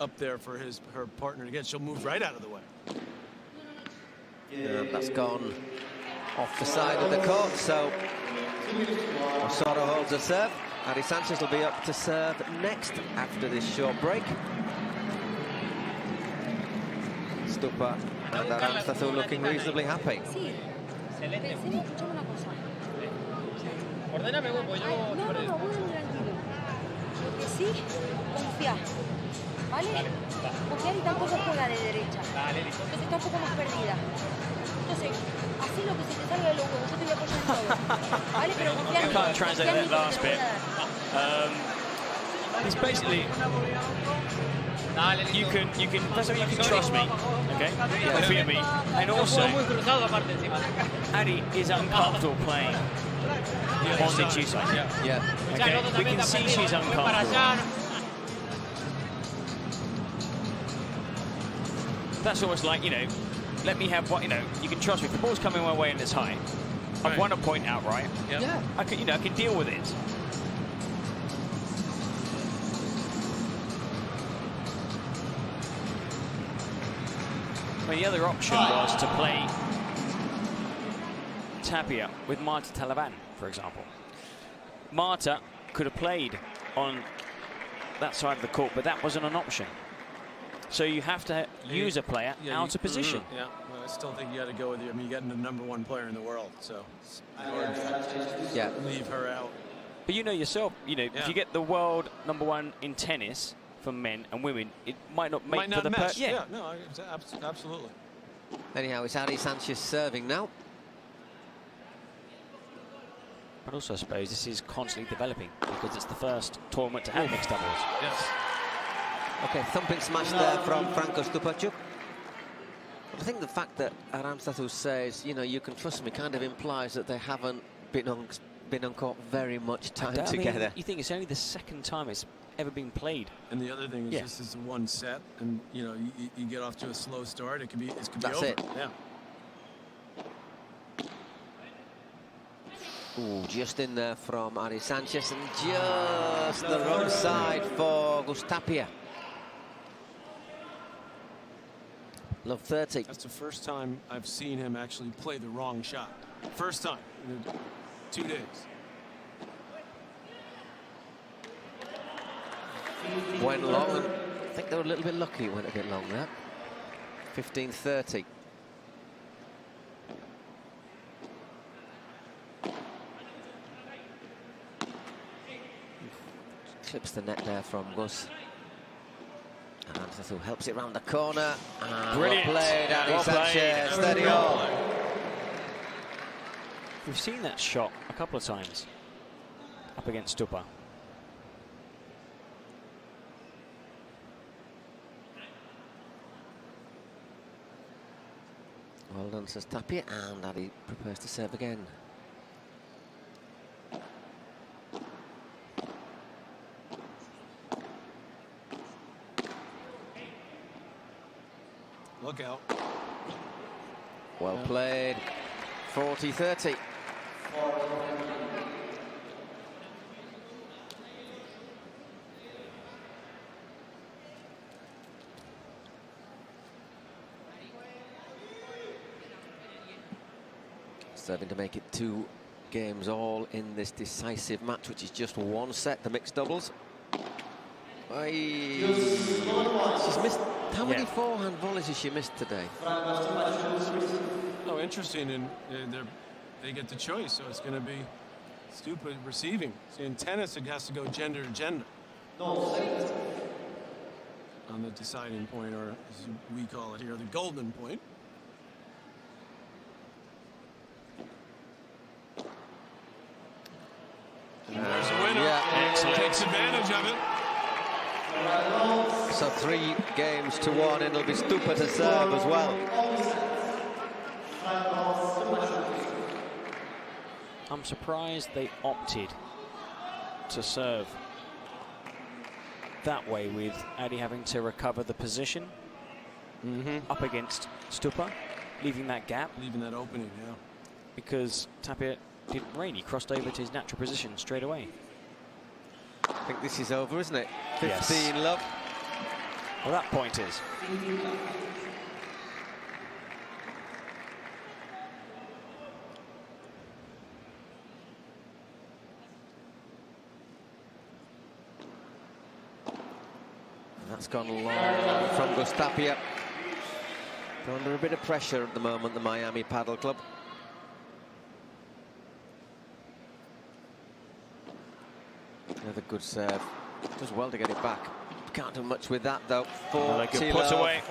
up there for her partner to get, she'll move right out of the way. Yeah, that's gone off the side of the court, so Osorio holds a serve. Ari Sanchez will be up to serve next after this short break. Stupa and Aranzazu looking reasonably happy. Ordéname vos, pues yo... No, tranquilo. Lo que sí, confía. ¿Vale? Confiar y tampoco juega de derecha. Entonces está un poco más perdida. Entonces, así lo que se te salga de los huevos. Yo te voy a apoyar en todo. ¿Vale? Pero confía en mí. I can't translate that last bit. It's basically... You can first of all, you can trust me, okay? Confia me. And also, Ari is uncomfortable playing on the G side. Yeah. Okay? We can see she's uncomfortable. That's almost like, you know, let me have what, you know, you can trust me. If the ball's coming my way and it's high, I've won a point outright. Yeah. I can, you know, I can deal with it. I mean, the other option was to play Tapia with Martita Ortega, for example. Marta could have played on that side of the court, but that wasn't an option. So you have to use a player out of position. Yeah, well, I still think you got to go with you. I mean, you're getting the #1 player in the world, so it's hard to leave her out. But you know yourself, you know, if you get the world #1 in tennis for men and women, it might not make for the match. Yeah, no, absolutely. Anyhow, it's Ari Sanchez serving now. But also, I suppose this is constantly developing because it's the first tournament to have mixed doubles. Yes. Okay, thumping smash there from Franco Stupacuk. I think the fact that Aranzazu says, you know, you can trust me, kind of implies that they haven't been on court very much time together. Mean, you think it's only the second time it's ever been played. And the other thing is this is one set, and you know, you get off to a slow start, it could be That's over. It. Yeah. Ooh, just in there from Ari Sanchez, and just the wrong side for Augustin Tapia. Love 30. That's the first time I've seen him actually play the wrong shot. First time in 2 days. Went long, and I think they were a little bit lucky it went a bit long there. 15-30. Clips the net there from Gus. And Aranzazu helps it round the corner. And Brilliant. Well played, Ari Sanchez. Steady on. We've seen that shot a couple of times up against Stupa. Well done, says Tapia, and Ari prepares to serve again. Look out. Well played. 40-30. Serving to make it 2 games all in this decisive match, which is just 1 set, the mixed doubles. She's missed. How many forehand volleys has she missed today? Oh, interesting, and they get the choice, so it's going to be Stupa receiving. See, in tennis, it has to go gender to gender. On the deciding point, or as we call it here, the golden point. There's a winner. Excellent. Takes advantage of it. So 3 games to 1, and it'll be Stupa to serve as well. I'm surprised they opted to serve that way with Adi having to recover the position. up against Stupa, leaving that gap. Leaving that opening, yeah. Because Tapia didn't rain. He crossed over to his natural position straight away. I think this is over, isn't it? 15 Yes. love. Well, that point is. And that's gone long from Augustin Tapia. They're under a bit of pressure at the moment, the Miami Padel Club. Another good serve. Does well to get it back. Can't do much with that though. Another good put away.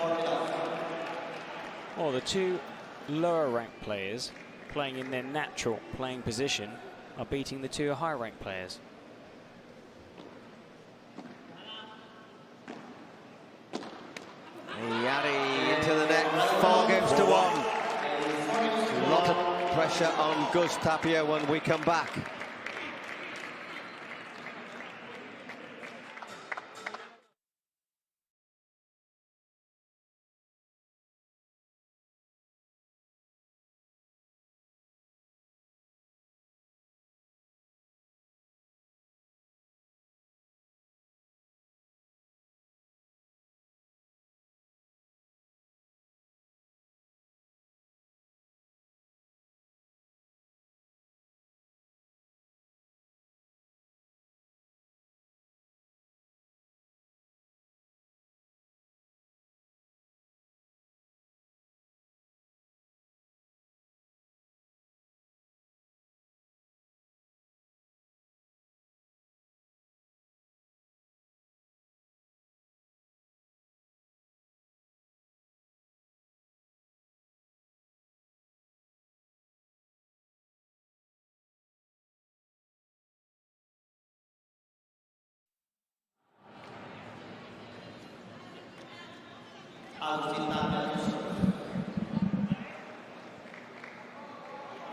Well, the two lower ranked players playing in their natural playing position are beating the two higher ranked players. Ari into the net, 4 games to 1. A lot of pressure on Gus Tapia when we come back.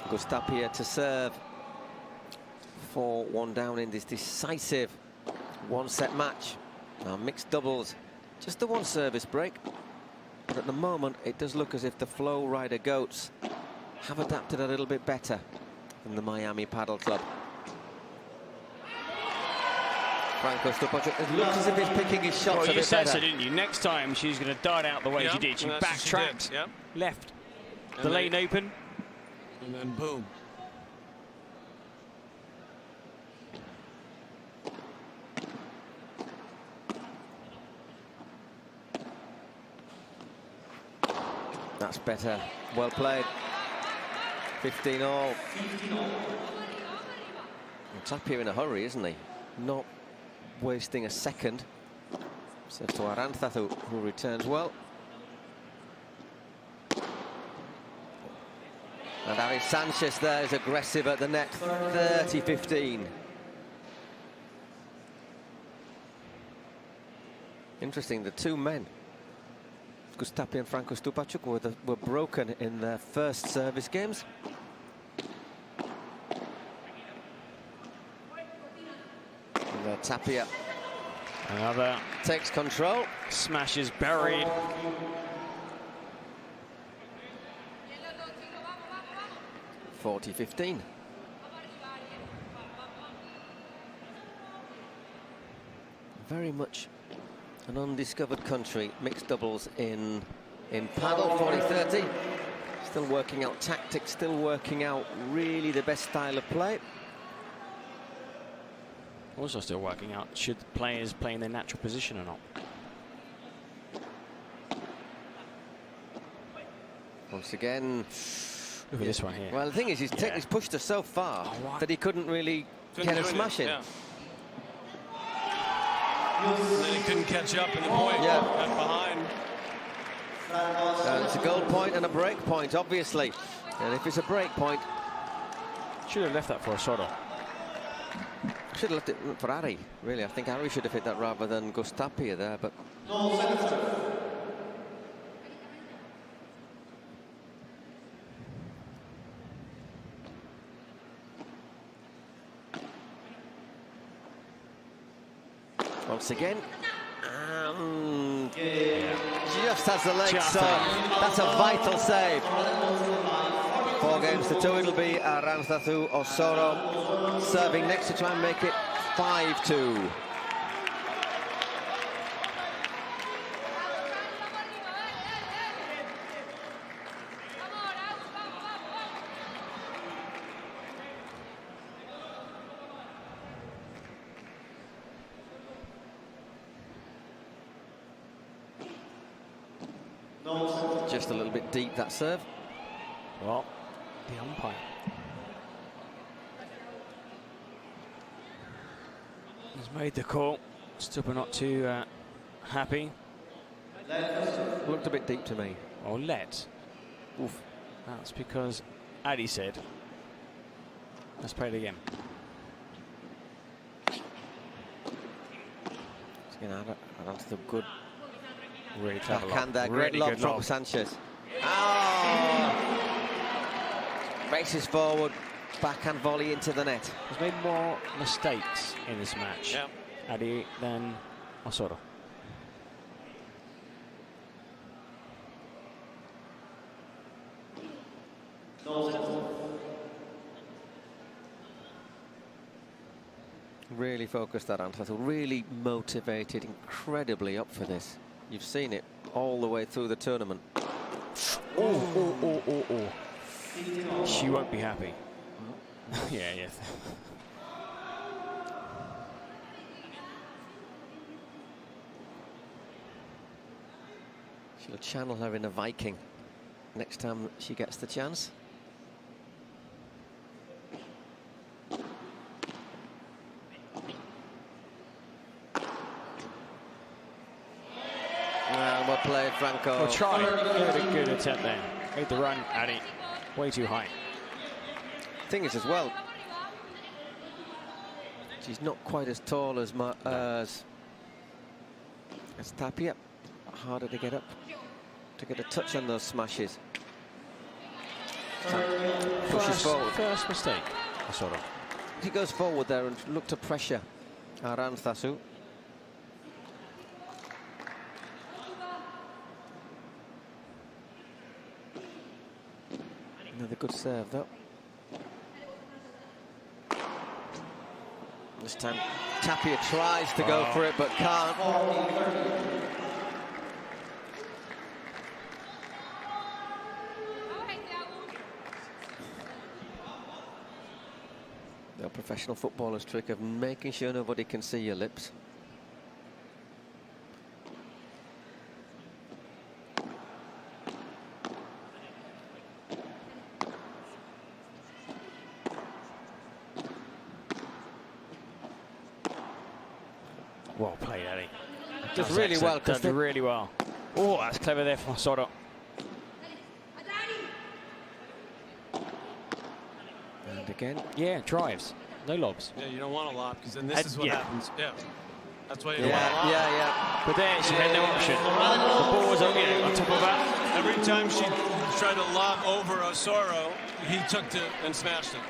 Augustin Tapia to serve. 4-1 down in this decisive one-set match. Now mixed doubles, just the one service break. But at the moment, it does look as if the Flow Rider Goats have adapted a little bit better than the Miami Padel Club. Franco Stupacic, it looks as if he's picking his shots a bit better. You said so, didn't you? Next time she's going to dart out the way Yep, she did. She and that's what she backtracked, did, yep. left And the they- lane open. And then boom. That's better. Well played. 15 all. Tapia in a hurry, isn't he? Not wasting a second. Serve to Aranza, who returns well. And Ari Sanchez there is aggressive at the net. 30-15. Interesting, the two men, Augustin Tapia and Franco Stupacic, were broken in their first service games. And Tapia Another takes control. Smash is buried. (40-15). Very much an undiscovered country. Mixed doubles in paddle. 40-30. Still working out tactics. Still working out really the best style of play. Also still working out should players play in their natural position or not. Once again. Look at this one here. Well, the thing is, he's pushed her so far that he couldn't really get a smash in. Yeah. And then he couldn't catch up in the point. Yeah. Left behind. And it's a goal point and a break point, obviously. And if it's a break point, should have left that for a Soto. Should have left it for Ari, really. I think Ari should have hit that rather than Augustin Tapia there, but... Once again, and just has the legs, so that's a vital save. 4 games to 2, it'll be Aranzazu Osoro serving next to try and make it 5-2. Just a little bit deep, that serve. Well, the umpire has made the call. Still not too happy. Looked a bit deep to me. Oh, let. Oof. That's because Adi said. Let's play it again. That's the good. Really clever Backhand there, lob. great Really lob good from lob. Sanchez. Oh! Races forward, backhand volley into the net. He's made more mistakes in this match, Adi, than Osoro. Really focused that Aranzazu, really motivated, incredibly up for this. You've seen it all the way through the tournament. Oh. She won't be happy. Yeah. She'll channel her in a Viking next time she gets the chance. Well played, Franco. Well, try. Good attempt there. Made the run, Adi. Way too high. Thing is, as well, she's not quite as tall as Tapia. Harder to get up, to get a touch on those smashes. Pushes forward. First mistake, Osoro. He goes forward there and look to pressure Aranzazu. Another good serve, though. This time, Tapia tries to go for it, but can't. The professional footballer's trick of making sure nobody can see your lips. Well played, Adi. Does really well. Does really well. Oh, that's clever there from Osoro. And again. Yeah, drives. No lobs. Yeah, you don't want a lob because then this is what happens. Yeah. That's why you don't Yeah, want a lob. yeah. But there she had no option. The ball was only on top of that. Every time she tried to lob over Osoro, he took to and smashed it.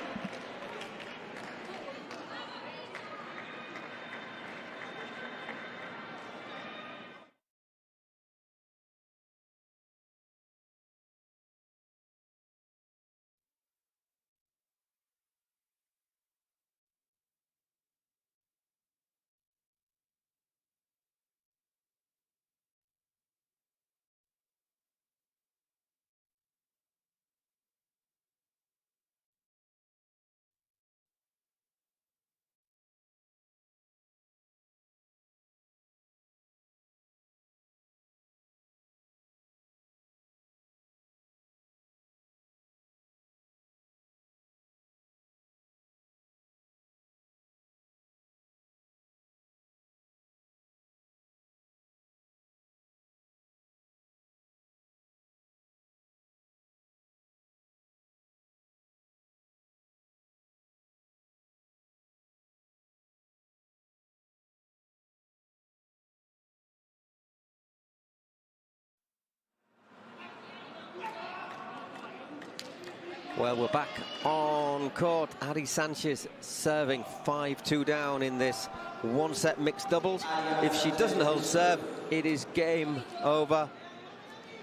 Well, we're back on court. Ari Sanchez serving 5-2 down in this one-set mixed doubles. If she doesn't hold serve, it is game over.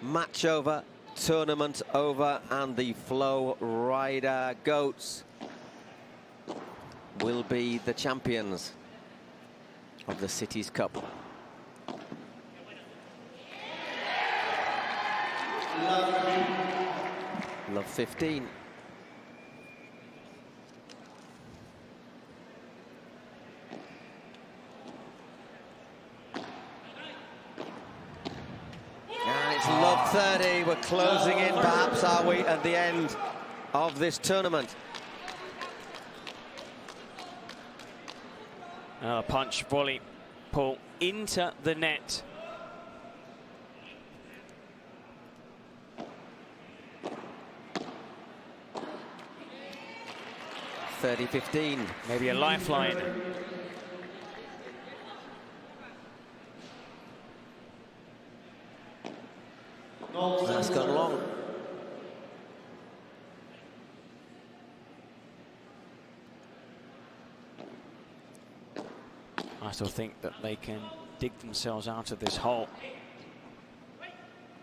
match over, tournament over, and the Flow Rider Goats will be the champions of the Cities Cup. Love 15. And it's Love 30. We're closing in, perhaps, are we, at the end of this tournament. A punch volley pull into the net. (30-15). Maybe a lifeline. That's gone long. I still think that they can dig themselves out of this hole.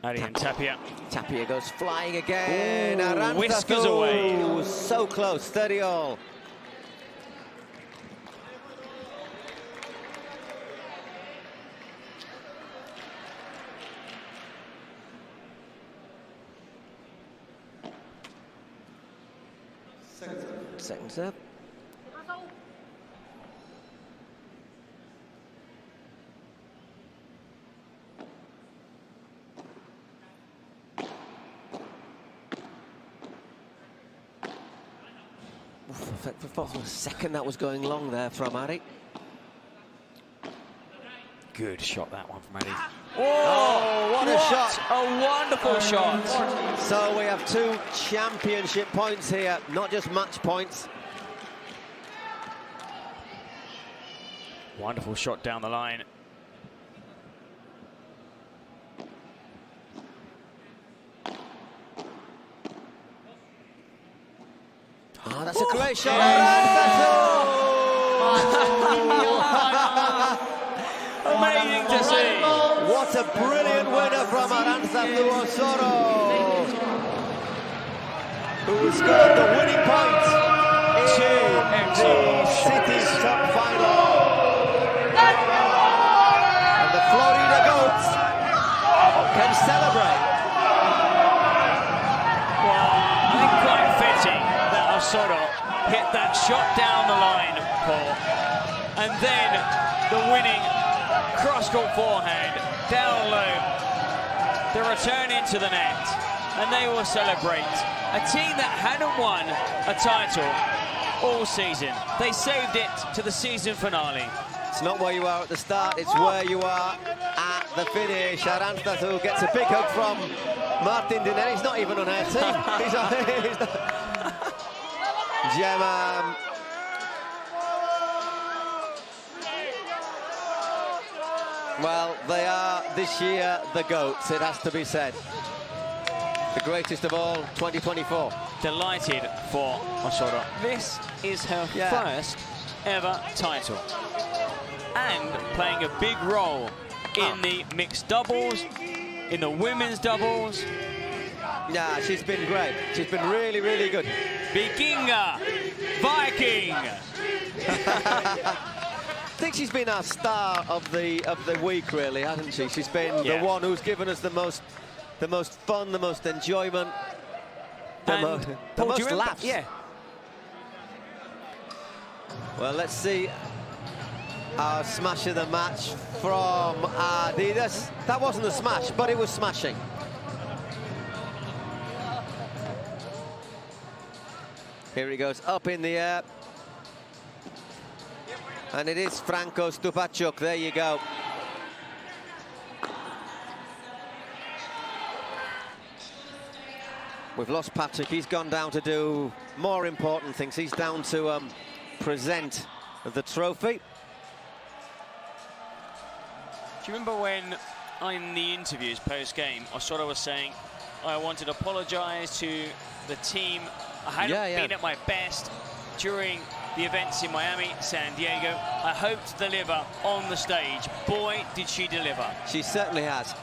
Ari and Tapia. Tapia goes flying again. Ooh, whiskers away. Ooh, so close, 30-all. Second serve. For a second, that was going long there from Ari. Good shot, that one from Ari. Oh, what a shot! A wonderful shot. So we have 2 championship points here, not just match points. Wonderful shot down the line. Oh, that's a great shot. Amazing to see. What a brilliant winner from Aranzazu Osoro, who scored the winning point in the Cities Cup final. And the Florida Goats can celebrate. I think quite fitting that Osoro hit that shot down the line, Paul, and then the winning cross-court forehand down low, the return into the net, and they will celebrate. A team that hadn't won a title all season, they saved it to the season finale. It's not where you are at the start, it's where you are at the finish. Aranzazu gets a big hug from Martin Dinelli. He's not even on our team. He's not. Gemma. Well, they are this year the GOATs, it has to be said. The greatest of all, 2024. Delighted for Osoro. This is her first ever title. And playing a big role in the mixed doubles, in the women's doubles. Yeah, she's been great. She's been really, really good. Vikinga, Viking. I think she's been our star of the week, really, hasn't she? She's been the one who's given us the most fun, the most enjoyment, the most laughs. Yeah. Well, let's see our smash of the match from Adidas. That wasn't a smash, but it was smashing. Here he goes, up in the air. And it is Franco Stupacuk, there you go. We've lost Patrick, he's gone down to do more important things. He's down to present the trophy. Do you remember when, in the interviews post-game, Osoro was saying, I wanted to apologise to the team. I hadn't been at my best during the events in Miami, San Diego. I hope to deliver on the stage. Boy, did she deliver. She certainly has.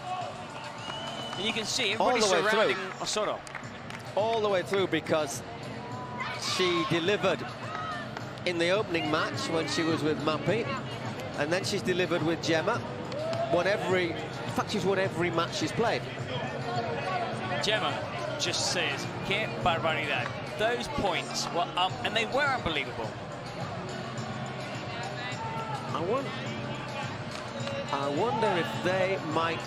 And you can see everybody surrounding Osorio. All the way through, because she delivered in the opening match when she was with Mappy, and then she's delivered with Gemma. In fact, she's won every match she's played. Gemma just says, "Qué barbaridad." Those points were up, and they were unbelievable. I wonder if they might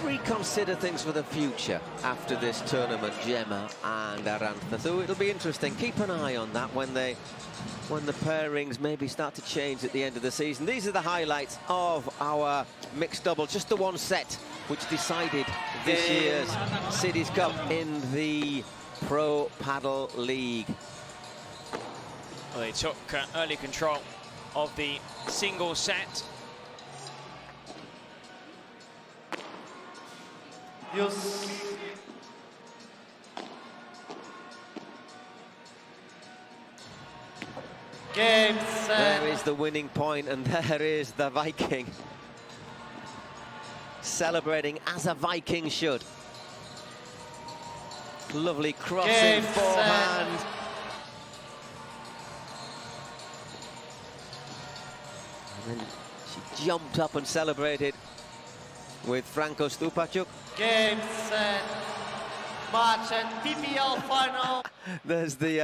reconsider things for the future after this tournament, Gemma and Arantxa. So it'll be interesting. Keep an eye on that when the pairings maybe start to change at the end of the season. These are the highlights of our mixed double, just the one set which decided this year's Cities Cup in the Pro Padel League. Well, they took early control of the single set. Game set. There is the winning point, and there is the Viking. Celebrating as a Viking should. Lovely crossing forehand. And then she jumped up and celebrated with Franco Stupacuk. Game set. Match and PPL final. There's the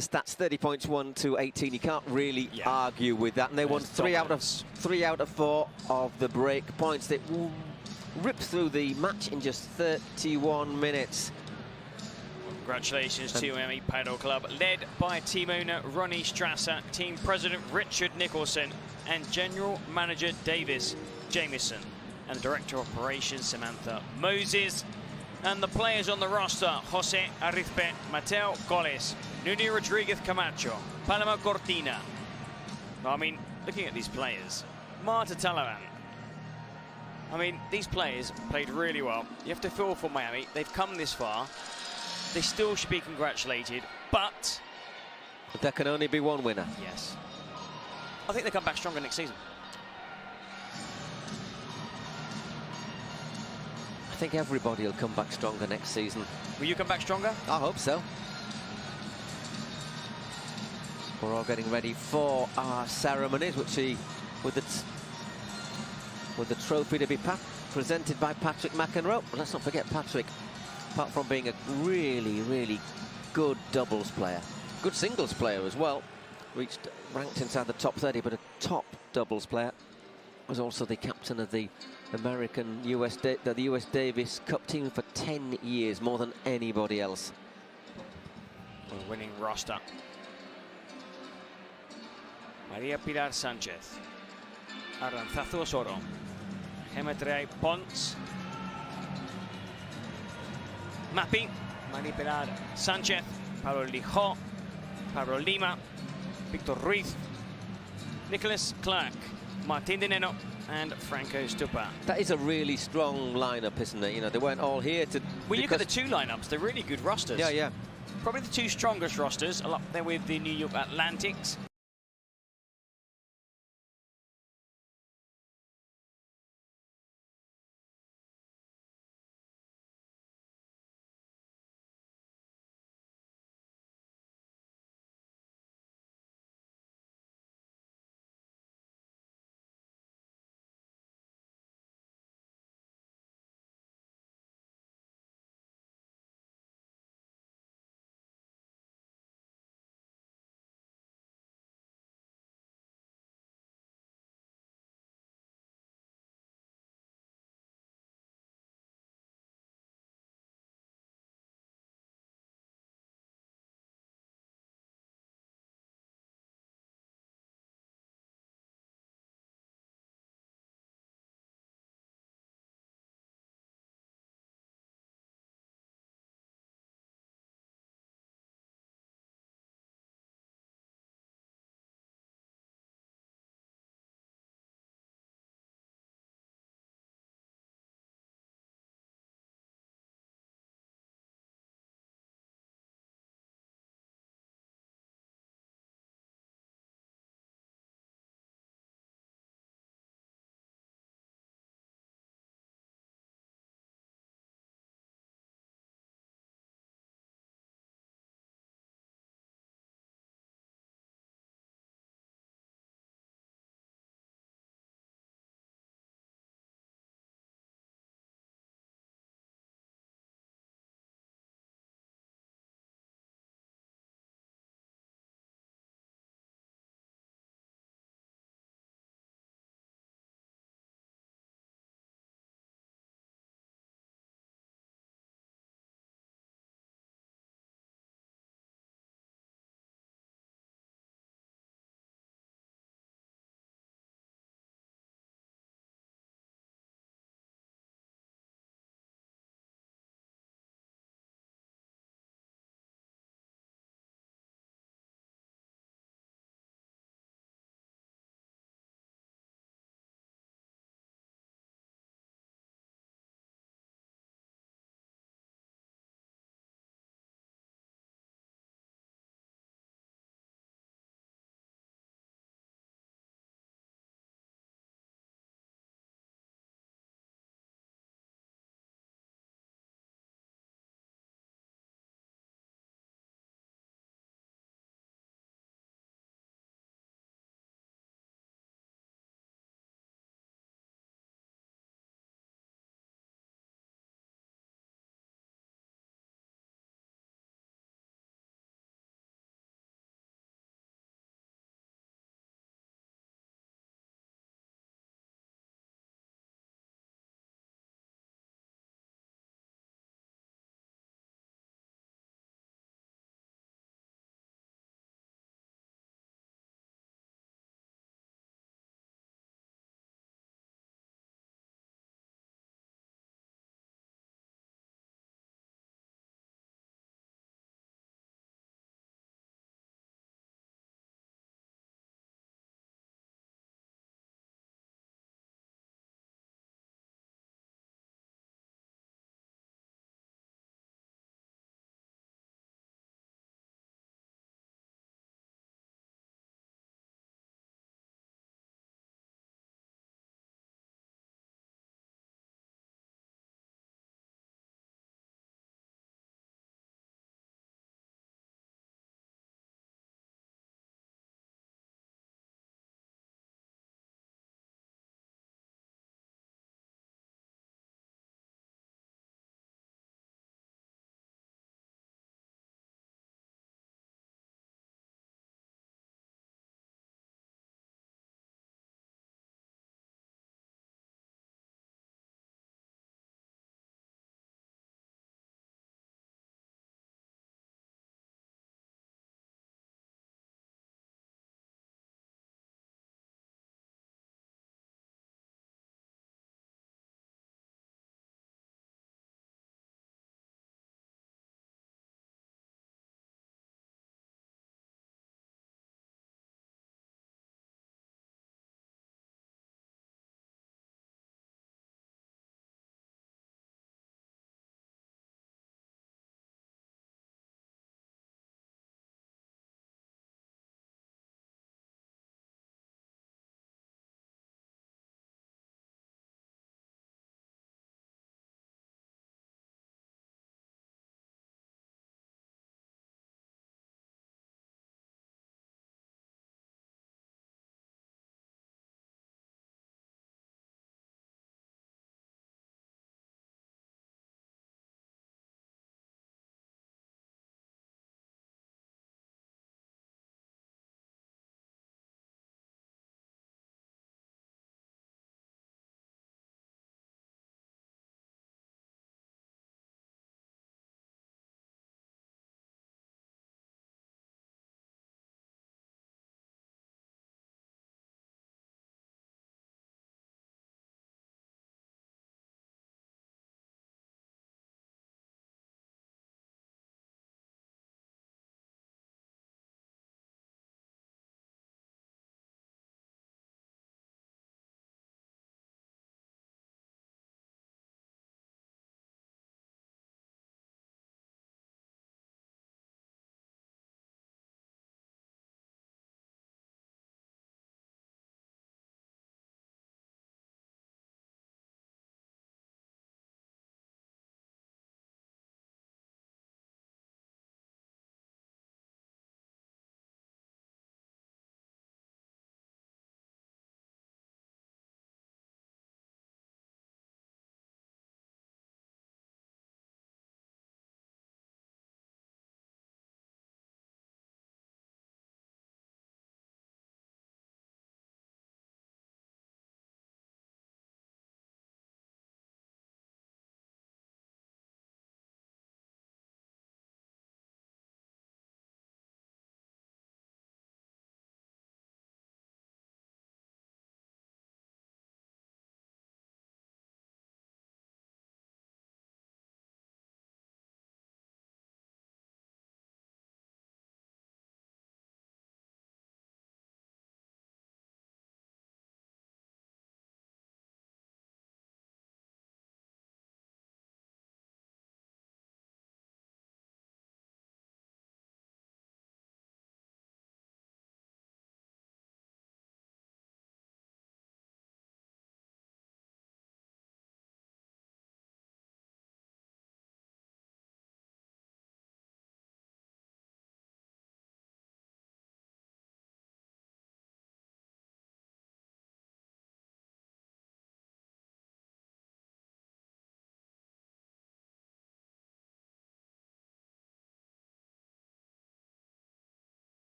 stats, 30 points, 1 to 18. You can't really argue with that. And they won 3 out of 4 of the break points. They ripped through the match in just 31 minutes. Congratulations to Miami Padel Club, led by team owner Ronnie Strasser, team president Richard Nicholson, and general manager Davis Jamieson, and director of operations Samantha Moses. And the players on the roster: Jose Arizpe, Mateo Goles, Nuni Rodriguez Camacho, Paloma Cortina. I mean, looking at these players, Marta Talavan. I mean, these players played really well. You have to feel for Miami. They've come this far. They still should be congratulated, but there can only be one winner. Yes. I think they come back stronger next season. I think everybody will come back stronger next season. Will you come back stronger? I hope so. We're all getting ready for our ceremonies, with the trophy to be presented by Patrick McEnroe. But let's not forget Patrick, apart from being a really, really good doubles player, good singles player as well, ranked inside the top 30, but a top doubles player, was also the captain of the American US Davis Cup team for 10 years, more than anybody else. A winning roster. Maria Pilar Sanchez, Arantxa Osorio, Gemma Triay Pons, Mappy, Maria Pilar Sanchez, Pablo Lijo, Pablo Lima, Victor Ruiz, Nicholas Clark, Martin de Nenno, and Franco Stupa. That is a really strong lineup, isn't it? You know, they weren't all here to... Well, you look at the two lineups, they're really good rosters. Yeah, yeah. Probably the two strongest rosters, up there with the New York Atlantics.